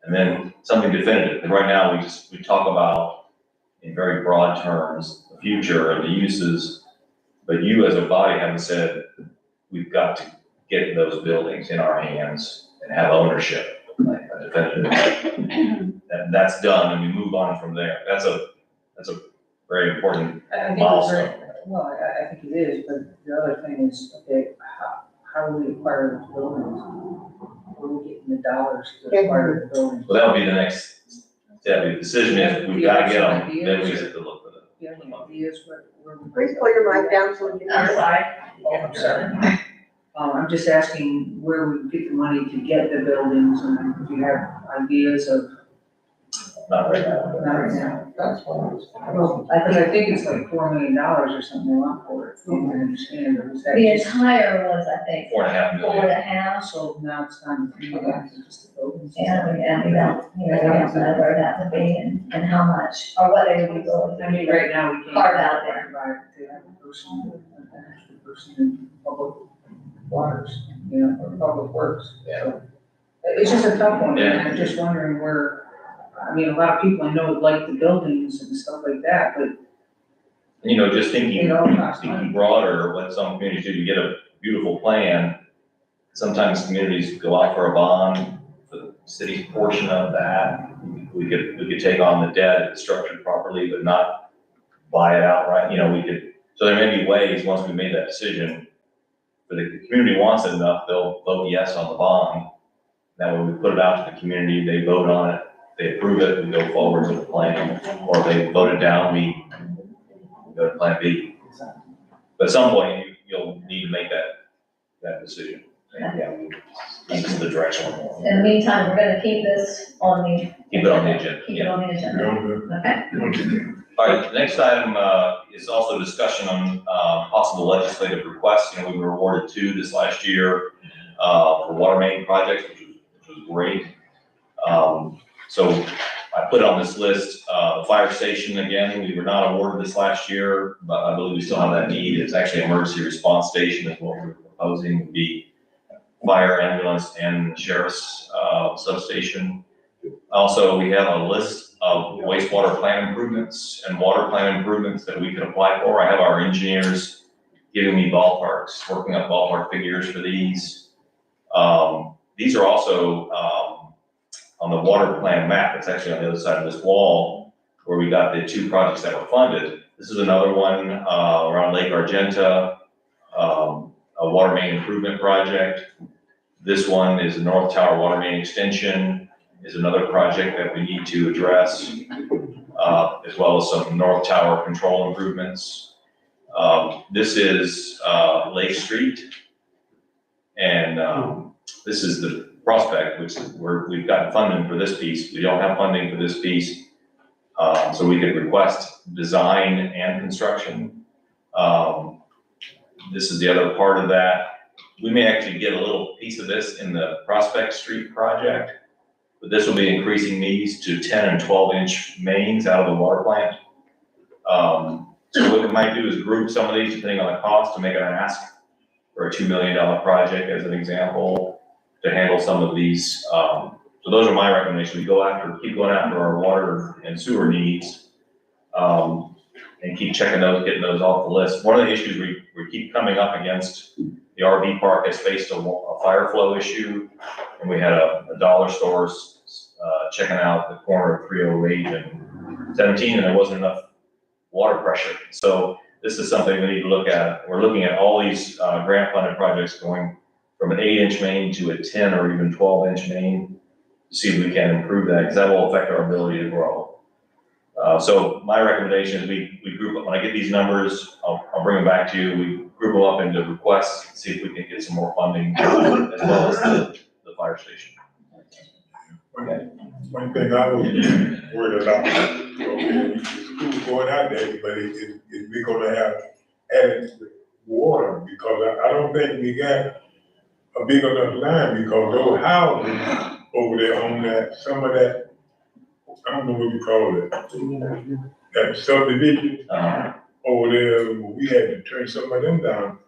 And then something definitive. And right now, we talk about, in very broad terms, the future and the uses, but you as a body haven't said, we've got to get those buildings in our hands and have ownership, like a definitive. That's done, and we move on from there. That's a very important milestone.
Well, I think it is, but the other thing is, okay, how do we acquire those buildings? Where are we getting the dollars to acquire the buildings?
Well, that'll be the next step. The decision is, we've got to get them, then we have to look for them.
Do you have any ideas where?
Please pull your mic down so we can hear.
I'm sorry. I'm just asking where we get the money to get the buildings, and if you have ideas of.
Not right now.
Not right now. That's what Well, I think it's like $4 million or something along for it, from what I understand, or is that
The
just?
entire was, I think,
4.5 million.
4.5.
So now it's time to figure out just the buildings.
And we don't know where that would be and how much, or what they would be willing
I mean, right now, we can't.
Carve out there.
To have a person, an extra person in public waters, or public works, so. It's just a tough one, and I'm just wondering where, I mean, a lot of people I know would like the buildings and stuff like that, but.
Just thinking,
It all costs money.
thinking broader, what some communities do, you get a beautiful plan. Sometimes communities go out for a bond for the city's portion of that. We could take on the debt if it's structured properly, but not buy it outright, we could, so there may be ways, once we made that decision, but if the community wants it enough, they'll vote yes on the bond. That way we put it out to the community, they vote on it, they approve it, we go forward with the plan, or if they vote it down, we go to plan B. But at some point, you'll need to make that decision. And yeah, this is the direction we're going.
In the meantime, we're gonna keep this on the.
Keep it on the agenda,
Keep it on the agenda. Okay.
All right, the next item, is also discussion on, possible legislative requests. We were awarded 2 this last year, for water main projects, which was great. So I put on this list, the fire station again, we were not awarded this last year, but I believe we still have that need. It's actually an emergency response station is what we're proposing, would be fire, ambulance, and sheriff's, substation. Also, we have a list of wastewater plant improvements and water plant improvements that we could apply for. I have our engineers giving me ballparks, working up ballpark figures for these. These are also, on the water plan map. It's actually on the other side of this wall where we got the 2 projects that were funded. This is another one, around Lake Argenta, a water main improvement project. This one is the North Tower Water Main Extension, is another project that we need to address, as well as some North Tower control improvements. This is, Lake Street. And, this is the Prospect, which is we've gotten funding for this piece. We don't have funding for this piece. So we could request design and construction. This is the other part of that. We may actually get a little piece of this in the Prospect Street project, but this will be increasing these to 10 and 12-inch mains out of the water plant. So what we might do is group some of these depending on the cost to make an ask for a $2 million project as an example to handle some of these. So those are my recommendations. We keep going after our water and sewer needs, and keep checking those, getting those off the list. One of the issues we keep coming up against, the RV park has faced a fire flow issue, and we had a dollar store checking out the corner of 308 and 17, and there wasn't enough water pressure. So this is something we need to look at. We're looking at all these grant funded projects going from an 8-inch main to a 10 or even 12-inch main to see if we can improve that, because that will affect our ability to grow. So my recommendation is we group up, when I get these numbers, I'll bring them back to you. We group them up into requests, see if we can get some more funding as well as the fire station.
One thing I was worried about, the school going out there, but is we gonna have added water, because I don't think we got a big enough line, because those houses over there on that, some of that, I don't know what you call it, that subdivision over there, we had to turn some of them down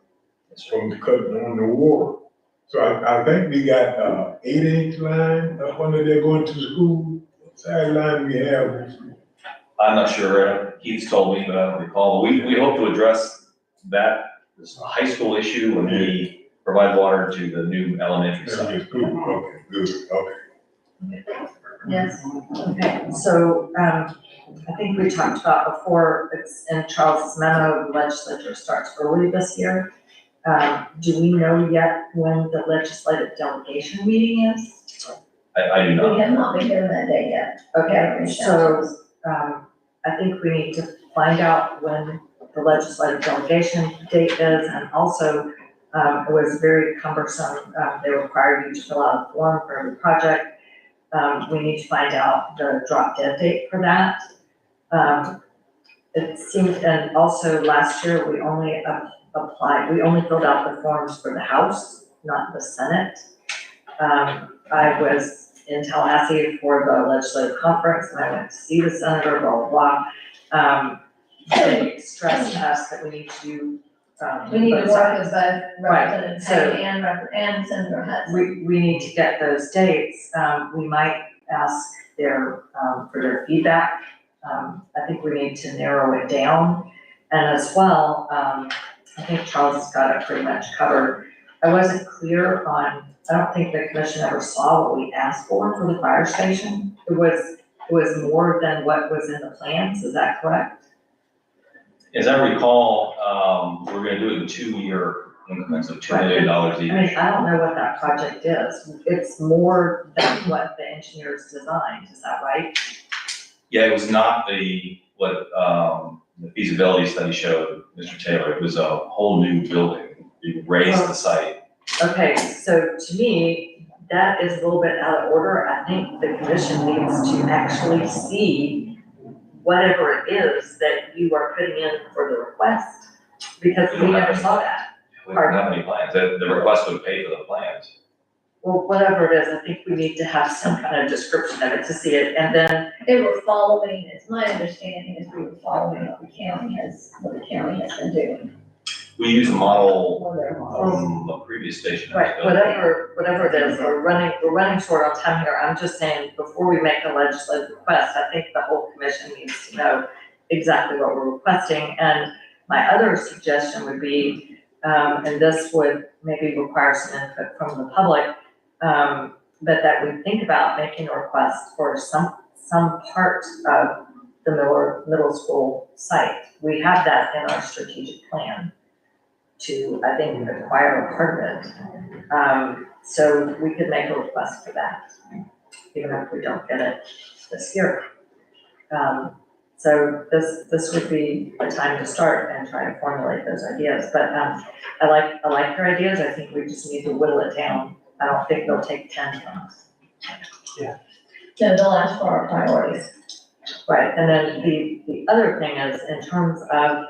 from cutting on the water. So I think we got 8-inch line up under there going to school. Side line we have.
I'm not sure, Keith's told me, but I don't recall. We hope to address that, this high school issue when we provide water to the new elementary site.
Okay, good, okay.
Yes.
Okay, so, I think we talked about before, it's in Charles's memo, the legislature starts early this year. Do we know yet when the legislative delegation meeting is?
I do not.
We have not been given that date yet.
Okay, so, I think we need to find out when the legislative delegation date is, and also, it was very cumbersome, they required you to fill out a form for every project. We need to find out the drop dead date for that. It seems, and also last year, we only filled out the forms for the House, not the Senate. I was in Tallahassee for the legislative conference, and I went to see the senator, blah, blah, blah. They stressed to us that we need to.
We need to work with both
Right,
Representative
so-
Payne and Senator Hudson.
We need to get those dates. We might ask for their feedback. I think we need to narrow it down. And as well, I think Charles has got it pretty much covered. I wasn't clear on, I don't think the commission ever saw what we asked for the fire station. It was more than what was in the plans, is that correct?
As I recall, we're gonna do it in 2-year increments of $2 million
I
each.
mean, I don't know what that project is. It's more than what the engineers designed, is that right?
Yeah, it was not what the feasibility study showed, Mr. Taylor. It was a whole new building. You raised the site.
Okay, so to me, that is a little bit out of order. I think the commission needs to actually see whatever it is that you are putting in for the request, because we never saw that.
We don't have any plans. The request would pay for the plans.
Well, whatever it is, I think we need to have some kind of description of it to see it, and then,
They were following, it's my understanding is we were following what the county has been doing.
We use a model
For their
from a previous station.
right, whatever it is, we're running short on time here. I'm just saying, before we make a legislative request, I think the whole commission needs to know exactly what we're requesting. And my other suggestion would be, and this would maybe require some input from the public, but that we think about making a request for some part of the middle school site. We have that in our strategic plan to, I think, acquire a part of it. So we could make a request for that, even if we don't get it this year. So this would be the time to start and try to formulate those ideas. But I like your ideas. I think we just need to whittle it down. I don't think they'll take 10 from us.
No, they'll ask for our priorities.
Right, and then the other thing is, in terms of,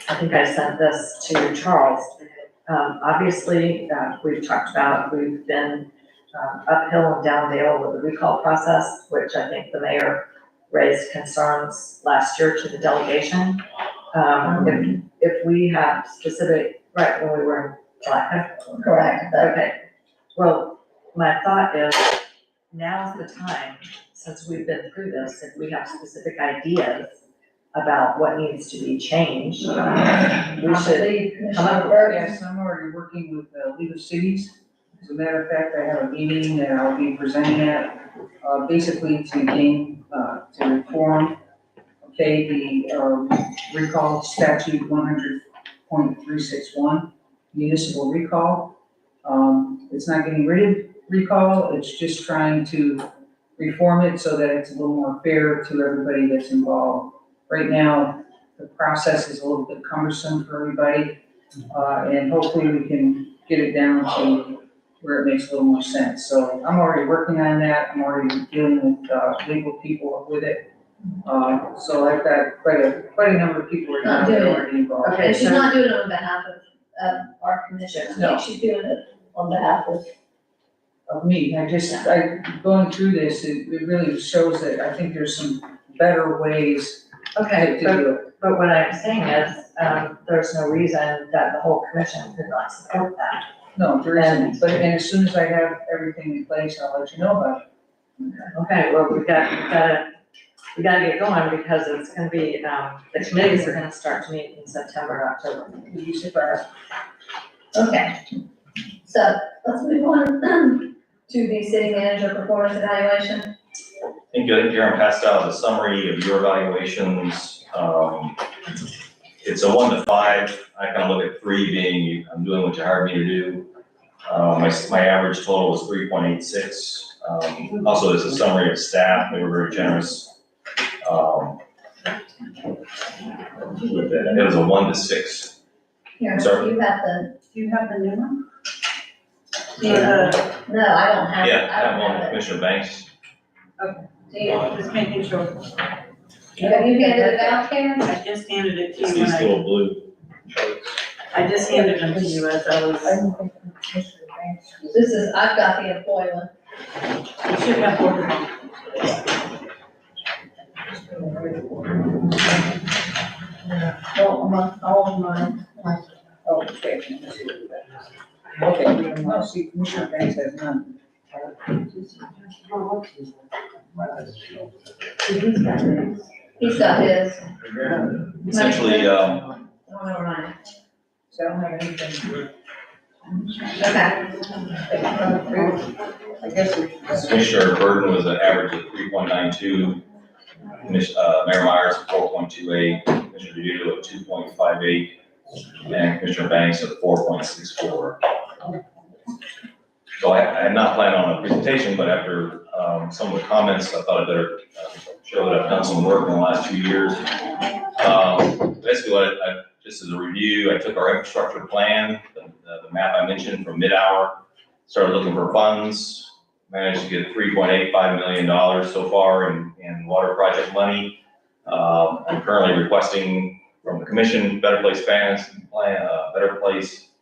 I think I sent this to Charles. Obviously, we've talked about, we've been uphill and downhill with the recall process, which I think the mayor raised concerns last year to the delegation. If we have specific, right, when we were in Black.
Correct.
Okay, well, my thought is, now's the time, since we've been through this, if we have specific ideas about what needs to be changed, we should come up with.
Yes, I'm already working with League of Cities. As a matter of fact, I have a meeting that I'll be presenting at, basically to gain, to reform, okay, the recall statute 100.361, municipal recall. It's not getting rid of recall, it's just trying to reform it so that it's a little more fair to everybody that's involved. Right now, the process is a little bit cumbersome for everybody, and hopefully we can get it down to where it makes a little more sense. So I'm already working on that, I'm already dealing with, legal people with it. So I've got quite a number of people right now that are already involved.
Okay,
And she's
so-
not doing it on behalf of our commission. I
No.
think she's doing it on behalf of
Me, going through this, it really shows that I think there's some better ways
Okay,
to do it.
but what I'm saying is, there's no reason that the whole commission could not support that.
No, there isn't, but, and as soon as I have everything in place, I'll let you know about it.
Okay, well, we gotta get going, because it's gonna be, the committees are gonna start to meet in September, October.
You sit there.
Okay, so let's move on to the city manager performance evaluation.
Thank you. I think Karen passed out a summary of your evaluations. It's a 1 to 5. I kind of look at 3 being, I'm doing what you hired me to do. My average total was 3.86. Also, there's a summary of staff. They were very generous. It was a 1 to 6.
Here,
Sorry.
you have the new one? No, I don't have it.
Yeah, I have one with Commissioner Banks.
Do you,
Just making sure.
have you handed it out, Karen?
I just handed it to
It's
you
these
when
little blue.
I just handed them to you as I was.
This is, I've got the employment.
You should have both of them.
All of mine.
Oh, okay. Okay, no, see, Commissioner Banks has none.
He's got his.
Essentially,
Oh, never mind.
So I don't have anything.
Okay.
I guess it's.
Commissioner Burton was an average of 3.92. Mayor Myers, 4.28. Commissioner Commissioner Udito at 2.58, and Commissioner Banks at 4.64. So I had not planned on a presentation, but after some of the comments, I thought I'd better show that I've done some work in the last 2 years. Basically, just as a review, I took our infrastructure plan, the map I mentioned from Mid-Hour, started looking for funds, managed to get $3.85 million so far in water project money. I'm currently requesting from the commission Better Place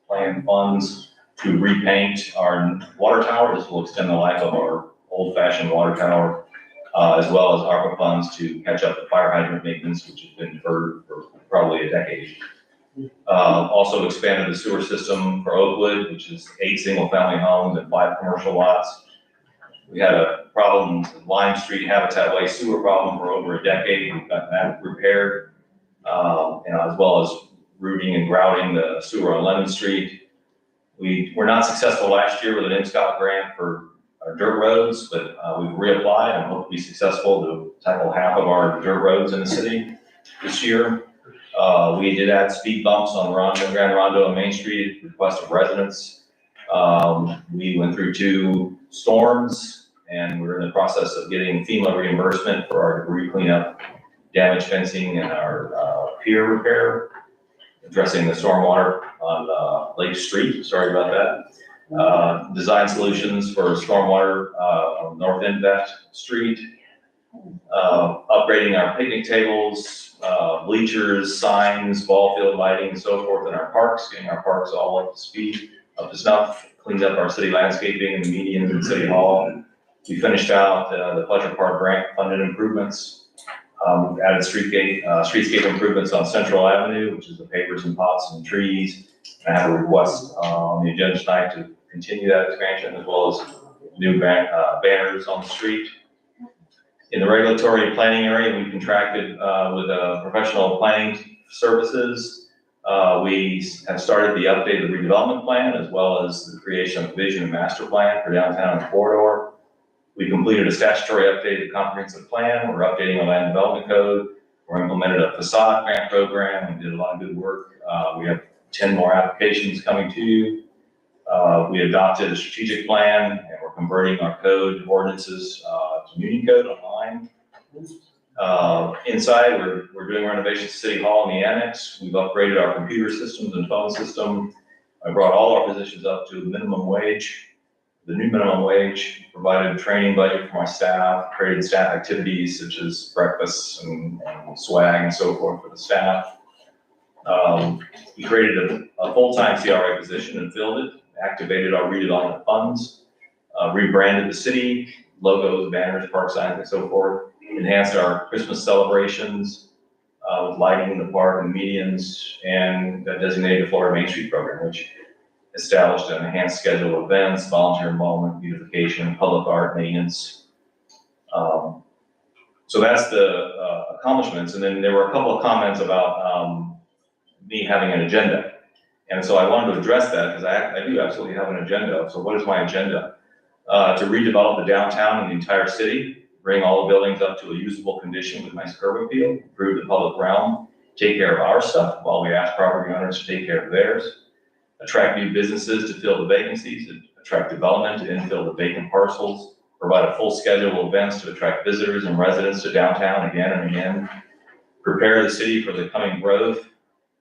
Plan funds to repaint our water tower. This will extend the life of our old-fashioned water tower, as well as ARPA funds to catch up the fire hydrant maintenance, which has been deferred for probably a decade. Also expanded the sewer system for Oakwood, which is 8 single-family homes and 5 commercial lots. We had a problem with Lime Street Habitat Way sewer problem for over a decade. We've got that repaired, as well as routing and grouting the sewer on Lemon Street. We were not successful last year with an MSCOT grant for our dirt roads, but we've reapplied and hope to be successful to tackle half of our dirt roads in the city this year. We did add speed bumps on Grand Rondo and Main Street at the request of residents. We went through 2 storms, and we're in the process of getting FEMA reimbursement for our debris cleanup, damage fencing, and our pier repair, addressing the stormwater on Lake Street. Sorry about that. Design solutions for stormwater on North End Street. Upgrading our picnic tables, bleachers, signs, ball field lighting, and so forth in our parks, getting our parks all up to speed, up to snuff. Cleaned up our city landscaping and the medians in City Hall. We finished out the Fletcher Park grant funded improvements. We've added streetscape improvements on Central Avenue, which is the pavers and pots and trees. I have a request on the agenda tonight to continue that expansion, as well as new banners on the street. In the regulatory planning area, we contracted with professional planning services. We have started the updated redevelopment plan, as well as the creation of the vision and master plan for downtown and corridor. We completed a statutory updated comprehensive plan. We're updating our land development code. We're implemented a facade grant program. We did a lot of good work. We have 10 more applications coming to you. We adopted a strategic plan, and we're converting our code ordinances to Muni Code online. Inside, we're doing renovations to City Hall and the annex. We've upgraded our computer systems and phone system. I brought all our positions up to minimum wage. The new minimum wage, provided a training budget for my staff, created staff activities such as breakfast and swag and so forth for the staff. We created a full-time CRA position and filled it, activated our redevelopment funds, rebranded the city, logos, banners, park signs, and so forth, enhanced our Christmas celebrations with lighting in the park and medians, and designated the Florida Main Street program, which established an enhanced schedule of events, volunteer involvement, beautification, public art, maintenance. So that's the accomplishments. And then there were a couple of comments about me having an agenda. And so I wanted to address that because I do absolutely have an agenda. So what is my agenda? To redevelop the downtown and the entire city, bring all the buildings up to a usable condition with nice curb appeal, improve the public realm, take care of our stuff while we ask property owners to take care of theirs, attract new businesses to fill the vacancies, attract development to infill the vacant parcels, provide a full schedule of events to attract visitors and residents to downtown again and again, prepare the city for the coming growth,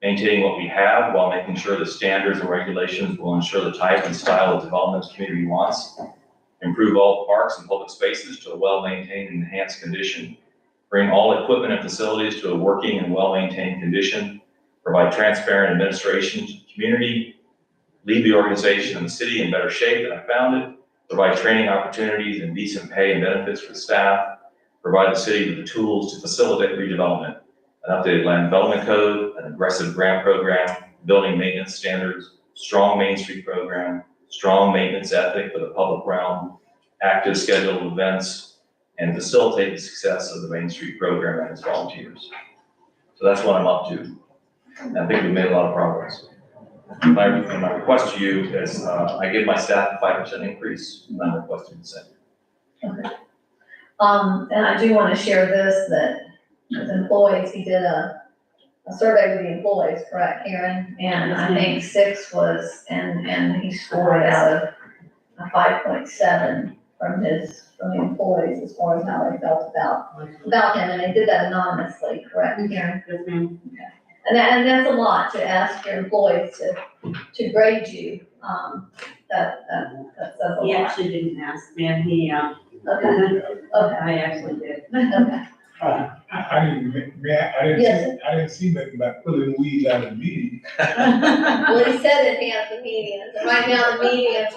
maintaining what we have while making sure the standards and regulations will ensure the type and style of development the community wants, improve all parks and public spaces to a well-maintained and enhanced condition, bring all equipment and facilities to a working and well-maintained condition, provide transparent administration to the community, leave the organization and the city in better shape than I found it, provide training opportunities and decent pay and benefits for the staff, provide the city with the tools to facilitate redevelopment, an updated land development code, an aggressive grant program, building maintenance standards, strong Main Street program, strong maintenance ethic for the public realm, active scheduled events, and facilitate the success of the Main Street program and its volunteers. So that's what I'm up to. And I think we've made a lot of progress. My request to you is I give my staff a 5% increase, and I'm requesting the same.
Okay. And I do want to share this, that with employees, we did a a survey with the employees, correct, Karen? And I think 6 was, and he scored out of a 5.7 from the employees as far as how they felt about him, and they did that anonymously, correct, Karen?
Yes, ma'am.
And that's a lot to ask your employees to grade you, that says a
He
lot.
actually didn't ask, man, he,
Okay, okay,
I actually did.
okay.
I didn't see nothing about pulling weeds out of the meeting.
Well, he said it at the medians, and right now the medians,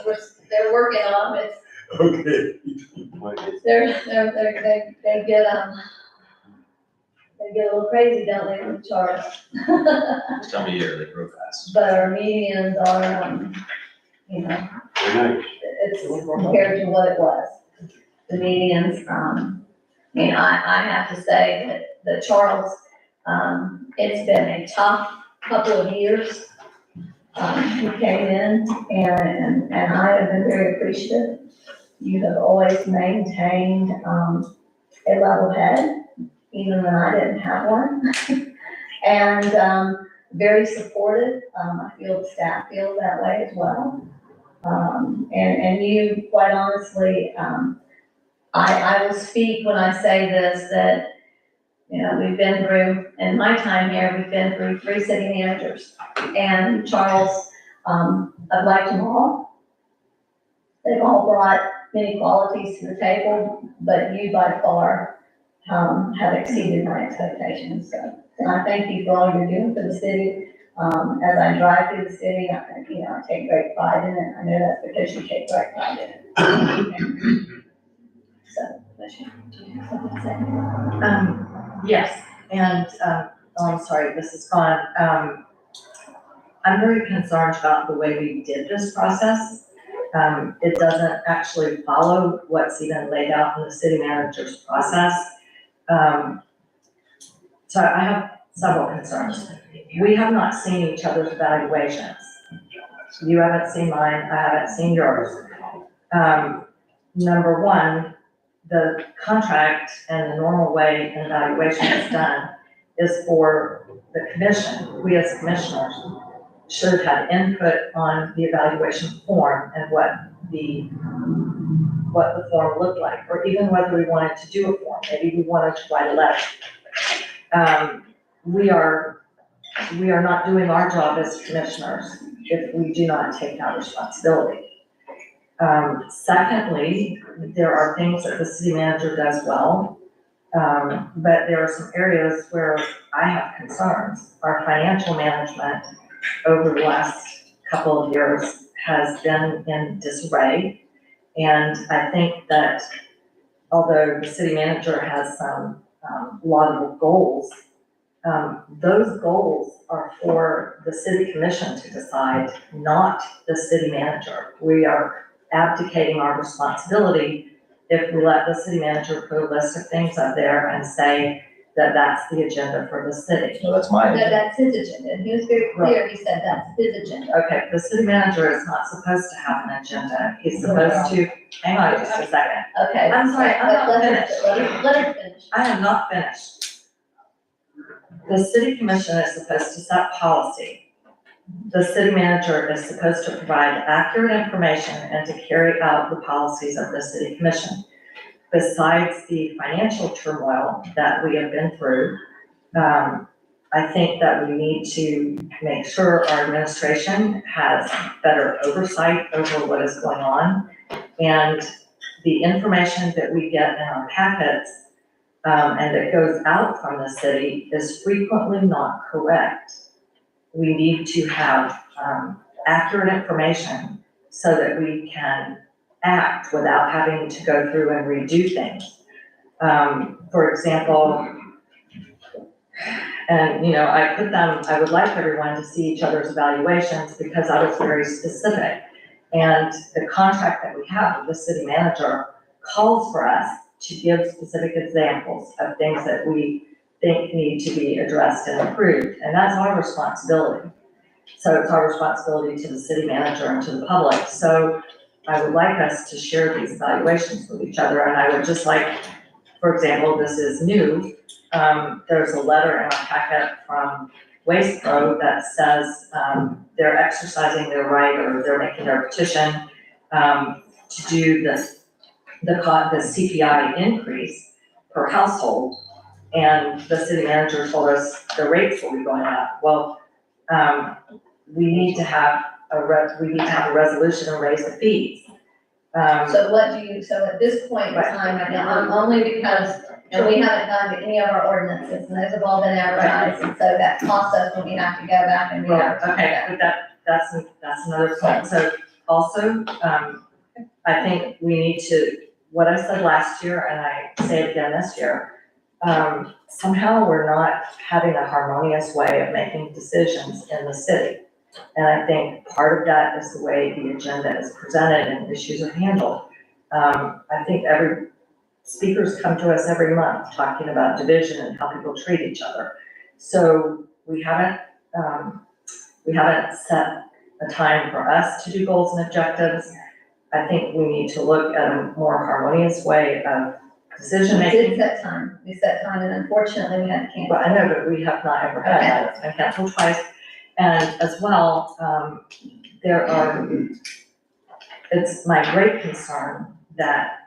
they're working on them,
Okay.
they get a little crazy, don't they, with Charles?
This time of year, they grow fast.
But our medians are, you know, it's compared to what it was. The medians, I mean, I have to say that Charles, it's been a tough couple of years. He came in and I have been very appreciative. You have always maintained, a level head, even when I didn't have one. And, very supportive. I feel the staff feels that way as well. And you, quite honestly, I will speak when I say this, that, you know, we've been through, in my time here, we've been through 3 city managers. And Charles, I've liked them all. They've all brought many qualities to the table, but you by far, have exceeded my expectations, so. And I thank you for all you're doing for the city. As I drive through the city, I take great pride in it. I know that's because you take great pride in it. So, Commissioner, do you have something to say?
Yes, and, I'm sorry, this is gone. I'm very concerned about the way we did this process. It doesn't actually follow what's even laid out in the city manager's process. So I have several concerns. We have not seen each other's evaluations. You haven't seen mine, I haven't seen yours. Number one, the contract and the normal way an evaluation is done is for the commission. We as commissioners should have had input on the evaluation form and what the form looked like, or even whether we wanted to do a form, maybe we wanted to write a letter. We are not doing our job as commissioners if we do not take that responsibility. Secondly, there are things that the city manager does well, but there are some areas where I have concerns. Our financial management over the last couple of years has been in disarray. And I think that although the city manager has some laudable goals, those goals are for the city commission to decide, not the city manager. We are abdicating our responsibility if we let the city manager put a list of things up there and say that that's the agenda for the city.
So that's my agenda.
That's his agenda, and he was very clear, he said that's his agenda.
Okay, the city manager is not supposed to have an agenda. He's supposed to, hang on just a second.
Okay.
I'm sorry, I'm not
Let him-
finished.
Let him finish.
I am not finished. The city commission is supposed to set policy. The city manager is supposed to provide accurate information and to carry out the policies of the city commission. Besides the financial turmoil that we have been through, I think that we need to make sure our administration has better oversight over what is going on. And the information that we get in our packets, and that goes out from the city is frequently not correct. We need to have, accurate information so that we can act without having to go through and redo things. For example, and, you know, I would like everyone to see each other's evaluations because I was very specific. And the contract that we have with the city manager calls for us to give specific examples of things that we think need to be addressed and improved. And that's our responsibility. So it's our responsibility to the city manager and to the public. So I would like us to share these evaluations with each other. And I would just like, for example, this is new, there's a letter in our packet from Waste Pro that says, they're exercising their right, or they're making their petition, to do the CPI increase per household. And the city manager told us the rates will be going up. Well, we need to have a resolution and raise the fees.
So at this point in time, right now, only because, and we haven't done any of our ordinances, and those have all been advertised, and so that costs us when we have to go back and re-advertise.
Okay, but that's another point. So also, I think we need to, what I said last year, and I say it again this year, somehow we're not having a harmonious way of making decisions in the city. And I think part of that is the way the agenda is presented and issues are handled. I think speakers come to us every month talking about division and how people treat each other. So we haven't set a time for us to do goals and objectives. I think we need to look at a more harmonious way of decision
We
making.
did set time, and unfortunately, we had to cancel.
Well, I know, but we have not ever had that. It's been canceled twice. And as well, it's my great concern that,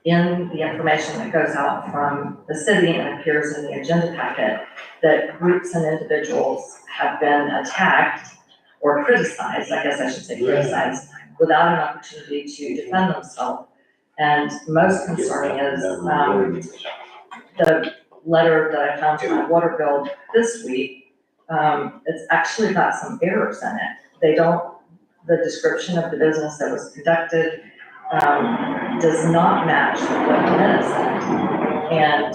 in the information that goes out from the city and appears in the agenda packet, that groups and individuals have been attacked or criticized, I guess I should say criticized, without an opportunity to defend themselves. And most concerning is, the letter that I found to my water bill this week. It's actually got some errors in it. The description of the business that was conducted, does not match what the minutes said. And,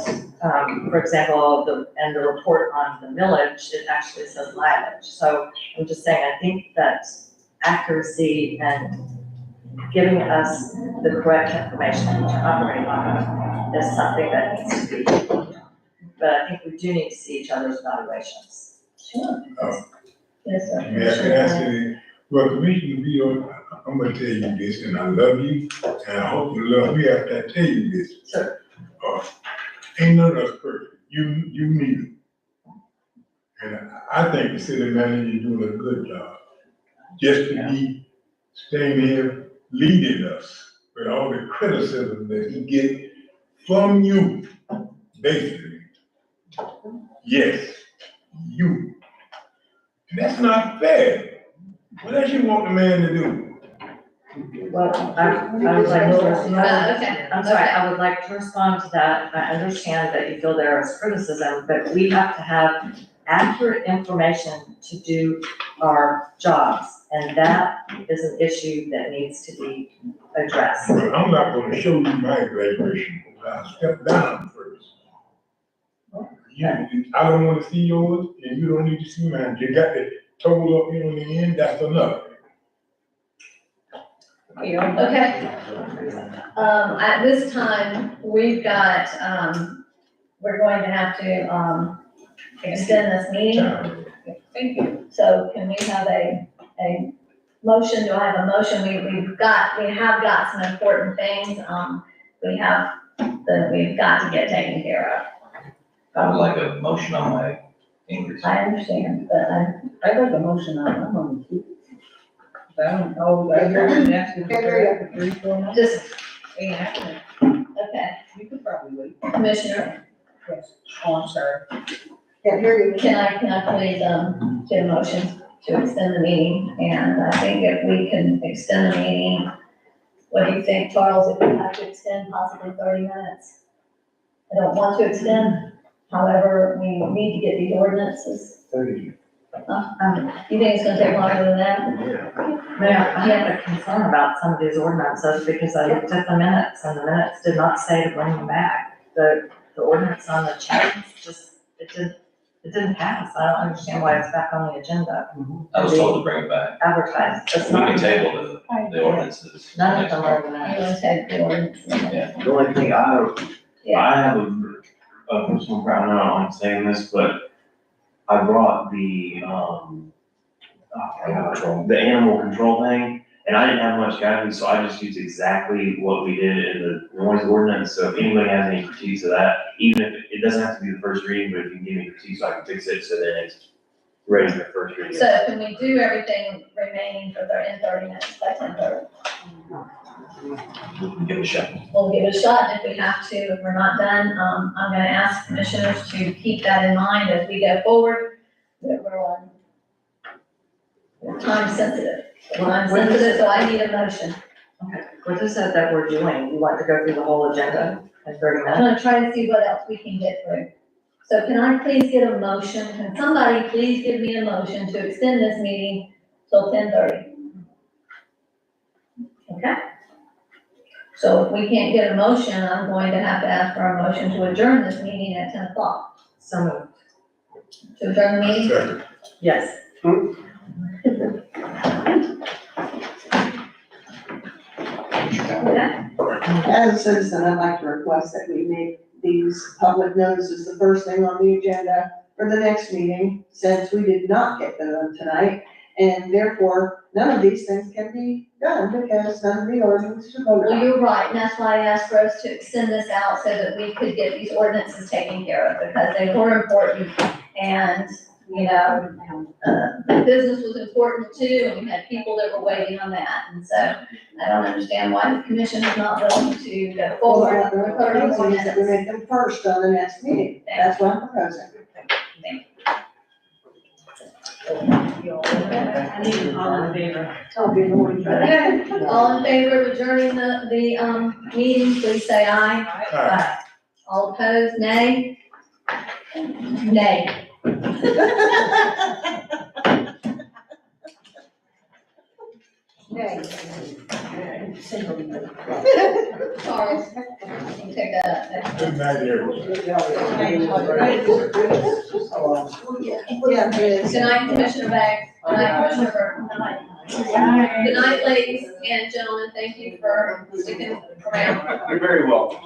for example, the report on the millage, it actually says mileage. So I'm just saying, I think that accuracy and giving us the correct information to operate on is something that needs to be worked on. But I think we do need to see each other's evaluations.
Sure. Yes, sir.
May I ask you, well, Commissioner Vito, I'm gonna tell you this, and I love you, and I hope you love me after I tell you this.
Sure.
Ain't none of us perfect, you neither. And I think the city manager is doing a good job, just to be staying here leading us with all the criticism that he get from you, basically. Yes, you. And that's not fair. What else you want the man to do?
Well, I would like to respond.
Okay.
I'm sorry, I would like to respond to that. I understand that you feel there is criticism, but we have to have accurate information to do our jobs. And that is an issue that needs to be addressed.
Well, I'm not gonna show you my graduation, I'll step down first. I don't wanna see yours, and you don't need to see mine. You got the total up here on the end, that's enough.
Okay. At this time, we've got, we're going to have to, extend this meeting. Thank you. So can we have a motion? Do I have a motion? We have got some important things, we've got to get taken care of.
I would like a motion on my increase.
I understand, but
I'd like a motion on the keep. I don't know, I heard you asking for 3, 4 months.
just,
Yeah, I can-
okay,
you could probably wait.
Commissioner,
Yes. Oh, I'm sorry.
Can't hear you.
can I please, get a motion to extend the meeting? And I think if we can extend the meeting, what do you think, Charles, if we have to extend possibly 30 minutes? I don't want to extend, however, we need to get these ordinances. You think it's gonna take longer than that?
Mayor, I have a concern about some of these ordinances because I looked at the minutes and the minutes did not say to bring them back. The ordinance on the change it didn't pass. I don't understand why it's back on the agenda.
I was told to bring it back.
Advertised. It's
We
not.
can table the ordinances.
None of them are the
You
minutes.
wanna take the ordinance?
Yeah.
The only thing I
Yeah.
have a personal ground on saying this, but I brought the animal control thing, And I didn't have much guidance, so I just used exactly what we did in the noise ordinance, so if anybody has any critiques of that, even if it doesn't have to be the first reading, but if you can give me critiques, so I can fix it, so then it's ready for first reading.
So can we do everything remaining for in 30 minutes by 10:30?
Give it a shot.
We'll give it a shot, and if we have to, if we're not done, I'm gonna ask commissioners to keep that in mind as we go forward, that we're time sensitive. Time sensitive, so I need a motion.
Okay, what is it that we're doing? You want to go through the whole agenda in 30
I'm
minutes?
gonna try to see what else we can get through. So can I please get a motion, can somebody please give me a motion to extend this meeting till 10:30? Okay? So if we can't get a motion, I'm going to have to ask for a motion to adjourn this meeting at 10 o'clock.
So moved.
To adjourn the meeting?
Second.
Yes.
Okay.
As a citizen, I'd like to request that we make these public notices the first thing on the agenda for the next meeting, since we did not get them tonight. And therefore, none of these things can be done because none of the ordinances are voted
Well,
on.
you're right, and that's why I asked Rose to extend this out so that we could get these ordinances taken care of, because they were important. And, the business was important too, and we had people that were waiting on that. And so I don't understand why the commission is not willing to go
Well,
forward
what
with
we're
30 more
proposing is that we
minutes.
make them first on the next meeting. That's what I'm proposing.
I need to call in favor.
Okay, all in favor of adjourning the meeting, please say aye.
Aye.
All opposed, nay? Nay.
Nay.
Sorry, you take that up next.
Good night, everyone.
Yeah,
Good night, Commissioner Baggs. Good night, Commissioner Burton. Good night, ladies and gentlemen. Thank you for sticking around.
You're very welcome.